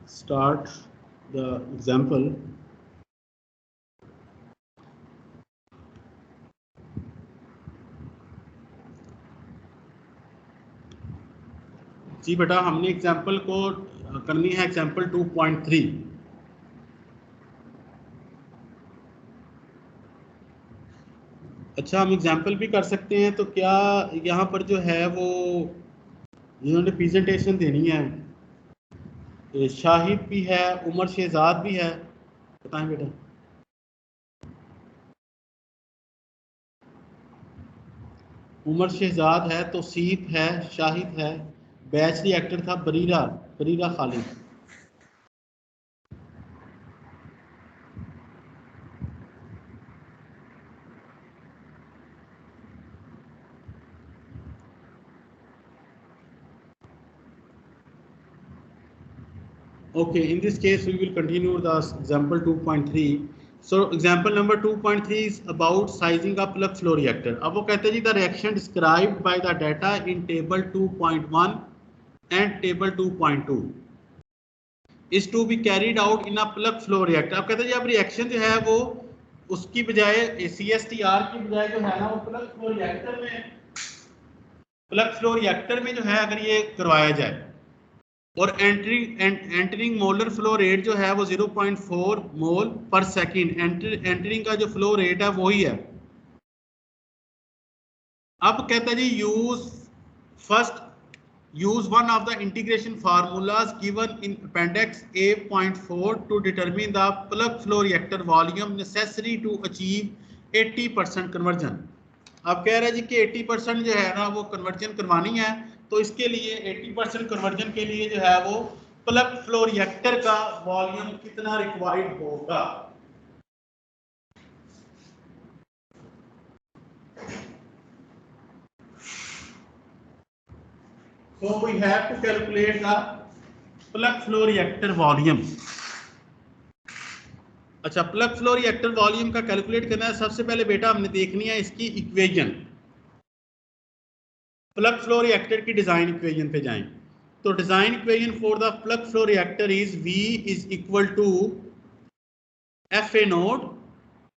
Speaker 1: start the example. जी बेटा, हमने एग्जाम्पल को करनी है एग्जाम्पल 2.3। अच्छा, हम एग्जाम्पल भी कर सकते हैं। तो क्या यहाँ पर जो है वो जिन्होंने प्रेजेंटेशन देनी है, शाहिद भी है, उमर शहजाद भी है, बताएं बेटा। उमर शहजाद है, तौसीफ है, शाहिद है, बैच रिएक्टर था Bareera Khalid. Okay, in this case we will continue the example 2.3. So example number 2.3 is about sizing up plug flow reactor. अब वो कहते हैं जी the reaction described by the data in table 2.1 and table 2.2 is to be carried out in a plug flow reactor. अब कहते हैं जी अब reaction जो है वो उसकी बजाय CSTR की बजाय जो है ना वो प्लग फ्लो रिएक्टर में जो है अगर ये करवाया जाए और एंटरिंग मोलर फ्लो रेट जो है वो 0.4 मोल पर सेकंड एंटरिंग का जो फ्लो रेट है वही है। अब कहता है जी use one of the integration formulas given in appendix A.4 to determine the plug flow reactor volume necessary to achieve 80% conversion. अब कह रहे हैं जी कि 80% जो है ना वो कन्वर्जन करवानी है, तो इसके लिए 80% कन्वर्जन के लिए जो है वो प्लग फ्लो रिएक्टर का वॉल्यूम कितना रिक्वायर्ड होगा। So we have to calculate the plug flow reactor volume. अच्छा, प्लग फ्लो रिएक्टर वॉल्यूम का कैलकुलेट करना है। सबसे पहले बेटा हमने देखनी है इसकी इक्वेशन। प्लग फ्लो रिएक्टर की डिजाइन इक्वेशन पे जाएं तो design equation for the plug flow reactor is V is equal to FA naught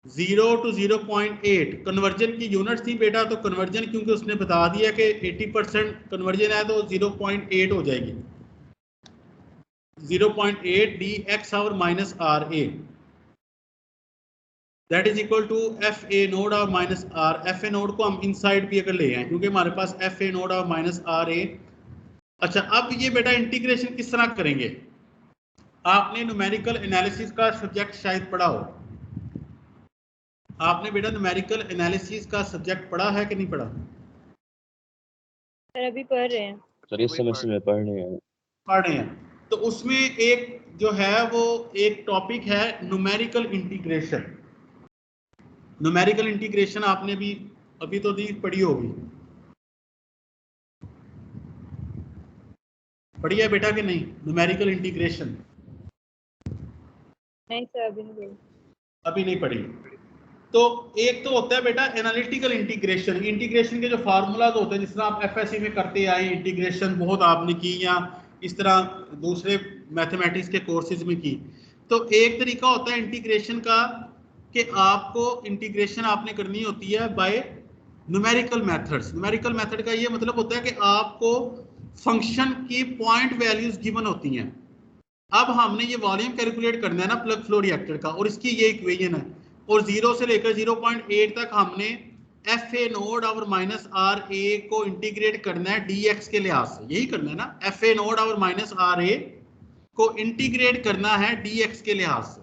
Speaker 1: 0 to 0.8। कन्वर्जन की यूनिट्स थी बेटा, तो कन्वर्जन क्योंकि उसने बता दिया कि 80% कन्वर्जन है तो 0.8 हो जाएगी। 0.8 dx और minus RA that is equal to FA node और माइनस R। FA नोड को हम इनसाइड भी अगर ले आए क्योंकि हमारे पास FA नोड और माइनस RA। अच्छा, अब ये बेटा इंटीग्रेशन किस तरह करेंगे? आपने न्यूमेरिकल एनालिसिस का सब्जेक्ट शायद पढ़ा हो। आपने बेटा न्यूमेरिकल एनालिसिस का सब्जेक्ट पढ़ा है कि नहीं पढ़ा?
Speaker 10: सर अभी पढ़ रहे हैं
Speaker 4: सर, इस सेमेस्टर में पढ़ रहे हैं।
Speaker 1: तो उसमें एक जो है वो एक टॉपिक है न्यूमेरिकल इंटीग्रेशन। न्यूमेरिकल इंटीग्रेशन आपने भी अभी तो दी पढ़ी होगी, पढ़ी है बेटा कि नहीं? न्यूमेरिकल इंटीग्रेशन
Speaker 10: नहीं सर
Speaker 1: अभी नहीं पढ़ी। तो एक तो होता है बेटा एनालिटिकल इंटीग्रेशन। इंटीग्रेशन के जो फार्मूलाज होते हैं, जिस तरह आप FSC में करते आए इंटीग्रेशन बहुत आपने की, या इस तरह दूसरे मैथमेटिक्स के कोर्सेज में की। तो एक तरीका होता है इंटीग्रेशन का कि आपको इंटीग्रेशन आपने करनी होती है by numerical methods. Numerical method का ये मतलब होता है कि आपको फंक्शन की पॉइंट वैल्यूज गिवन होती हैं। अब हमने ये वॉल्यूम कैलकुलेट करना है ना प्लग फ्लो रिएक्टर का, और इसकी ये इक्वेशन है, और 0 से लेकर 0.8 तक हमने FA नोड और माइनस RA को इंटीग्रेट करना है dx के लिहाज से। यही करना है ना, FA नोड और माइनस RA को इंटीग्रेट करना है dx के लिहाज से।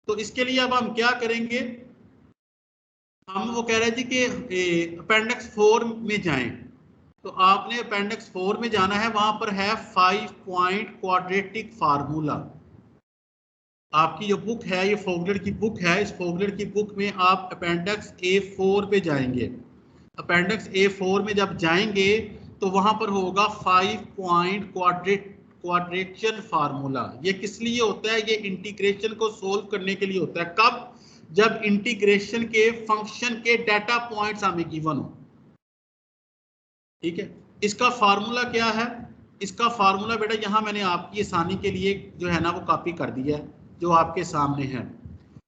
Speaker 1: तो इसके लिए अब हम क्या करेंगे, हम वो कह रहे थे कि अपेंडिक्स 4 में जाएं। तो आपने अपेंडिक्स 4 में जाना है, वहां पर है 5 पॉइंट क्वाड्रेटिक फार्मूला। आपकी जो बुक है ये फोगलर की बुक है, इस फोगलर की बुक में आप अपेंडिक्स A4 पे जाएंगे। अपेंडिक्स A4 में जब जाएंगे तो वहां पर होगा 5 पॉइंट क्वाड्रेचर फार्मूला। ये किस लिए होता है? ये इंटीग्रेशन को सोल्व करने के लिए होता है। कब? जब इंटीग्रेशन के फंक्शन के डाटा पॉइंट्स हमें गिवन हो। ठीक है, इसका फार्मूला क्या है? इसका फार्मूला बेटा यहाँ मैंने आपकी आसानी के लिए जो है ना वो कॉपी कर दिया है, जो आपके सामने है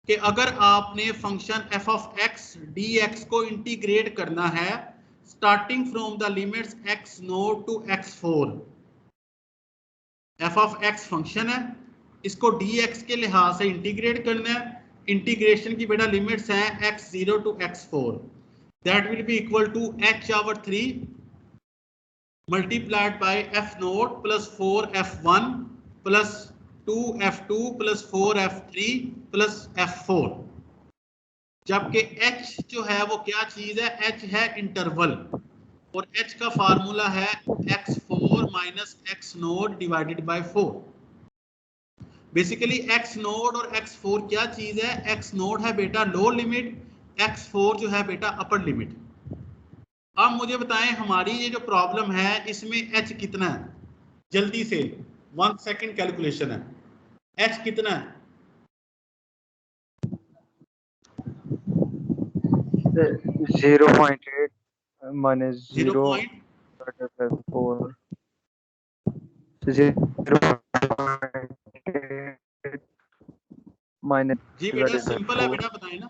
Speaker 1: कि अगर आपने function f of x dx को इंटीग्रेट करना है starting from the limits x naught to x4। f of x function है, इसको dx के लिहाज से इंटीग्रेट करना है। इंटीग्रेशन की बेटा लिमिट्स हैं x0 to x4, that will be equal to h/3 multiplied by f naught plus 4f1 plus 2f2 plus 4f3 plus f4। जबकि h जो है वो क्या चीज है? h है इंटरवल, और h का फार्मूला है x4 minus x note divided by 4। Basically x note और x4 क्या चीज है? x नोट है बेटा लोअर लिमिट, x4 जो है बेटा अपर लिमिट। अब मुझे बताएं हमारी ये जो प्रॉब्लम है इसमें h कितना है? जल्दी से 1 सेकंड कैलकुलेशन है। h कितना है?
Speaker 3: 0.8 minus
Speaker 1: 0.
Speaker 3: 0.4 माइनस
Speaker 1: जी बेटा सिंपल है बेटा, बताएं ना।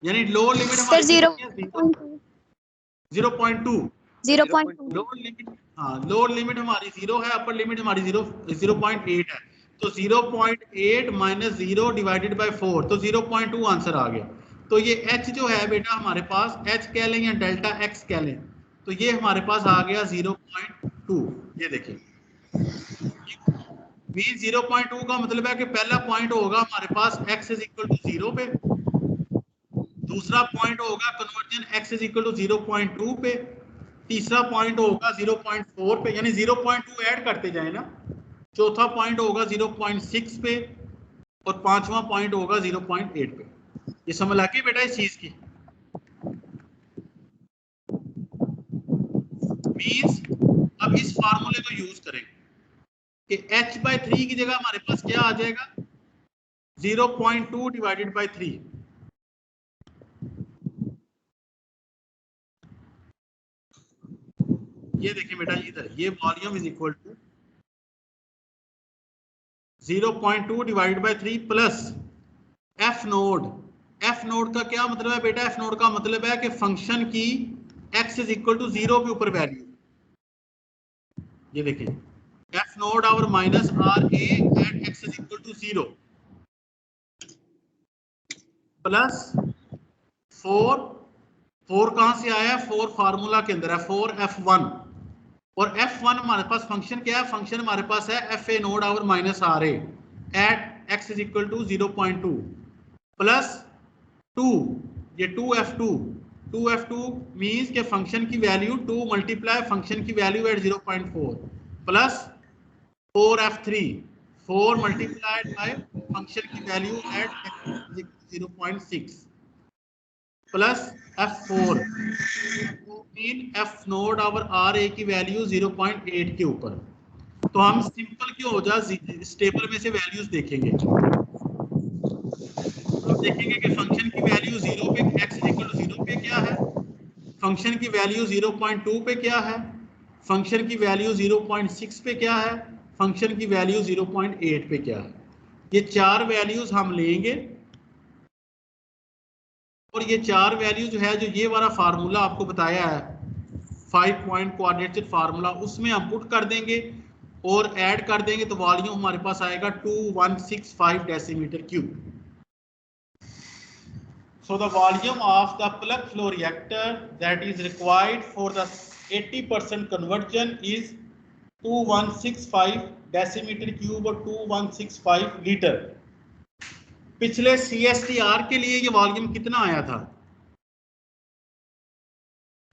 Speaker 1: यानी लोअर लिमिट
Speaker 6: सर
Speaker 1: हमारी 0.2
Speaker 6: 0.2
Speaker 1: लोअर लिमिट, हाँ लोअर लिमिट हमारी 0 है, अपर लिमिट हमारी 0.8 है। तो 0.8 माइनस 0 डिवाइडेड बाय 4, तो 0.2 आंसर आ गया। तो ये h जो है बेटा हमारे पास, h कह लें या डेल्टा x कह लें, तो ये हमारे पास आ गया 0.2। ये देखिए मीन 0.2 का मतलब है कि पहला पॉइंट होगा हमारे पास x इज इक्वल टू 0 पे, दूसरा पॉइंट होगा conversion x is equal to 0.2 पे, तीसरा पॉइंट होगा 0.4 पे, यानी 0.2 ऐड करते जाए ना। चौथा पॉइंट होगा 0.6 पे, और पांचवा पॉइंट होगा 0.8 पे। ये समझ आ गई बेटा इस चीज की? मींस अब इस फार्मूले को यूज करेंगे कि h/3 की जगह हमारे पास क्या आ जाएगा? 0.2 डिवाइडेड बाय 3। ये देखिए बेटा इधर, ये volume is equal to 0.2 divided by 3 plus f node. f node का क्या मतलब है बेटा? f नोड का मतलब है कि फंक्शन की x इज इक्वल टू 0 के ऊपर वैल्यू। ये देखिए f नोड और minus RA at x is equal to 0 plus 4 कहां से आया है? 4 फार्मूला के अंदर है, 4f1, और f1 हमारे पास फंक्शन क्या है? फंक्शन हमारे पास है fa नोड और minus RA at x is equal to 0.2 plus 2, ये 2f2 मींस के फंक्शन की वैल्यू 2 मल्टीप्लाई फंक्शन की value at 0.4 plus 4f3, 4 multiplied by function की value at 0.6 plus f4 mean f node और RA की value 0.8 के ऊपर। तो हम सिंपल क्यों हो जा इस टेबल में से वैल्यूज देखेंगे, हम देखेंगे कि फंक्शन की वैल्यू 0 पे x इज इक्वल टू 0 पे क्या है, फंक्शन की वैल्यू 0.2 पे क्या है, फंक्शन की वैल्यू 0.6 पे क्या है, फंक्शन की वैल्यू 0.8 पे क्या है। ये चार वैल्यूज हम लेंगे और ये चार वैल्यू जो है, जो ये वाला फार्मूला आपको बताया है 5 पॉइंट क्वाड्रेचर फार्मूला, उसमें हम पुट कर देंगे और ऐड कर देंगे, तो वॉल्यूम हमारे पास आएगा 2165 decimetre cube. So the volume of the plug flow reactor that is required for the 80% conversion is 2165 decimetre cube और 2165 लीटर। पिछले CSTR के लिए ये वॉल्यूम कितना आया था?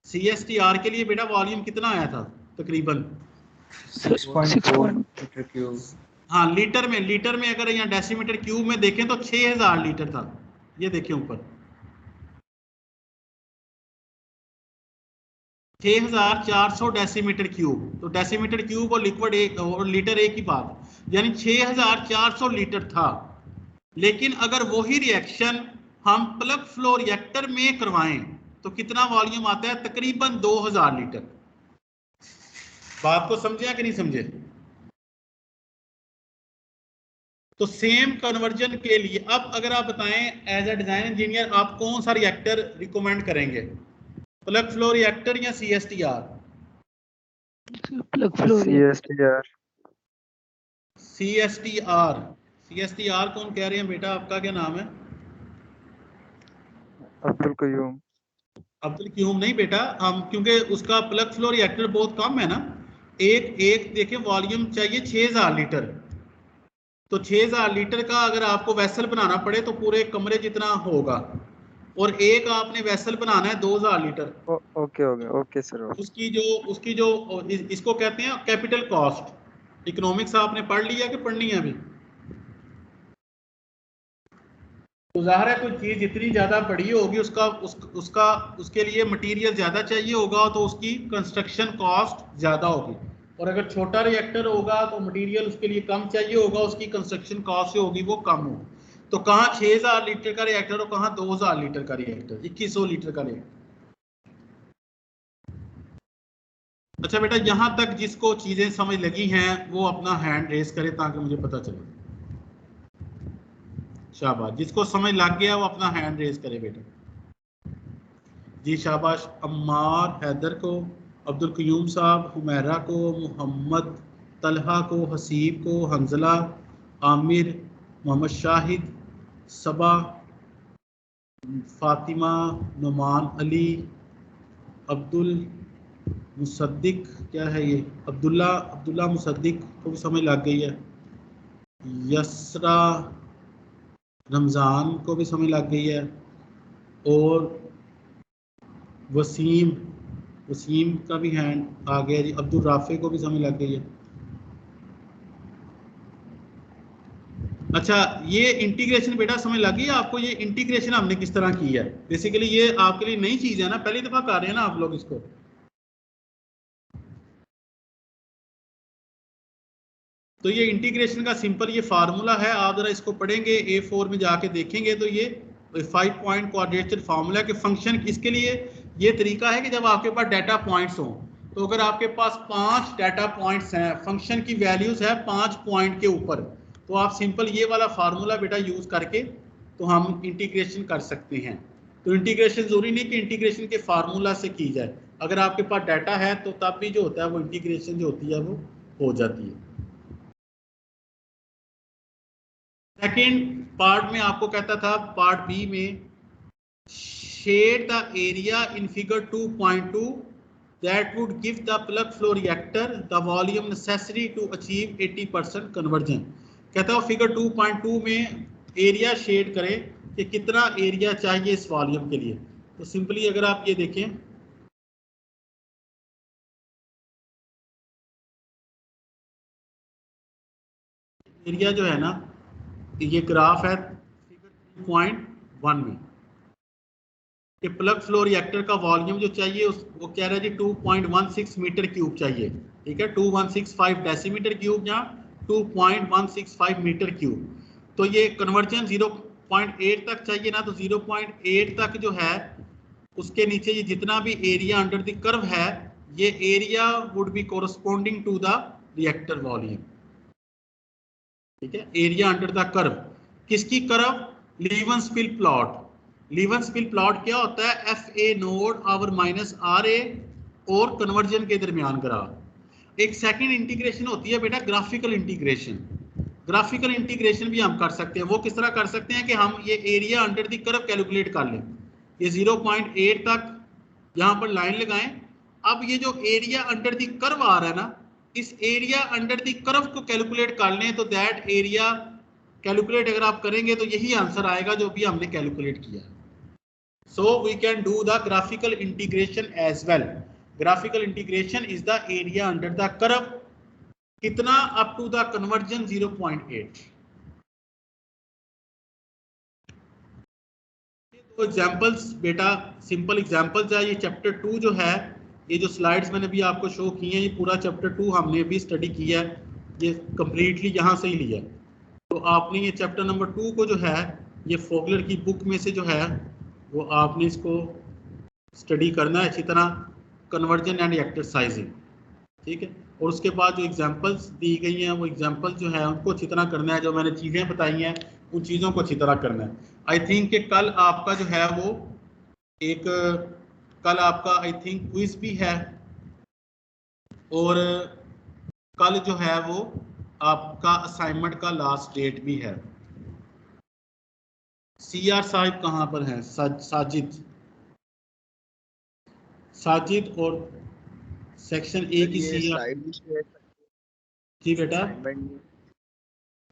Speaker 1: CSTR के लिए बेटा वॉल्यूम कितना आया था तकरीबन?
Speaker 8: 6.4
Speaker 2: मीटर क्यूब।
Speaker 1: हाँ लीटर में अगर यहाँ डेसीमीटर क्यूब में देखें तो 6000 लीटर था। ये देखें ऊपर 6400 डेसीमीटर क्यूब, तो डेसीमीटर क्यूब और लिक्विड एक और लीटर एक ही बात, यानी 6400 लीटर था। लेकिन अगर वही रिएक्शन हम प्लग फ्लो रिएक्टर में करवाएं तो कितना वॉल्यूम आता है? तकरीबन 2000 लीटर। बात को समझे या कि नहीं समझे? तो सेम कन्वर्जन के लिए अब अगर आप बताएं एज अ डिजाइन इंजीनियर आप कौन सा रिएक्टर रिकमेंड करेंगे, प्लग फ्लो रिएक्टर या CSTR?
Speaker 9: Plug flow
Speaker 3: CSTR।
Speaker 1: CSTR, CSTR कौन कह रहे हैं बेटा? आपका क्या नाम है?
Speaker 3: अब्दुल कयूम।
Speaker 1: अब्दुल क्यूम नहीं बेटा, हम क्योंकि उसका प्लग फ्लो रिएक्टर बहुत कम है ना, एक देखिए वॉल्यूम चाहिए 6000 लीटर, तो 6000 लीटर का अगर आपको वेसल बनाना पड़े तो पूरे कमरे जितना होगा, और एक आपने वेसल बनाना है 2000 लीटर।
Speaker 3: Okay okay sir.
Speaker 1: उसकी जो इसको कहते हैं कैपिटल कॉस्ट। इकोनॉमिक्स आपने पढ़ लिया कि पढ़नी है अभी? तो ज़ाहिर है कोई चीज़ जितनी ज़्यादा बड़ी होगी उसके लिए मटेरियल ज़्यादा चाहिए होगा, तो उसकी कंस्ट्रक्शन कॉस्ट ज़्यादा होगी। और अगर छोटा रिएक्टर होगा तो मटेरियल उसके लिए कम चाहिए होगा, उसकी कंस्ट्रक्शन कॉस्ट जो होगी वो कम होगी। तो कहाँ 6000 लीटर का रिएक्टर और कहाँ 2000 लीटर का रिएक्टर, 2100 लीटर का रिएक्टर। अच्छा बेटा, यहाँ तक जिसको चीज़ें समझ लगी हैं वो अपना हैंड रेस करे ताकि मुझे पता चले। शाबाश, जिसको समझ लग गया वो अपना हैंड रेस करे बेटा। जी शाबाश। अम्मार हैदर को, अब्दुल कयूम साहब, हुमैरा को, मोहम्मद तलहा को, हसीब को, हंजला, आमिर, मोहम्मद शाहिद, सबा, फातिमा, नुमान अली, अब्दुल मुसद्दिक, क्या है ये, अब्दुल्ला मुसद्दिक को भी समझ लग गई है। यसरा रमज़ान को भी समझ लग गई है, और वसीम का भी हैंड आ गया जी। अब्दुल राफे को भी समझ लग गई है। अच्छा, ये इंटीग्रेशन बेटा समझ लग गई आपको? ये इंटीग्रेशन हमने किस तरह की है? बेसिकली ये आपके लिए नई चीज है ना, पहली दफा कर रहे हैं ना आप लोग इसको। तो ये इंटीग्रेशन का सिंपल ये फार्मूला है, आप जरा इसको पढ़ेंगे A4 में जाके देखेंगे तो ये 5 पॉइंट क्वाड्रेचर फार्मूला के फंक्शन इसके लिए ये तरीका है कि जब आपके पास डाटा पॉइंट्स हों, तो अगर आपके पास 5 डाटा पॉइंट्स हैं, फंक्शन की वैल्यूज है 5 पॉइंट के ऊपर, तो आप सिंपल ये वाला फार्मूला बेटा यूज करके तो हम इंटीग्रेशन कर सकते हैं। तो इंटीग्रेशन जरूरी नहीं कि इंटीग्रेशन के फार्मूला से की जाए, अगर आपके पास डाटा है तो तब भी जो होता है वो इंटीग्रेशन जो होती है वो हो जाती है। सेकेंड पार्ट में आपको कहता था, पार्ट बी में, shade the area in figure 2.2 that would give the plug flow reactor the volume necessary to achieve 80% conversion। कहता है फिगर 2.2 में एरिया शेड करें कि कितना एरिया चाहिए इस वॉल्यूम के लिए। तो सिंपली अगर आप ये देखें, एरिया जो है ना, ये ग्राफ है फिगर 3.1 में कि प्लग फ्लो रिएक्टर का वॉल्यूम जो चाहिए वो कह रहा है जी 2.16 मीटर क्यूब चाहिए। ठीक है, 2165 डेसीमीटर क्यूब या 2.165 मीटर क्यूब। तो ये कन्वर्जन 0.8 तक चाहिए ना, तो 0.8 तक जो है उसके नीचे ये जितना भी एरिया अंडर द कर्व है, ये area would be corresponding to the reactor volume. ठीक है, एरिया अंडर द कर्व, किसकी curve? Levenspiel plot. Levenspiel plot क्या होता है? FA node over minus RA और कन्वर्जन के दरमियान ग्राफ। एक सेकंड इंटीग्रेशन होती है बेटा ग्राफिकल इंटीग्रेशन। ग्राफिकल इंटीग्रेशन भी हम कर सकते हैं। वो किस तरह कर सकते हैं कि हम ये area under the curve calculate कर लें, ये 0.8 तक यहाँ पर लाइन लगाएं। अब ये जो एरिया अंडर द कर्व आ रहा है ना, इस एरिया अंडर द कर्व को कैलकुलेट कर लें, तो दैट एरिया कैलकुलेट अगर आप करेंगे तो यही आंसर आएगा जो भी हमने कैलकुलेट किया। So we can do the graphical integration as well. Graphical integration is the area under the curve, कितना up to the conversion 0.8। तो एग्जांपल्स बेटा सिंपल एग्जांपल्स है। ये चैप्टर 2 जो है ये जो स्लाइड्स मैंने भी आपको शो की हैं, ये पूरा चैप्टर 2 हमने भी स्टडी किया है, ये कंप्लीटली यहाँ से ही लिया है। तो आपने ये चैप्टर नंबर 2 को जो है ये फोगलर की बुक में से जो है वो आपने इसको स्टडी करना है अच्छी तरह, कन्वर्जन एंड एक्सरसाइजिंग, ठीक है। और उसके बाद जो एग्जांपल्स दी गई हैं वो एग्जांपल्स जो है उनको अच्छी तरह करना है, जो मैंने चीज़ें बताई हैं उन चीज़ों को अच्छी तरह करना है। आई थिंक कि कल आपका जो है वो एक कल आपका आई थिंक क्विज भी है, और कल जो है वो आपका असाइनमेंट का लास्ट डेट भी है। सीआर साहिब कहाँ पर हैं? साजिद और सेक्शन ए की सीआर। जी बेटा,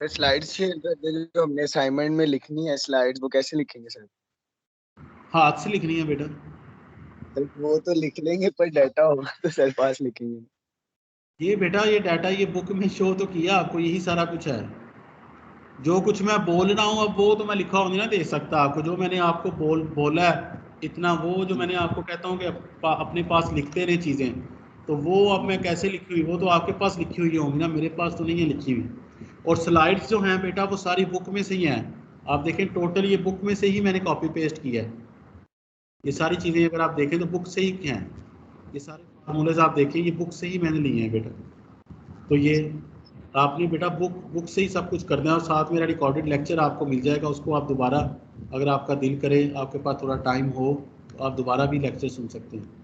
Speaker 5: स्लाइड्स शेयर करते जो हमने असाइनमेंट में लिखनी है स्लाइड्स, वो कैसे लिखेंगे सर?
Speaker 1: हाथ से लिखनी है बेटा।
Speaker 5: सर वो तो लिख लेंगे, पर डाटा होगा तो सर पास लिखेंगे।
Speaker 1: ये बेटा ये डाटा ये बुक में शो तो किया आपको, यही सारा कुछ है। जो कुछ मैं बोल रहा हूँ अब वो तो मैं लिखा हुआ नहीं ना दे सकता आपको, जो मैंने आपको बोला है इतना, वो जो मैंने आपको कहता हूँ कि अपने पास लिखते रहे चीज़ें, तो वो अब मैं कैसे लिखी हुई, वो तो आपके पास लिखी हुई होंगी ना, मेरे पास तो नहीं है लिखी हुई। और स्लाइड्स जो हैं बेटा वो सारी बुक में से ही हैं, आप देखें टोटल ये बुक में से ही मैंने कॉपी पेस्ट किया है। ये सारी चीज़ें अगर आप देखें तो बुक से ही हैं, ये सारे फार्मूलेज आप देखें ये बुक से ही मैंने लिए हैं बेटा। तो ये आपने बेटा बुक से ही सब कुछ करना है, और साथ मेरा रिकॉर्डेड लेक्चर आपको मिल जाएगा, उसको आप दोबारा अगर आपका दिल करे, आपके पास थोड़ा टाइम हो तो आप दोबारा भी लेक्चर सुन सकते हैं।